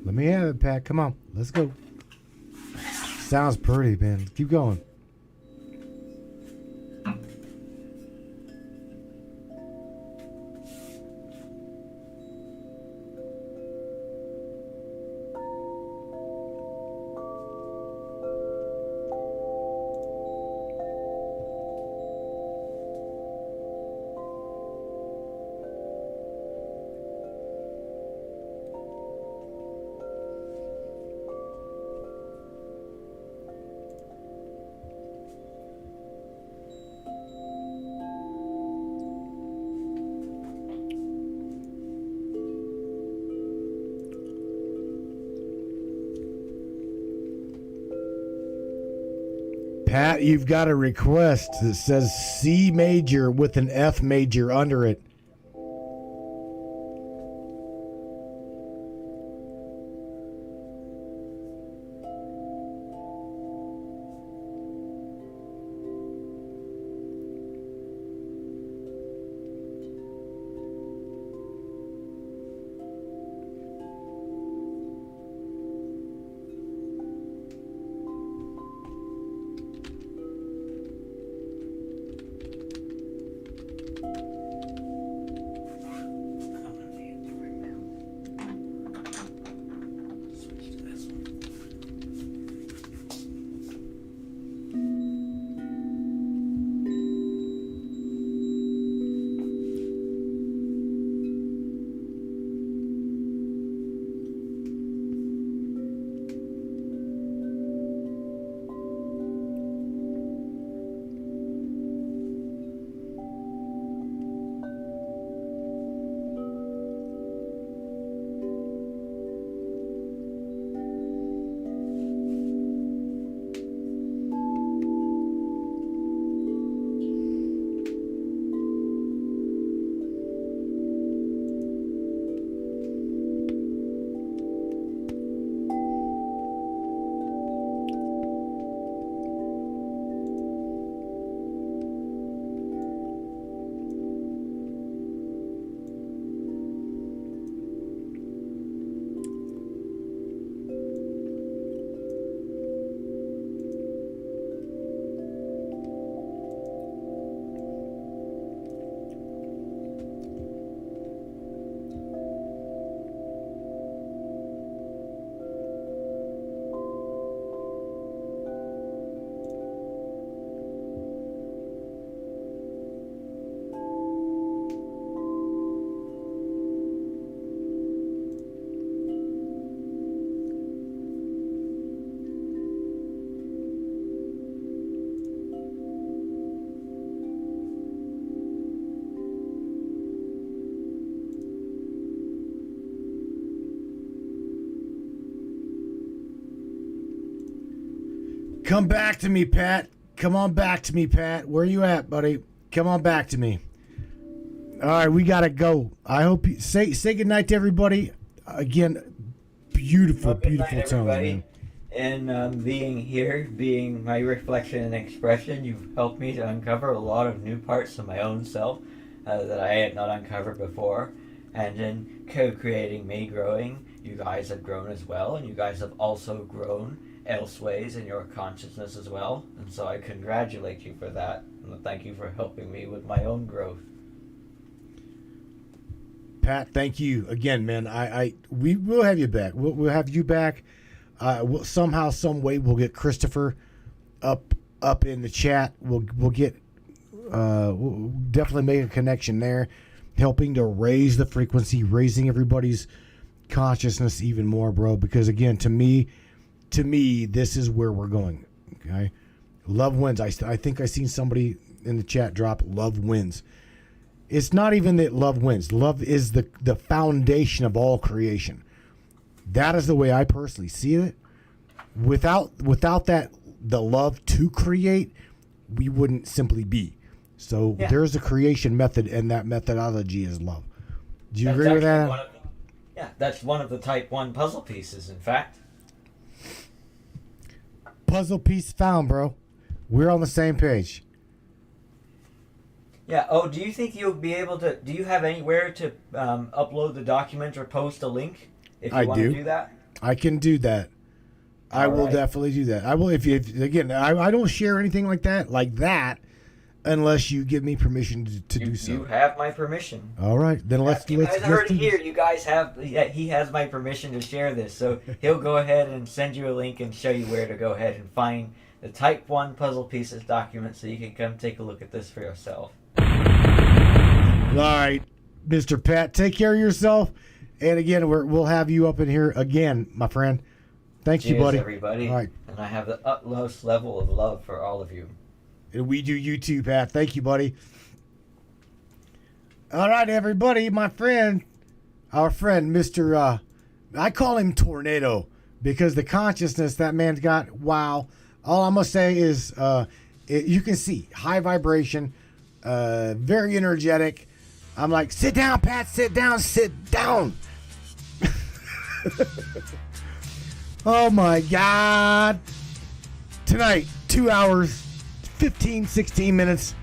Let me have it, Pat. Come on. Let's go. Sounds pretty, man. Keep going. Pat, you've got a request that says C major with an F major under it. Come back to me, Pat. Come on back to me, Pat. Where you at, buddy? Come on back to me. All right, we gotta go. I hope you say goodnight to everybody. Again, beautiful, beautiful tone, man. And being here, being my reflection and expression, you've helped me to uncover a lot of new parts of my own self that I had not uncovered before. And in co-creating me growing, you guys have grown as well, and you guys have also grown elseways in your consciousness as well. And so I congratulate you for that, and thank you for helping me with my own growth. Pat, thank you again, man. We will have you back. We'll have you back. Somehow, some way, we'll get Christopher up in the chat. We'll get we'll definitely make a connection there, helping to raise the frequency, raising everybody's consciousness even more, bro. Because again, to me, this is where we're going. Okay, love wins. I think I seen somebody in the chat drop love wins. It's not even that love wins. Love is the foundation of all creation. That is the way I personally see it. Without that, the love to create, we wouldn't simply be. So there's a creation method, and that methodology is love. Do you agree with that? That's one of the type 1 puzzle pieces, in fact. Puzzle piece found, bro. We're on the same page. Yeah. Oh, do you think you'll be able to? Do you have anywhere to upload the document or post a link if you want to do that? I can do that. I will definitely do that. I will. If again, I don't share anything like that, unless you give me permission to do so. You have my permission. All right, then let's. You guys heard it here. You guys have. He has my permission to share this, so he'll go ahead and send you a link and show you where to go ahead and find the Type 1 Puzzle Pieces document, so you can come take a look at this for yourself. All right, Mr. Pat, take care of yourself. And again, we'll have you up in here again, my friend. Thanks, you, buddy. Everybody. All right. And I have the utmost level of love for all of you. And we do you too, Pat. Thank you, buddy. All right, everybody, my friend, our friend, Mr. I call him Tornado because the consciousness that man's got, wow. All I'm gonna say is, you can see high vibration, very energetic. I'm like, sit down, Pat, sit down, sit down. Oh my God. Tonight, 2 hours, 15, 16 minutes.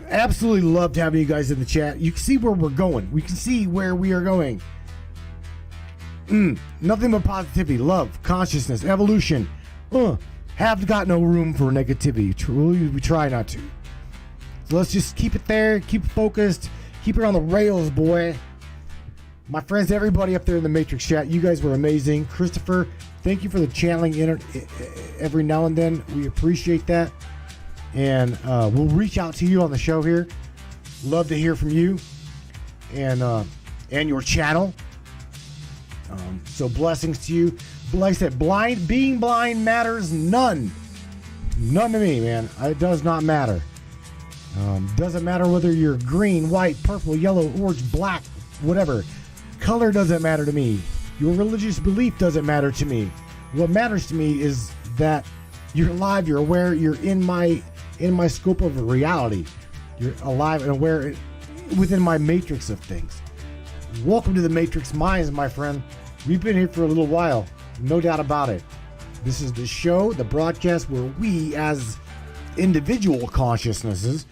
Absolutely loved having you guys in the chat. You can see where we're going. We can see where we are going. Nothing but positivity, love, consciousness, evolution. Have got no room for negativity. Truly, we try not to. So let's just keep it there, keep it focused, keep it on the rails, boy. My friends, everybody up there in the Matrix chat, you guys were amazing. Christopher, thank you for the channeling every now and then. We appreciate that. And we'll reach out to you on the show here. Love to hear from you and your channel. So blessings to you. Like I said, being blind matters none. None to me, man. It does not matter. Doesn't matter whether you're green, white, purple, yellow, orange, black, whatever. Color doesn't matter to me. Your religious belief doesn't matter to me. What matters to me is that you're alive, you're aware, you're in my scope of reality. You're alive and aware within my matrix of things. Welcome to the Matrix Minds, my friend. We've been here for a little while, no doubt about it. This is the show, the broadcast where we as individual consciousnesses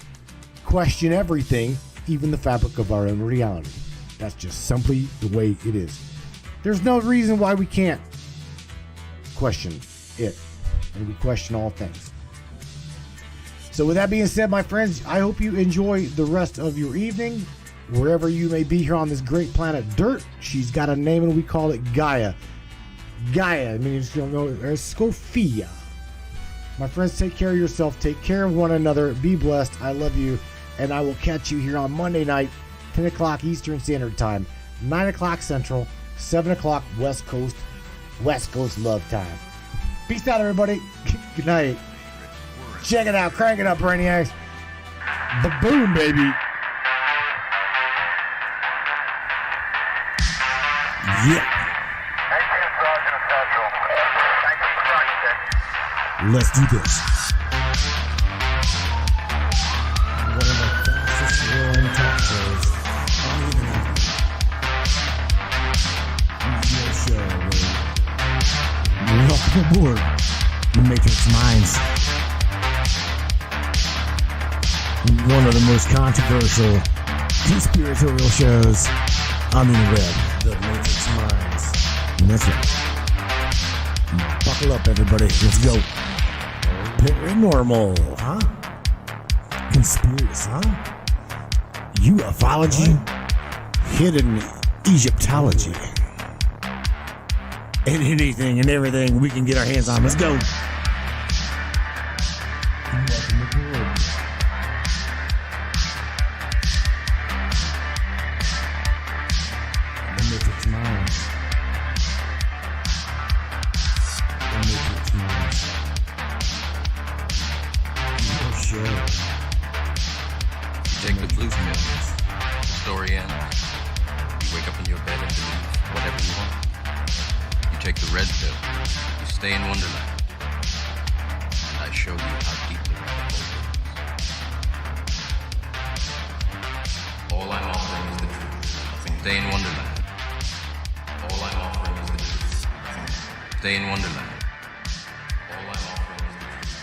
question everything, even the fabric of our own reality. That's just simply the way it is. There's no reason why we can't question it, and we question all things. So with that being said, my friends, I hope you enjoy the rest of your evening, wherever you may be here on this great planet Dirt. She's got a name and we call it Gaia. Gaia, I mean, you just don't know, or Scophia. My friends, take care of yourself, take care of one another, be blessed, I love you, and I will catch you here on Monday night, 10 o'clock Eastern Standard Time, 9 o'clock Central, 7 o'clock West Coast love time. Peace out, everybody. Good night. Check it out. Crank it up, brainiacs. Ba-boom, baby. Yeah. Let's do this. One of the fastest growing talk shows on the internet. Radio show. Welcome aboard the Matrix Minds. One of the most controversial conspiratorial shows on the web, the Matrix Minds. And that's right. Buckle up, everybody. Let's go. Paranormal, huh? Conspiracy, huh? Ufology, hidden Egyptology, and anything and everything we can get our hands on. Let's go. Welcome aboard. The Matrix Minds. The Matrix Minds. Your show. You take the blue pills, the story ends. You wake up in your bed and believe whatever you want. You take the red pill, you stay in Wonderland. And I show you how deep the rabbit hole is. All I'm offering is the truth. Stay in Wonderland. All I'm offering is the truth. Stay in Wonderland. All I'm offering is the truth.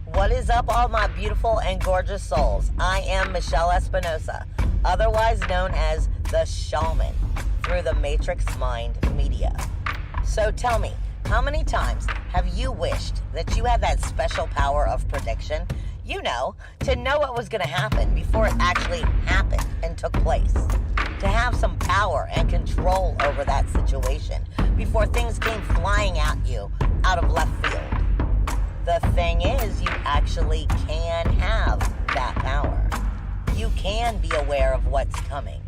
What is up, all my beautiful and gorgeous souls? I am Michelle Espinosa, otherwise known as the Shaman, through the Matrix Mind Media. So tell me, how many times have you wished that you had that special power of prediction? You know, to know what was going to happen before it actually happened and took place. To have some power and control over that situation before things came flying at you out of left field. The thing is, you actually can have that power. You can be aware of what's coming.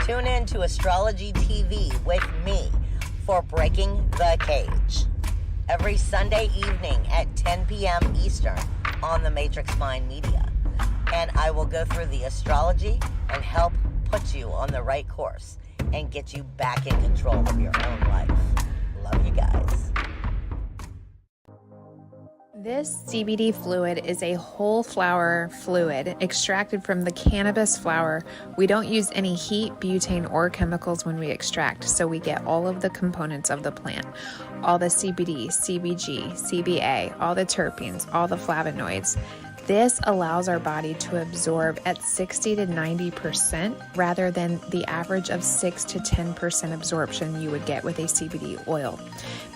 Tune in to Astrology TV with me for Breaking the Cage every Sunday evening at 10 p.m. Eastern on the Matrix Mind Media. And I will go through the astrology and help put you on the right course and get you back in control of your own life. Love you guys. This CBD fluid is a whole flower fluid extracted from the cannabis flower. We don't use any heat, butane, or chemicals when we extract, so we get all of the components of the plant. All the CBD, CBG, CBA, all the terpenes, all the flavonoids. This allows our body to absorb at 60 to 90% rather than the average of 6 to 10% absorption you would get with a CBD oil.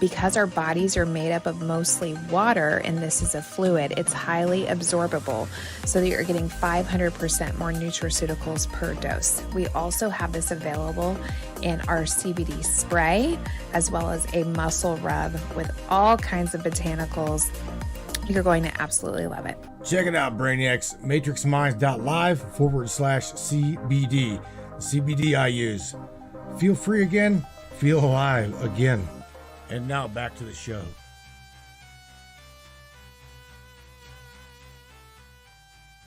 Because our bodies are made up of mostly water and this is a fluid, it's highly absorbable so that you're getting 500% more nutraceuticals per dose. We also have this available in our CBD spray as well as a muscle rub with all kinds of botanicals. You're going to absolutely love it. Check it out, Brainiacs. MatrixMinds.live/CBD. CBD I use. Feel free again. Feel alive again. And now back to the show.